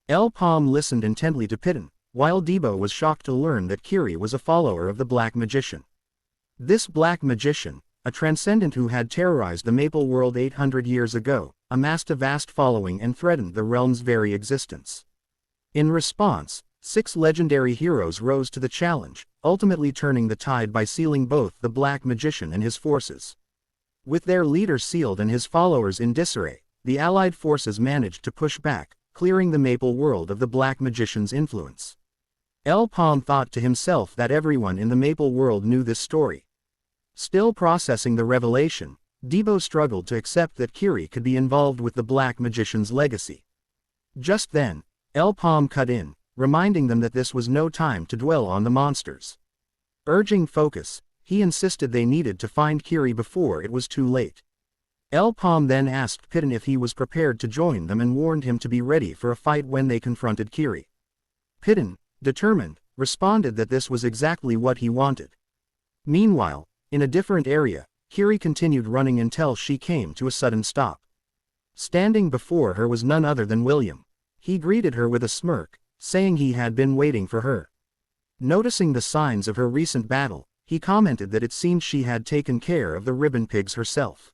A: Paume listened intently to Pitten, while Debo was shocked to learn that Kiri was a follower of the Black Magician. This Black Magician, a transcendent who had terrorized the Maple World 800 years ago, amassed a vast following and threatened the realm's very existence. In response, 6 legendary heroes rose to the challenge, ultimately turning the tide by sealing both the Black Magician and his forces. With their leader sealed and his followers in disarray, the allied forces managed to push back, clearing the Maple World of the Black Magician's influence. Paume thought to himself that everyone in the Maple World knew this story. Still processing the revelation, Debo struggled to accept that Kiri could be involved with the Black Magician's legacy. Just then, Paume cut in, reminding them that this was no time to dwell on the monsters. Urging focus, he insisted they needed to find Kiri before it was too late. Paume then asked Pitten if he was prepared to join them and warned him to be ready for a fight when they confronted Kiri. Pitten, determined, responded that this was exactly what he wanted. Meanwhile, in a different area, Kiri continued running until she came to a sudden stop. Standing before her was none other than William. He greeted her with a smirk, saying he had been waiting for her. Noticing the signs of her recent battle, he commented that it seemed she had taken care of the ribbon pigs herself.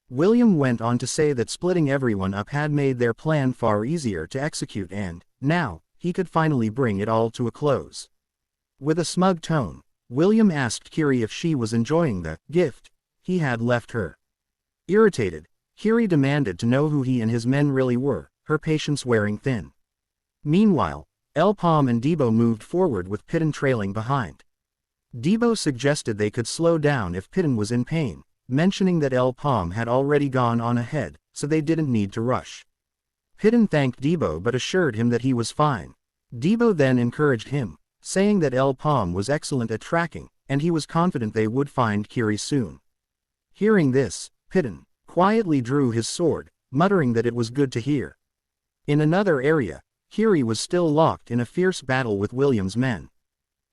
A: William went on to say that splitting everyone up had made their plan far easier to execute and, now, he could finally bring it all to a close. With a smug tone, William asked Kiri if she was enjoying the gift he had left her. Irritated, Kiri demanded to know who he and his men really were, her patience wearing thin. Meanwhile, Paume and Debo moved forward with Pitten trailing behind. Debo suggested they could slow down if Pitten was in pain, mentioning that Paume had already gone on ahead, so they didn't need to rush. Pitten thanked Debo but assured him that he was fine. Debo then encouraged him, saying that Paume was excellent at tracking, and he was confident they would find Kiri soon. Hearing this, Pitten quietly drew his sword, muttering that it was good to hear. In another area, Kiri was still locked in a fierce battle with William's men.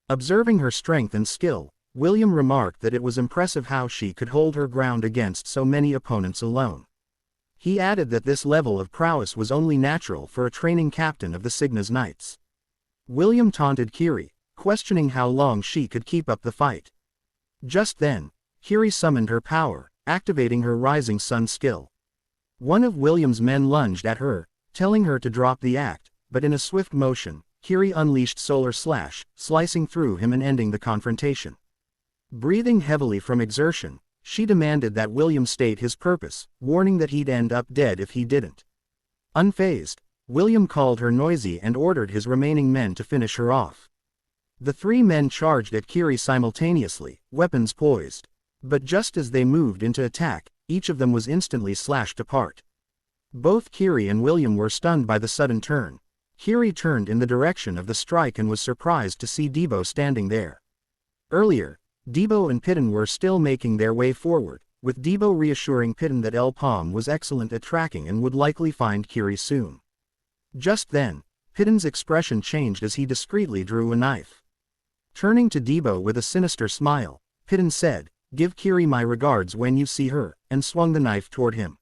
A: Observing her strength and skill, William remarked that it was impressive how she could hold her ground against so many opponents alone. He added that this level of prowess was only natural for a training captain of the Cygna's Knights. William taunted Kiri, questioning how long she could keep up the fight. Just then, Kiri summoned her power, activating her Rising Sun skill. One of William's men lunged at her, telling her to drop the act, but in a swift motion, Kiri unleashed Solar Slash, slicing through him and ending the confrontation. Breathing heavily from exertion, she demanded that William state his purpose, warning that he'd end up dead if he didn't. Unfazed, William called her noisy and ordered his remaining men to finish her off. The 3 men charged at Kiri simultaneously, weapons poised. But just as they moved into attack, each of them was instantly slashed apart. Both Kiri and William were stunned by the sudden turn. Kiri turned in the direction of the strike and was surprised to see Debo standing there. Earlier, Debo and Pitten were still making their way forward, with Debo reassuring Pitten that Paume was excellent at tracking and would likely find Kiri soon. Just then, Pitten's expression changed as he discreetly drew a knife. Turning to Debo with a sinister smile, Pitten said, "Give Kiri my regards when you see her," and swung the knife toward him.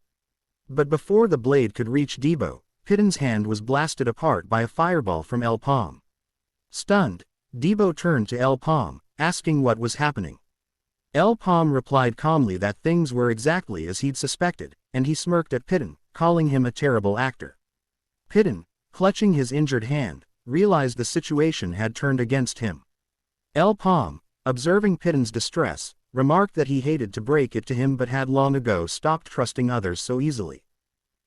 A: But before the blade could reach Debo, Pitten's hand was blasted apart by a fireball from Paume. Stunned, Debo turned to Paume, asking what was happening. Paume replied calmly that things were exactly as he'd suspected, and he smirked at Pitten, calling him a terrible actor. Pitten, clutching his injured hand, realized the situation had turned against him. Paume, observing Pitten's distress, remarked that he hated to break it to him but had long ago stopped trusting others so easily.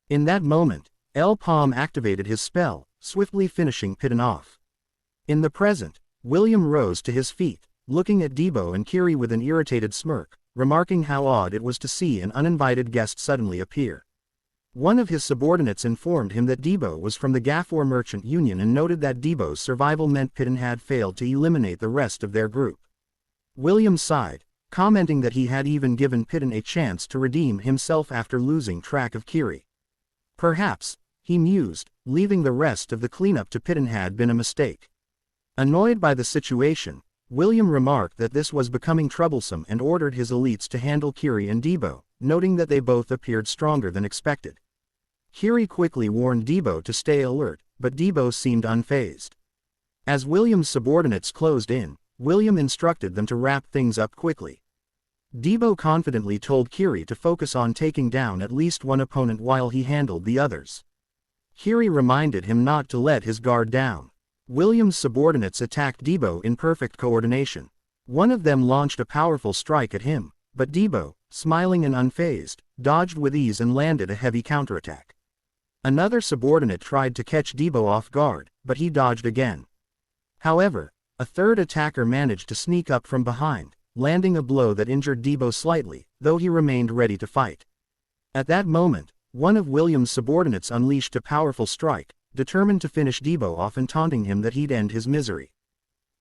A: In that moment, Paume activated his spell, swiftly finishing Pitten off. In the present, William rose to his feet, looking at Debo and Kiri with an irritated smirk, remarking how odd it was to see an uninvited guest suddenly appear. One of his subordinates informed him that Debo was from the Gafor Merchant Union and noted that Debo's survival meant Pitten had failed to eliminate the rest of their group. William sighed, commenting that he had even given Pitten a chance to redeem himself after losing track of Kiri. Perhaps, he mused, leaving the rest of the cleanup to Pitten had been a mistake. Annoyed by the situation, William remarked that this was becoming troublesome and ordered his elites to handle Kiri and Debo, noting that they both appeared stronger than expected. Kiri quickly warned Debo to stay alert, but Debo seemed unfazed. As William's subordinates closed in, William instructed them to wrap things up quickly. Debo confidently told Kiri to focus on taking down at least one opponent while he handled the others. Kiri reminded him not to let his guard down. William's subordinates attacked Debo in perfect coordination. One of them launched a powerful strike at him, but Debo, smiling and unfazed, dodged with ease and landed a heavy counterattack. Another subordinate tried to catch Debo off guard, but he dodged again. However, a third attacker managed to sneak up from behind, landing a blow that injured Debo slightly, though he remained ready to fight. At that moment, one of William's subordinates unleashed a powerful strike, determined to finish Debo off and taunting him that he'd end his misery.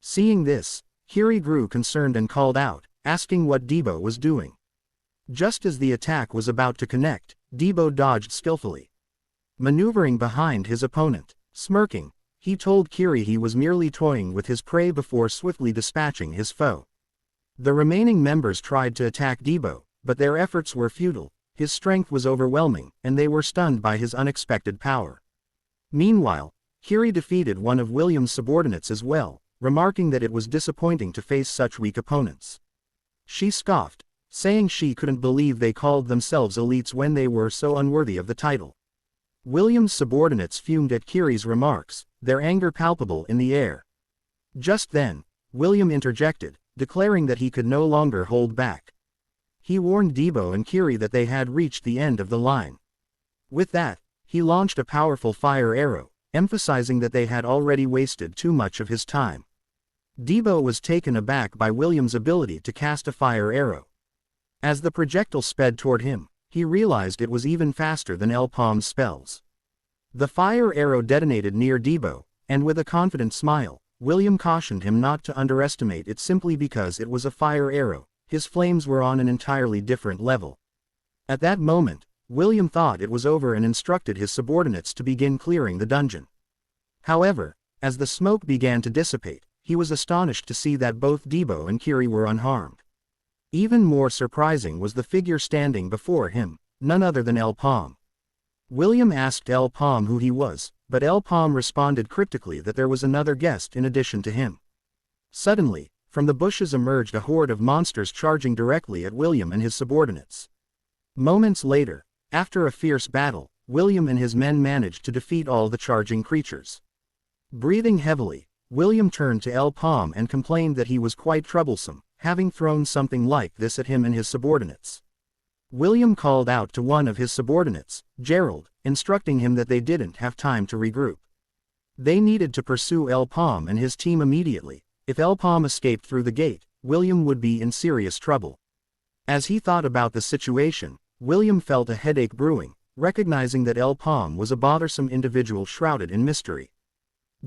A: Seeing this, Kiri grew concerned and called out, asking what Debo was doing. Just as the attack was about to connect, Debo dodged skillfully. Maneuvering behind his opponent, smirking, he told Kiri he was merely toying with his prey before swiftly dispatching his foe. The remaining members tried to attack Debo, but their efforts were futile. His strength was overwhelming, and they were stunned by his unexpected power. Meanwhile, Kiri defeated one of William's subordinates as well, remarking that it was disappointing to face such weak opponents. She scoffed, saying she couldn't believe they called themselves elites when they were so unworthy of the title. William's subordinates fumed at Kiri's remarks, their anger palpable in the air. Just then, William interjected, declaring that he could no longer hold back. He warned Debo and Kiri that they had reached the end of the line. With that, he launched a powerful fire arrow, emphasizing that they had already wasted too much of his time. Debo was taken aback by William's ability to cast a fire arrow. As the projectile sped toward him, he realized it was even faster than Paume's spells. The fire arrow detonated near Debo, and with a confident smile, William cautioned him not to underestimate it simply because it was a fire arrow. His flames were on an entirely different level. At that moment, William thought it was over and instructed his subordinates to begin clearing the dungeon. However, as the smoke began to dissipate, he was astonished to see that both Debo and Kiri were unharmed. Even more surprising was the figure standing before him, none other than Paume. William asked Paume who he was, but Paume responded cryptically that there was another guest in addition to him. Suddenly, from the bushes emerged a horde of monsters charging directly at William and his subordinates. Moments later, after a fierce battle, William and his men managed to defeat all the charging creatures. Breathing heavily, William turned to Paume and complained that he was quite troublesome, having thrown something like this at him and his subordinates. William called out to one of his subordinates, Gerald, instructing him that they didn't have time to regroup. They needed to pursue Paume and his team immediately. If Paume escaped through the gate, William would be in serious trouble. As he thought about the situation, William felt a headache brewing, recognizing that Paume was a bothersome individual shrouded in mystery.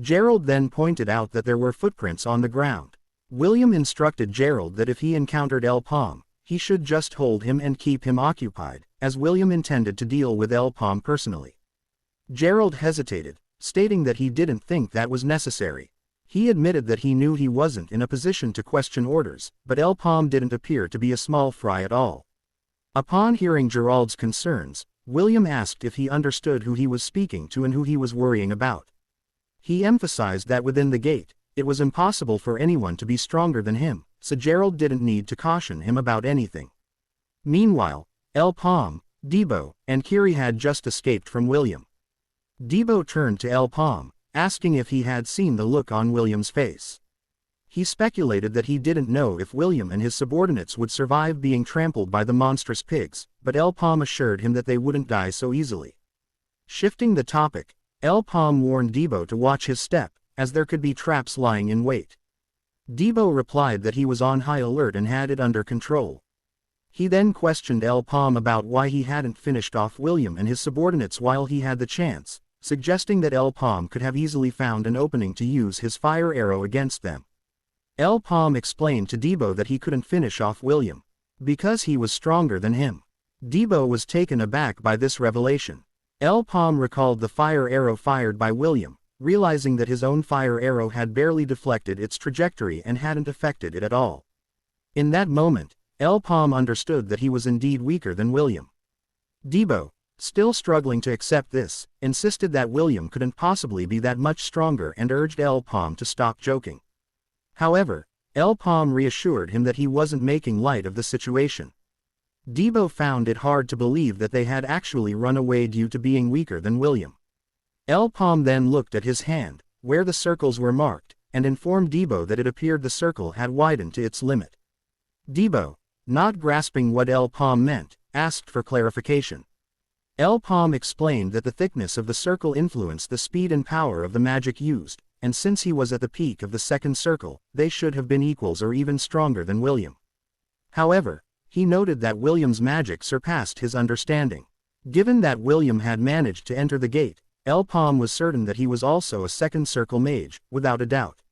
A: Gerald then pointed out that there were footprints on the ground. William instructed Gerald that if he encountered Paume, he should just hold him and keep him occupied, as William intended to deal with Paume personally. Gerald hesitated, stating that he didn't think that was necessary. He admitted that he knew he wasn't in a position to question orders, but Paume didn't appear to be a small fry at all. Upon hearing Gerald's concerns, William asked if he understood who he was speaking to and who he was worrying about. He emphasized that within the gate, it was impossible for anyone to be stronger than him, so Gerald didn't need to caution him about anything. Meanwhile, Paume, Debo, and Kiri had just escaped from William. Debo turned to Paume, asking if he had seen the look on William's face. He speculated that he didn't know if William and his subordinates would survive being trampled by the monstrous pigs, but Paume assured him that they wouldn't die so easily. Shifting the topic, Paume warned Debo to watch his step, as there could be traps lying in wait. Debo replied that he was on high alert and had it under control. He then questioned Paume about why he hadn't finished off William and his subordinates while he had the chance, suggesting that Paume could have easily found an opening to use his fire arrow against them. Paume explained to Debo that he couldn't finish off William, because he was stronger than him. Debo was taken aback by this revelation. Paume recalled the fire arrow fired by William, realizing that his own fire arrow had barely deflected its trajectory and hadn't affected it at all. In that moment, Paume understood that he was indeed weaker than William. Debo, still struggling to accept this, insisted that William couldn't possibly be that much stronger and urged Paume to stop joking. However, Paume reassured him that he wasn't making light of the situation. Debo found it hard to believe that they had actually run away due to being weaker than William. Paume then looked at his hand, where the circles were marked, and informed Debo that it appeared the circle had widened to its limit. Debo, not grasping what Paume meant, asked for clarification. Paume explained that the thickness of the circle influenced the speed and power of the magic used, and since he was at the peak of the second circle, they should have been equals or even stronger than William. However, he noted that William's magic surpassed his understanding. Given that William had managed to enter the gate, Paume was certain that he was also a second circle mage, without a doubt.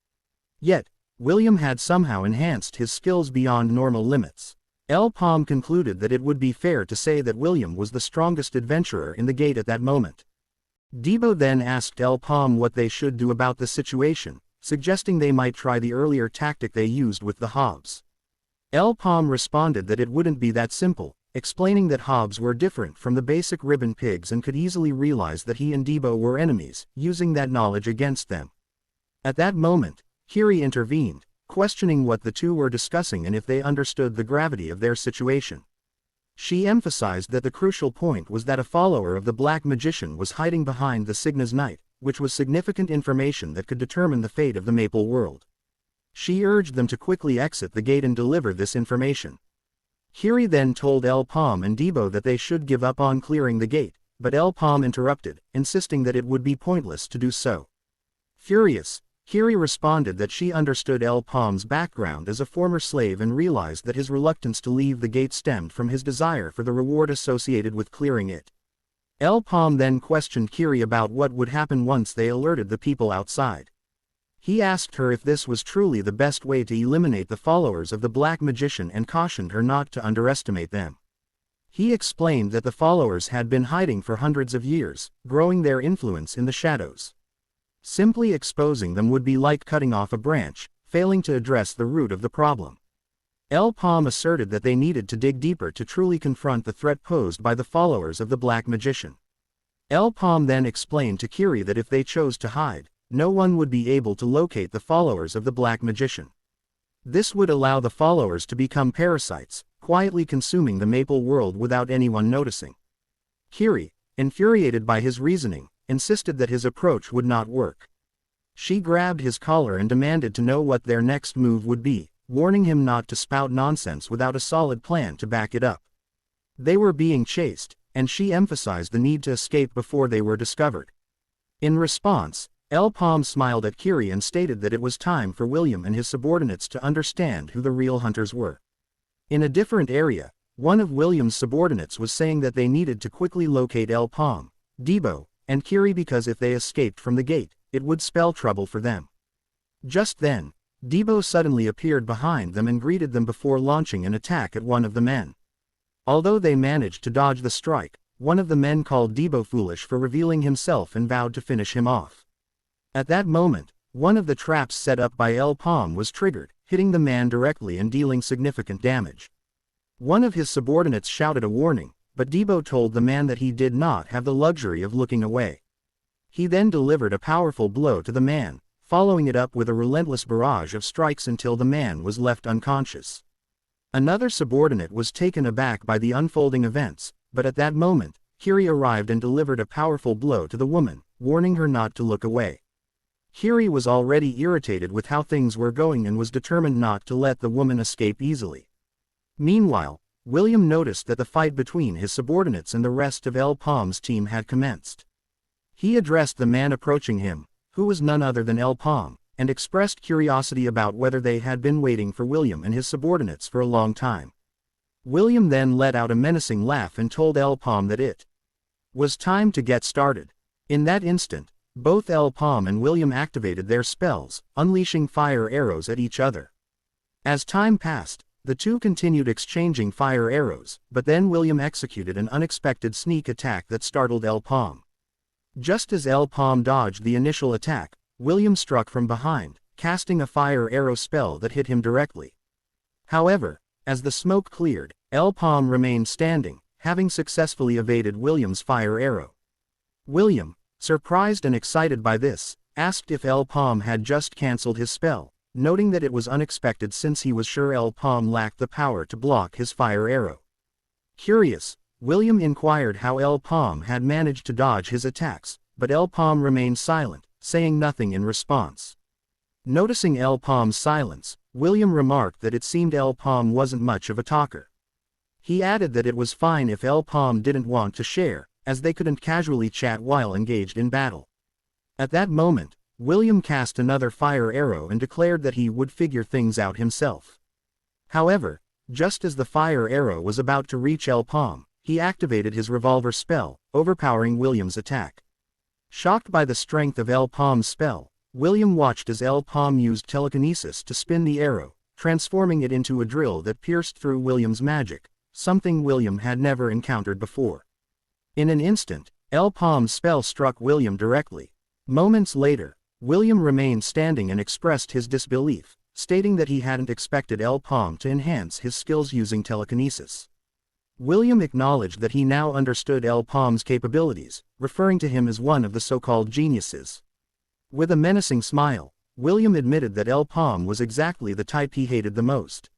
A: Yet, William had somehow enhanced his skills beyond normal limits. Paume concluded that it would be fair to say that William was the strongest adventurer in the gate at that moment. Debo then asked Paume what they should do about the situation, suggesting they might try the earlier tactic they used with the Hobbs. Paume responded that it wouldn't be that simple, explaining that Hobbs were different from the basic ribbon pigs and could easily realize that he and Debo were enemies, using that knowledge against them. At that moment, Kiri intervened, questioning what the two were discussing and if they understood the gravity of their situation. She emphasized that the crucial point was that a follower of the Black Magician was hiding behind the Cygna's Night, which was significant information that could determine the fate of the Maple World. She urged them to quickly exit the gate and deliver this information. Kiri then told Paume and Debo that they should give up on clearing the gate, but Paume interrupted, insisting that it would be pointless to do so. Furious, Kiri responded that she understood Paume's background as a former slave and realized that his reluctance to leave the gate stemmed from his desire for the reward associated with clearing it. Paume then questioned Kiri about what would happen once they alerted the people outside. He asked her if this was truly the best way to eliminate the followers of the Black Magician and cautioned her not to underestimate them. He explained that the followers had been hiding for hundreds of years, growing their influence in the shadows. Simply exposing them would be like cutting off a branch, failing to address the root of the problem. Paume asserted that they needed to dig deeper to truly confront the threat posed by the followers of the Black Magician. Paume then explained to Kiri that if they chose to hide, no one would be able to locate the followers of the Black Magician. This would allow the followers to become parasites, quietly consuming the Maple World without anyone noticing. Kiri, infuriated by his reasoning, insisted that his approach would not work. She grabbed his collar and demanded to know what their next move would be, warning him not to spout nonsense without a solid plan to back it up. They were being chased, and she emphasized the need to escape before they were discovered. In response, Paume smiled at Kiri and stated that it was time for William and his subordinates to understand who the real hunters were. In a different area, one of William's subordinates was saying that they needed to quickly locate Paume, Debo, and Kiri because if they escaped from the gate, it would spell trouble for them. Just then, Debo suddenly appeared behind them and greeted them before launching an attack at one of the men. Although they managed to dodge the strike, one of the men called Debo foolish for revealing himself and vowed to finish him off. At that moment, one of the traps set up by Paume was triggered, hitting the man directly and dealing significant damage. One of his subordinates shouted a warning, but Debo told the man that he did not have the luxury of looking away. He then delivered a powerful blow to the man, following it up with a relentless barrage of strikes until the man was left unconscious. Another subordinate was taken aback by the unfolding events, but at that moment, Kiri arrived and delivered a powerful blow to the woman, warning her not to look away. Kiri was already irritated with how things were going and was determined not to let the woman escape easily. Meanwhile, William noticed that the fight between his subordinates and the rest of Paume's team had commenced. He addressed the man approaching him, who was none other than Paume, and expressed curiosity about whether they had been waiting for William and his subordinates for a long time. William then let out a menacing laugh and told Paume that it was time to get started. In that instant, both Paume and William activated their spells, unleashing fire arrows at each other. As time passed, the two continued exchanging fire arrows, but then William executed an unexpected sneak attack that startled Paume. Just as Paume dodged the initial attack, William struck from behind, casting a fire arrow spell that hit him directly. However, as the smoke cleared, Paume remained standing, having successfully evaded William's fire arrow. William, surprised and excited by this, asked if Paume had just cancelled his spell, noting that it was unexpected since he was sure Paume lacked the power to block his fire arrow. Curious, William inquired how Paume had managed to dodge his attacks, but Paume remained silent, saying nothing in response. Noticing Paume's silence, William remarked that it seemed Paume wasn't much of a talker. He added that it was fine if Paume didn't want to share, as they couldn't casually chat while engaged in battle. At that moment, William cast another fire arrow and declared that he would figure things out himself. However, just as the fire arrow was about to reach Paume, he activated his revolver spell, overpowering William's attack. Shocked by the strength of Paume's spell, William watched as Paume used telekinesis to spin the arrow, transforming it into a drill that pierced through William's magic, something William had never encountered before. In an instant, Paume's spell struck William directly. Moments later, William remained standing and expressed his disbelief, stating that he hadn't expected Paume to enhance his skills using telekinesis. William acknowledged that he now understood Paume's capabilities, referring to him as one of the so-called geniuses. With a menacing smile, William admitted that Paume was exactly the type he hated the most.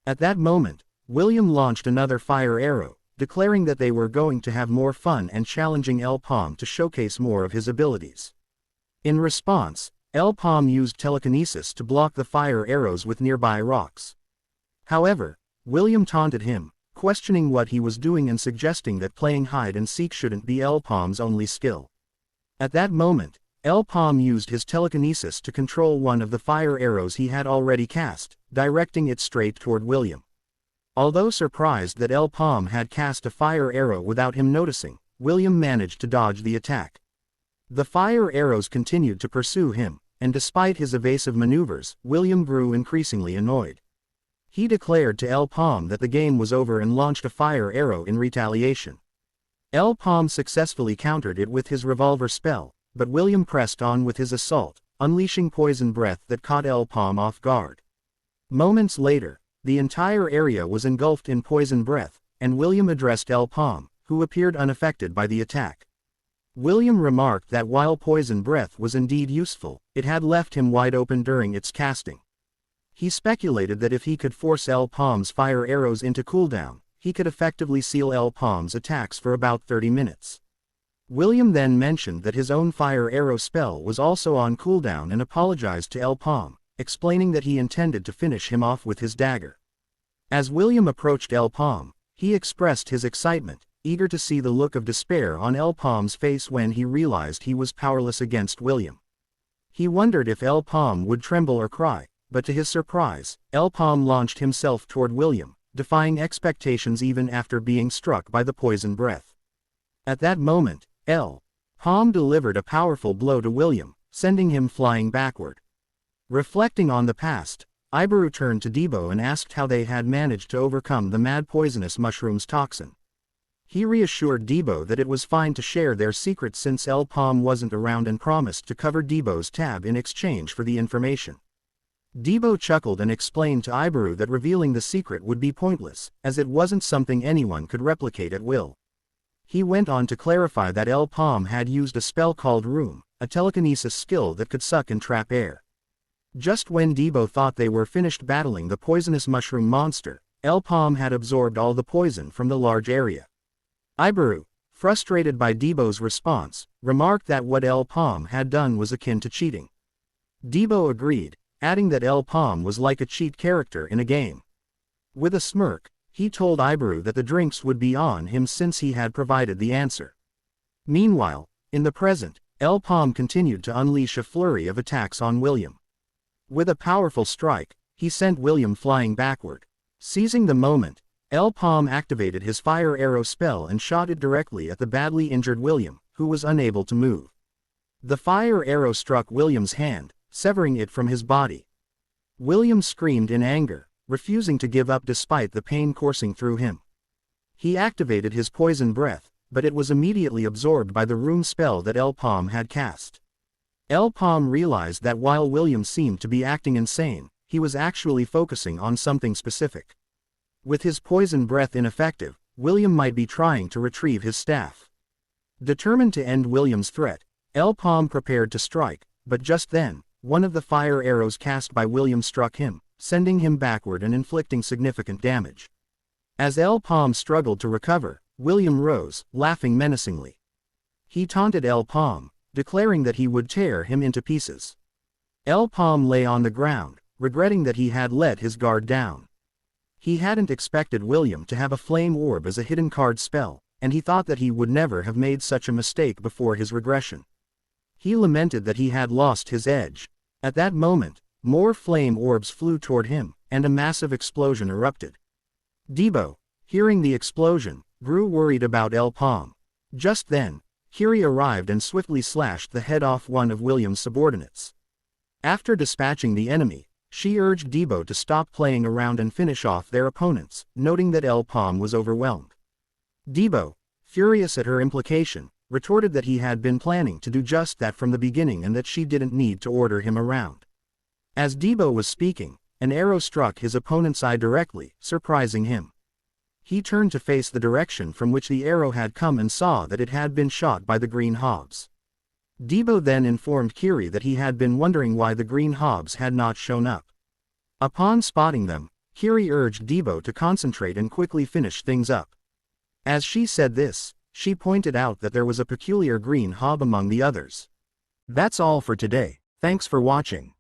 A: At that moment, William launched another fire arrow, declaring that they were going to have more fun and challenging Paume to showcase more of his abilities. In response, Paume used telekinesis to block the fire arrows with nearby rocks. However, William taunted him, questioning what he was doing and suggesting that playing hide-and-seek shouldn't be Paume's only skill. At that moment, Paume used his telekinesis to control one of the fire arrows he had already cast, directing it straight toward William. Although surprised that Paume had cast a fire arrow without him noticing, William managed to dodge the attack. The fire arrows continued to pursue him, and despite his evasive maneuvers, William grew increasingly annoyed. He declared to Paume that the game was over and launched a fire arrow in retaliation. Paume successfully countered it with his revolver spell, but William pressed on with his assault, unleashing poison breath that caught Paume off guard. Moments later, the entire area was engulfed in poison breath, and William addressed Paume, who appeared unaffected by the attack. William remarked that while poison breath was indeed useful, it had left him wide open during its casting. He speculated that if he could force Paume's fire arrows into cooldown, he could effectively seal Paume's attacks for about 30 minutes. William then mentioned that his own fire arrow spell was also on cooldown and apologized to Paume, explaining that he intended to finish him off with his dagger. As William approached Paume, he expressed his excitement, eager to see the look of despair on Paume's face when he realized he was powerless against William. He wondered if Paume would tremble or cry, but to his surprise, Paume launched himself toward William, defying expectations even after being struck by the poison breath. At that moment, Paume delivered a powerful blow to William, sending him flying backward. Reflecting on the past, Ibaru turned to Debo and asked how they had managed to overcome the mad poisonous mushroom's toxin. He reassured Debo that it was fine to share their secret since Paume wasn't around and promised to cover Debo's tab in exchange for the information. Debo chuckled and explained to Ibaru that revealing the secret would be pointless, as it wasn't something anyone could replicate at will. He went on to clarify that Paume had used a spell called Room, a telekinesis skill that could suck and trap air. Just when Debo thought they were finished battling the poisonous mushroom monster, Paume had absorbed all the poison from the large area. Ibaru, frustrated by Debo's response, remarked that what Paume had done was akin to cheating. Debo agreed, adding that Paume was like a cheat character in a game. With a smirk, he told Ibaru that the drinks would be on him since he had provided the answer. Meanwhile, in the present, Paume continued to unleash a flurry of attacks on William. With a powerful strike, he sent William flying backward. Seizing the moment, Paume activated his fire arrow spell and shot it directly at the badly injured William, who was unable to move. The fire arrow struck William's hand, severing it from his body. William screamed in anger, refusing to give up despite the pain coursing through him. He activated his poison breath, but it was immediately absorbed by the rune spell that Paume had cast. Paume realized that while William seemed to be acting insane, he was actually focusing on something specific. With his poison breath ineffective, William might be trying to retrieve his staff. Determined to end William's threat, Paume prepared to strike, but just then, one of the fire arrows cast by William struck him, sending him backward and inflicting significant damage. As Paume struggled to recover, William rose, laughing menacingly. He taunted Paume, declaring that he would tear him into pieces. Paume lay on the ground, regretting that he had let his guard down. He hadn't expected William to have a flame orb as a hidden card spell, and he thought that he would never have made such a mistake before his regression. He lamented that he had lost his edge. At that moment, more flame orbs flew toward him, and a massive explosion erupted. Debo, hearing the explosion, grew worried about Paume. Just then, Kiri arrived and swiftly slashed the head off one of William's subordinates. After dispatching the enemy, she urged Debo to stop playing around and finish off their opponents, noting that Paume was overwhelmed. Debo, furious at her implication, retorted that he had been planning to do just that from the beginning and that she didn't need to order him around. As Debo was speaking, an arrow struck his opponent's eye directly, surprising him. He turned to face the direction from which the arrow had come and saw that it had been shot by the green hobs. Debo then informed Kiri that he had been wondering why the green hobs had not shown up. Upon spotting them, Kiri urged Debo to concentrate and quickly finish things up. As she said this, she pointed out that there was a peculiar green hob among the others. That's all for today. Thanks for watching.